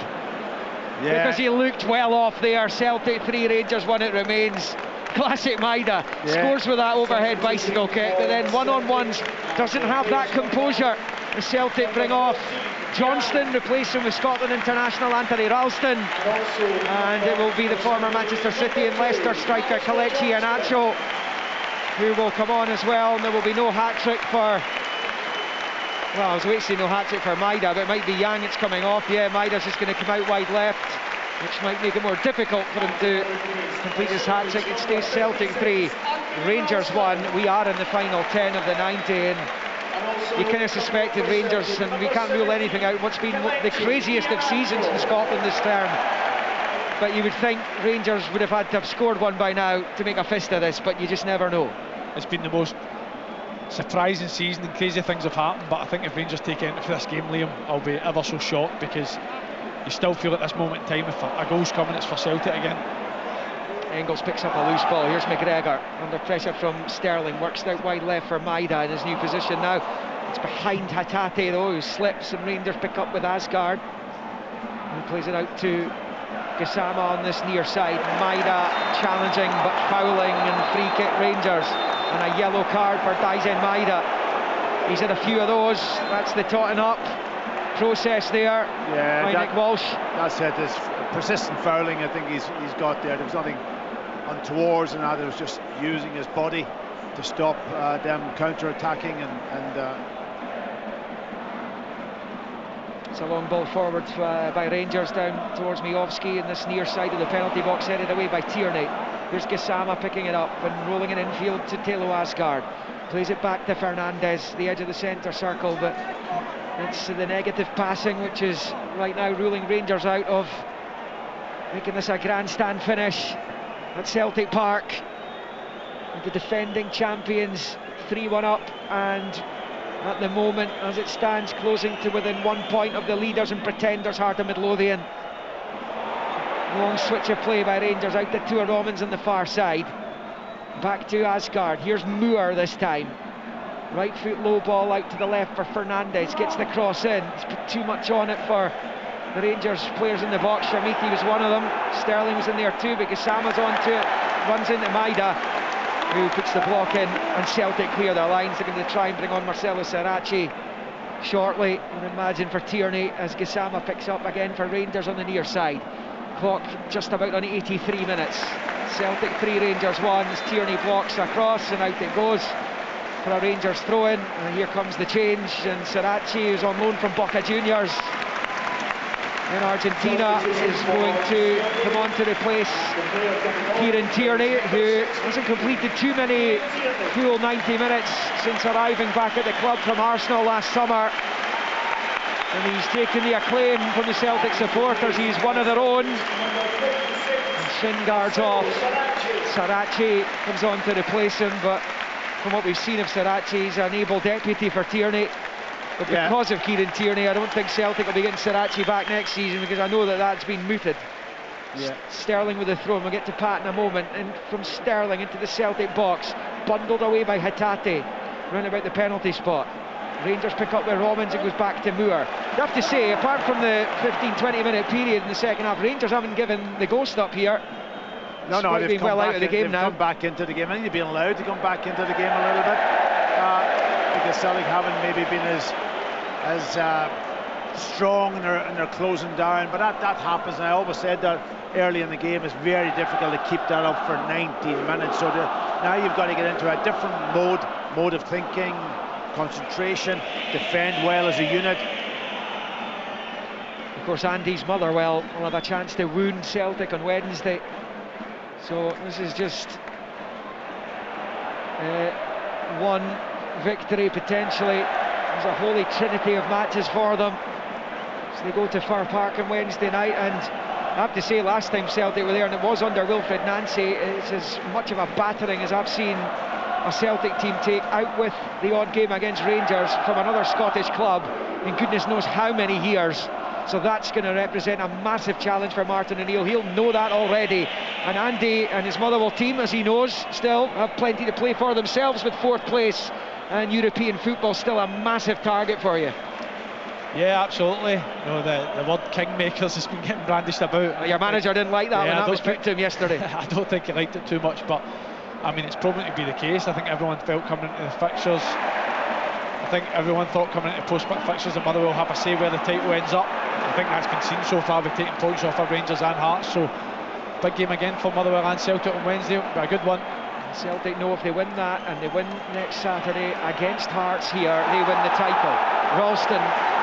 Yeah. Because he looked well off there. Celtic 3, Rangers 1 it remains. Classic Maida. Scores with that overhead bicycle kick, but then one-on-ones doesn't have that composure. The Celtic bring off Johnston, replacing with Scotland international Anthony Ralston, and it will be the former Manchester City and Leicester striker Kelechi Iheanacho who will come on as well, and there will be no hat-trick for, well, I was waiting to say no hat-trick for Maida, but it might be Yang it's coming off. Yeah, Maida's just going to come out wide left, which might make it more difficult for him to complete his hat-trick. It stays Celtic 3, Rangers 1. We are in the final 10 of the 90, and you kind of suspected Rangers, and we can't rule anything out, what's been the craziest of seasons in Scotland this term. But you would think Rangers would have had to have scored one by now to make a fist of this, but you just never know. It's been the most surprising season and crazy things have happened, but I think if Rangers take entry for this game, Liam, I'll be ever so shocked, because you still feel at this moment in time if a goal's coming, it's for Celtic again. Engels picks up a loose ball. Here's McGregor under pressure from Sterling, works out wide left for Maida in his new position now. It's behind Hatate though, who slips, and Rangers pick up with Asgard, who plays it out to Gassama on this near side. Maida challenging but fouling, and free kick Rangers, and a yellow card for Daisen Maida. He's had a few of those. That's the totting up process there by Nick Walsh. That's it. There's persistent fouling I think he's got there. There was nothing untowards in that. It was just using his body to stop them counter-attacking, and it's a long ball forward by Rangers down towards Miovski in this near side of the penalty box, headed away by Tierney. Here's Gassama picking it up and rolling it infield to Telo Asgard. Plays it back to Fernandez, the edge of the centre circle, but it's the negative passing which is right now ruling Rangers out of making this a grandstand finish at Celtic Park. The defending champions 3-1 up, and at the moment as it stands closing to within 1 point of the leaders and pretenders Heart of Midlothian. Long switch of play by Rangers out to Tua Romans on the far side. Back to Asgard. Here's Moore this time. Right foot low ball out to the left for Fernandez. Gets the cross in. He's put too much on it for the Rangers players in the box. Sharmiti was one of them. Sterling was in there too, but Gassama's onto it. Runs into Maida, who puts the block in, and Celtic clear their lines. They're going to try and bring on Marcelo Sarachi shortly, and imagine for Tierney as Gassama picks up again for Rangers on the near side. Clock just about on 83 minutes. Celtic 3, Rangers 1 as Tierney blocks across, and out it goes for a Rangers throw-in. And here comes the change, and Sarachi, who's on loan from Boca Juniors in Argentina, is going to come on to replace Kieran Tierney, who hasn't completed too many full 90 minutes since arriving back at the club from Arsenal last summer. And he's taken the acclaim from the Celtic supporters. He's one of their own. And shin guards off. Sarachi comes on to replace him, but from what we've seen of Sarachi, he's an able deputy for Tierney. But because of Kieran Tierney, I don't think Celtic will be getting Sarachi back next season, because I know that that's been mooted. Sterling with the throw, and we'll get to Pat in a moment. And from Sterling into the Celtic box, bundled away by Hatate, round about the penalty spot. Rangers pick up with Romans, it goes back to Moore. You have to say, apart from the 15-20 minute period in the second half, Rangers haven't given the ghost up here. No, they've been well out of the game now. They've come back into the game. I think they've been allowed to come back into the game a little bit, because Celtic haven't maybe been as strong in their closing down, but that happens, and I always said that early in the game. It's very difficult to keep that up for 19 minutes, so now you've got to get into a different mode of thinking, concentration, defend well as a unit. Of course, Andy's Motherwell will have a chance to wound Celtic on Wednesday, so this is just one victory potentially. There's a holy trinity of matches for them, so they go to Fir Park on Wednesday night. And I have to say, last time Celtic were there, and it was under Wilfred Nancy, it's as much of a battering as I've seen a Celtic team take, out with the odd game against Rangers from another Scottish club in goodness knows how many years. So that's going to represent a massive challenge for Martin O'Neill. He'll know that already. And Andy and his Motherwell team, as he knows, still have plenty to play for themselves, with 4th place and European football still a massive target for you. Yeah, absolutely. You know, the word kingmakers has been getting brandished about. Your manager didn't like that when that was put to him yesterday. I don't think he liked it too much, but I mean, it's proven to be the case. I think everyone felt coming into the fixtures. I think everyone thought coming into post-match fixtures that Motherwell have a say where the title ends up. I think that's been seen so far with taking points off of Rangers and Hearts. So big game again for Motherwell and Celtic on Wednesday. It'll be a good one. Celtic know if they win that and they win next Saturday against Hearts here, they win the title. Ralston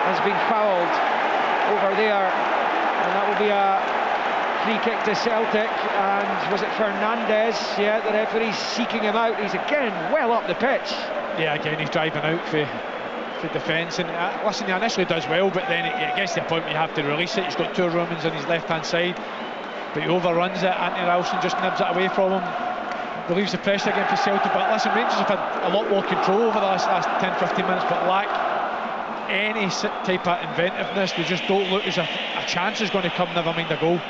has been fouled over there, and that will be a free kick to Celtic. And was it Fernandez? Yeah, the referee's seeking him out. He's again well up the pitch. Yeah, again he's driving out for defence, and listen, he initially does well, but then it gets to the point where you have to release it. He's got 2 Romans on his left hand side, but he overruns it. Anthony Ralston just nibs it away from him, relieves the pressure again for Celtic. But listen, Rangers have had a lot more control over the last 10-15 minutes, but lack any type of inventiveness. They just don't look as if a chance is going to come, never mind a goal.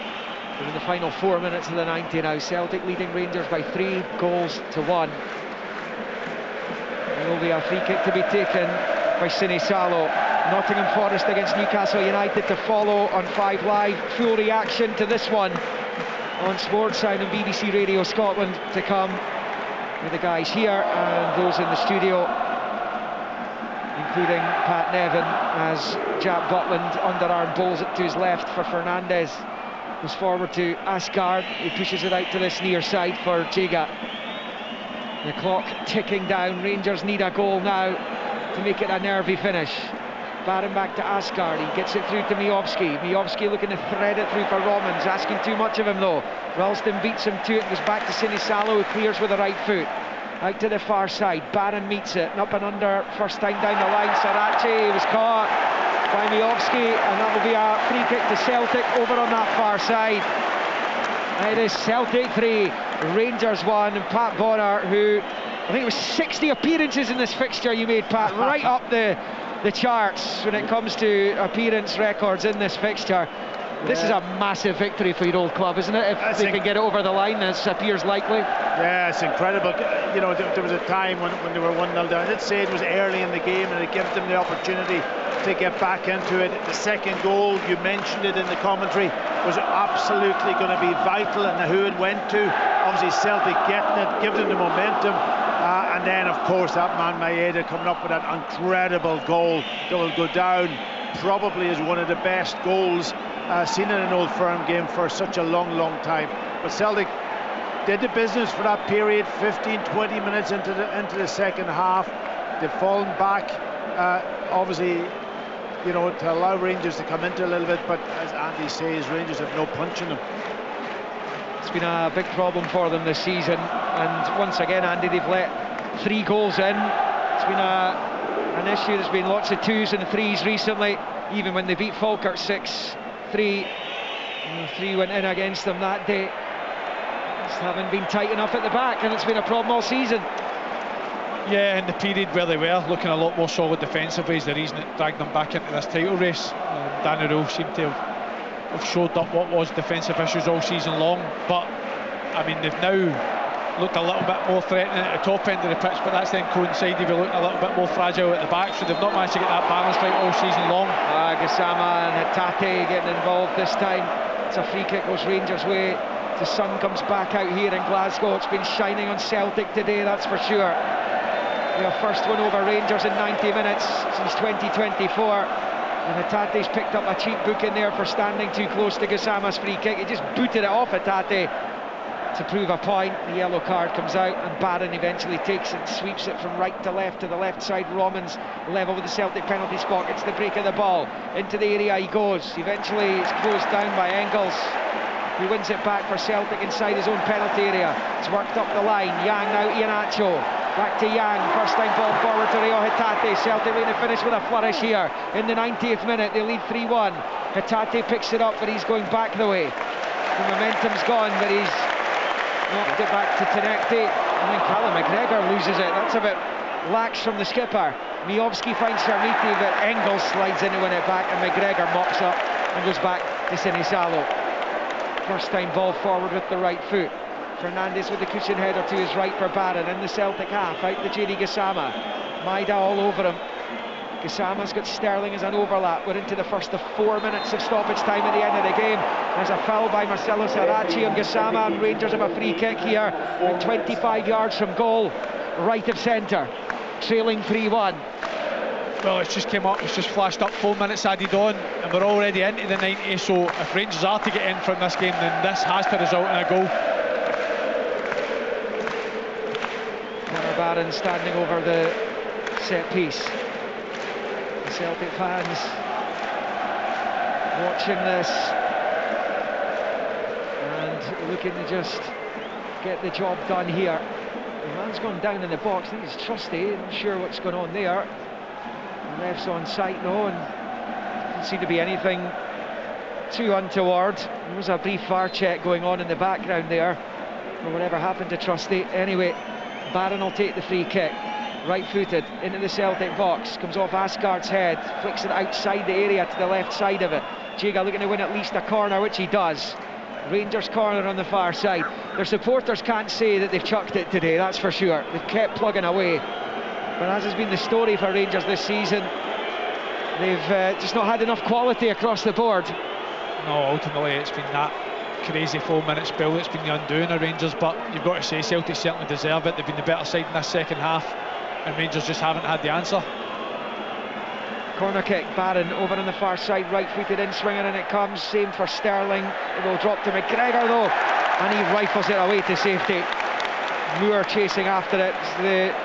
We're in the final 4 minutes of the 90 now. Celtic leading Rangers by 3 goals to 1. There will be a free kick to be taken by Sine Salo. Nottingham Forest against Newcastle United to follow on 5 Live. Full reaction to this one on Sportside and BBC Radio Scotland to come with the guys here and those in the studio, including Pat Nevin, as Jack Butland underarm bowls it to his left for Fernandez. Goes forward to Asgard, he pushes it out to this near side for Jega. The clock ticking down. Rangers need a goal now to make it a nervy finish. Barron back to Asgard, he gets it through to Miovski. Miovski looking to thread it through for Romans, asking too much of him though. Ralston beats him to it, goes back to Sine Salo, who clears with the right foot. Out to the far side, Barron meets it, up and under, first time down the line. Sarace was caught by Miovski, and that will be a free kick to Celtic over on that far side. It is Celtic 3, Rangers 1, and Pat Bonner, who I think it was 60 appearances in this fixture you made, Pat, right up the charts when it comes to appearance records in this fixture. This is a massive victory for your old club, isn't it? If they can get it over the line, this appears likely. Yeah, it's incredible. You know, there was a time when they were 1-0 down. I did say it was early in the game and it gives them the opportunity to get back into it. The second goal, you mentioned it in the commentary, was absolutely going to be vital, and who it went to. Obviously Celtic getting it, giving them the momentum. And then, of course, that man Maeda coming up with that incredible goal that will go down probably as one of the best goals seen in an Old Firm game for such a long time. But Celtic did the business for that period. 15-20 minutes into the second half, they've fallen back, obviously, you know, to allow Rangers to come into a little bit, but as Andy says, Rangers have no punch in them. It's been a big problem for them this season, and once again, Andy, they've let 3 goals in. It's been an issue. There's been lots of 2s and 3s recently, even when they beat Falkirk 6-3. 3 went in against them that day. Just haven't been tight enough at the back, and it's been a problem all season. Yeah, in the period where they were looking a lot more solid defensively is the reason it dragged them back into this title race. Danny Rowe seemed to have showed up what was defensive issues all season long, but I mean, they've now looked a little bit more threatening at the top end of the pitch, but that's then coincided with looking a little bit more fragile at the back, so they've not managed to get that balance right all season long. Gassama and Hatate getting involved this time. It's a free kick, goes Rangers' way. The sun comes back out here in Glasgow. It's been shining on Celtic today, that's for sure. Their first one over Rangers in 90 minutes since 2024. And Hatate's picked up a cheap book in there for standing too close to Gassama's free kick. He just booted it off Hatate to prove a point. The yellow card comes out, and Barron eventually takes it, sweeps it from right to the left side. Romans level with the Celtic penalty spot. It's the break of the ball. Into the area he goes. Eventually it's closed down by Engels, who wins it back for Celtic inside his own penalty area. It's worked up the line. Yang now, Iheanacho. Back to Yang, first time ball forward to Reo Hatate. Celtic going to finish with a flourish here in the 90th minute. They lead 3-1. Hatate picks it up, but he's going back the way. The momentum's gone, but he's knocked it back to Tenekte. And then Callum McGregor loses it. That's a bit lax from the skipper. Miovski finds Sharmiti, but Engels slides in to win it back, and McGregor mops up and goes back to Sinisalo. First time ball forward with the right foot. Fernandes with the cushion header to his right for Barron in the Celtic half. Out to JD Gassama. Maida all over him. Gassama's got Sterling as an overlap. We're into the first of 4 minutes of stoppage time at the end of the game. There's a foul by Marcelo Sarachi on Gassama, and Rangers have a free kick here at 25 yards from goal, right of centre, trailing 3-1. Well, it's just came up, it's just flashed up, 4 minutes added on, and we're already into the 90, so if Rangers are to get in from this game, then this has to result in a goal. Connor Barron standing over the set piece. The Celtic fans watching this and looking to just get the job done here. The man's gone down in the box. I think it's Trusty, not sure what's going on there. The ref's on site though, and doesn't seem to be anything too untoward. There was a brief VAR check going on in the background there for whatever happened to Trusty. Anyway, Barron will take the free kick. Right-footed into the Celtic box, comes off Asgard's head, flicks it outside the area to the left side of it. Jiga looking to win at least a corner, which he does. Rangers corner on the far side. Their supporters can't say that they've chucked it today, that's for sure. They've kept plugging away. But as has been the story for Rangers this season, they've just not had enough quality across the board. No, ultimately it's been that crazy 4 minute spell that's been the undoing of Rangers, but you've got to say Celtic certainly deserve it. They've been the better side in this second half, and Rangers just haven't had the answer. Corner kick, Barron over on the far side, right-footed in, swinging, and it comes. Same for Sterling. It will drop to McGregor though, and he rifles it away to safety. Moore chasing after it. It's the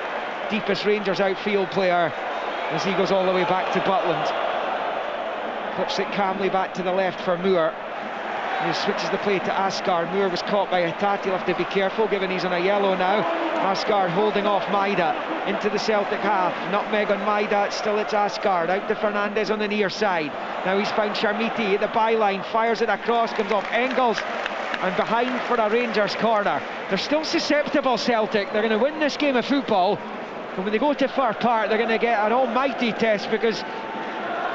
deepest Rangers outfield player as he goes all the way back to Butland. Flips it calmly back to the left for Moore. He switches the play to Asgard. Moore was caught by Hatat. He'll have to be careful given he's on a yellow now. Asgard holding off Maida into the Celtic half. Nutmeg on Maida, still it's Asgard. Out to Fernandes on the near side. Now he's found Sharmiti at the byline, fires it across, comes off Engels and behind for a Rangers corner. They're still susceptible, Celtic. They're going to win this game of football, and when they go to Fir Park they're going to get an almighty test, because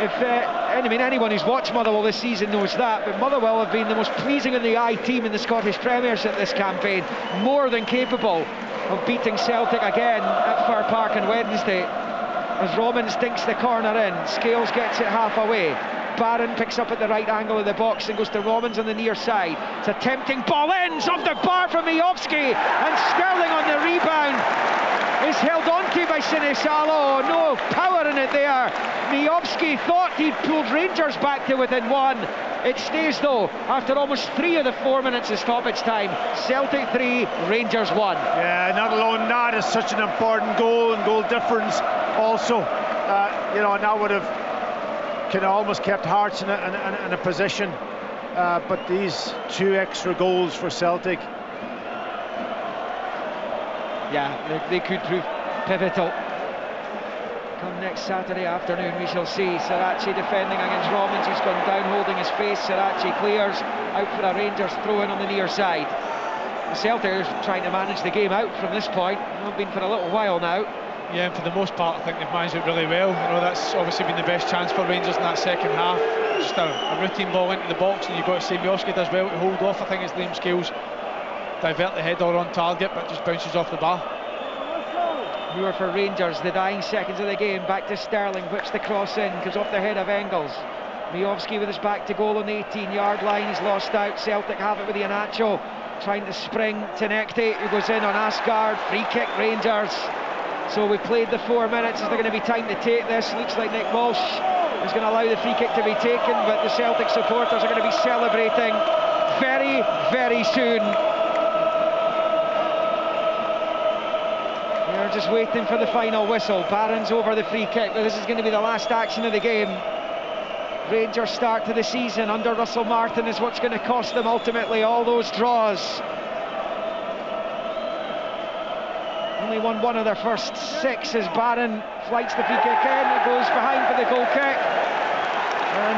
anyone who's watched Motherwell this season knows that, but Motherwell have been the most pleasing in the eye team in the Scottish Premiership this campaign, more than capable of beating Celtic again at Fir Park on Wednesday. As Robbins dinks the corner in, Scales gets it half away. Barron picks up at the right angle of the box and goes to Robbins on the near side. It's a tempting ball, ends off the bar from Miovski, and Sterling on the rebound is held onto by Sinisalo. No power in it there. Miovski thought he'd pulled Rangers back to within one. It stays though after almost 3 of the 4 minutes of stoppage time. Celtic 3, Rangers 1. Yeah, not alone that is such an important goal and goal difference also. And that would have kind of almost kept Hearts in a position. But these 2 extra goals for Celtic, yeah, they could prove pivotal. Come next Saturday afternoon, we shall see. Sarachi defending against Robbins, who's gone down holding his face. Sarachi clears, out for a Rangers throw in on the near side. The Celtics trying to manage the game out from this point. They've been for a little while now. Yeah, and for the most part I think they've managed it really well. That's obviously been the best chance for Rangers in that second half. Just a routine ball into the box, and you've got to say Miovski does well to hold off. I think it's Liam Scales divert the header on target, but just bounces off the bar. Moore for Rangers, the dying seconds of the game. Back to Sterling, whips the cross in, comes off the head of Engels. Miovski with his back to goal on the 18-yard line. He's lost out. Celtic have it with Iheanacho trying to spring. Tenekte, who goes in on Asgard. Free kick, Rangers. So we played the 4 minutes. Is there going to be time to take this? Looks like Nick Walsh is going to allow the free kick to be taken, but the Celtic supporters are going to be celebrating very, very soon. They're just waiting for the final whistle. Barron's over the free kick, but this is going to be the last action of the game. Rangers' start to the season under Russell Martin is what's going to cost them ultimately all those draws. Only won 1 of their first 6 as Barron flights the free kick in. It goes behind for the goal kick.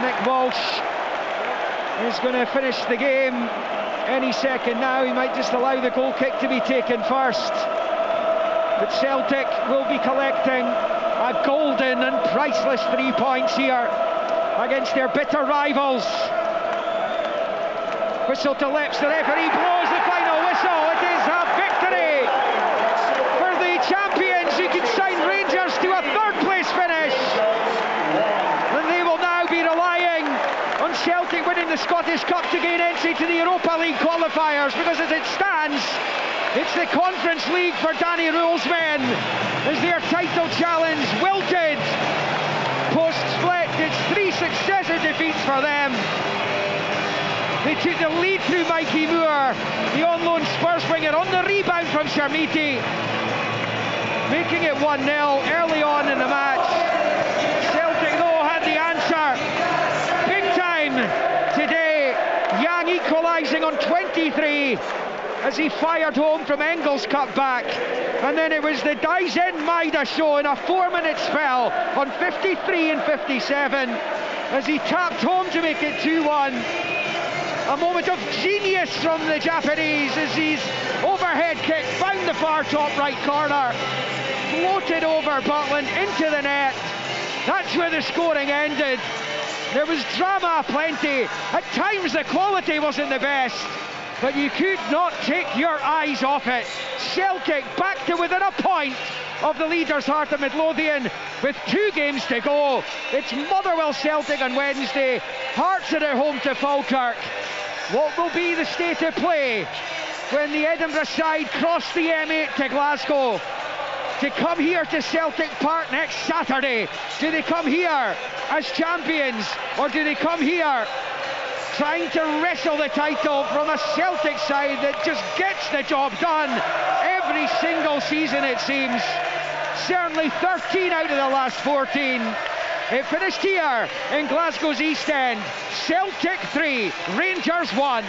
Nick Walsh is going to finish the game any second now. He might just allow the goal kick to be taken first. But Celtic will be collecting a golden and priceless 3 points here against their bitter rivals. Whistle to lips, the referee blows the final whistle. It is a victory for the champions who can sign Rangers to a third place finish. And they will now be relying on Celtic winning the Scottish Cup to gain entry to the Europa League qualifiers, because as it stands, it's the Conference League for Danny Rule's men as their title challenge wilted. Post-split, it's 3 successive defeats for them. They took the lead through Mikey Moore, the on-loan Spurs winger, on the rebound from Sharmiti, making it 1-0 early on in the match. Celtic, though, had the answer big time today. Yang equalising on 23 as he fired home from Engels' cutback. And then it was the Daisen Maeda show in a 4-minute spell on 53 and 57 as he tapped home to make it 2-1. A moment of genius from the Japanese as his overhead kick found the far top right corner, floated over Butland into the net. That's where the scoring ended. There was drama aplenty. At times the quality wasn't the best, but you could not take your eyes off it. Celtic back to within a point of the leaders, Heart of Midlothian, with 2 games to go. It's Motherwell Celtic on Wednesday. Hearts are at home to Falkirk. What will be the state of play when the Edinburgh side cross the M8 to Glasgow to come here to Celtic Park next Saturday? Do they come here as champions, or do they come here trying to wrestle the title from a Celtic side that just gets the job done every single season, it seems? Certainly 13 out of the last 14. It finished here in Glasgow's East End. Celtic 3, Rangers 1.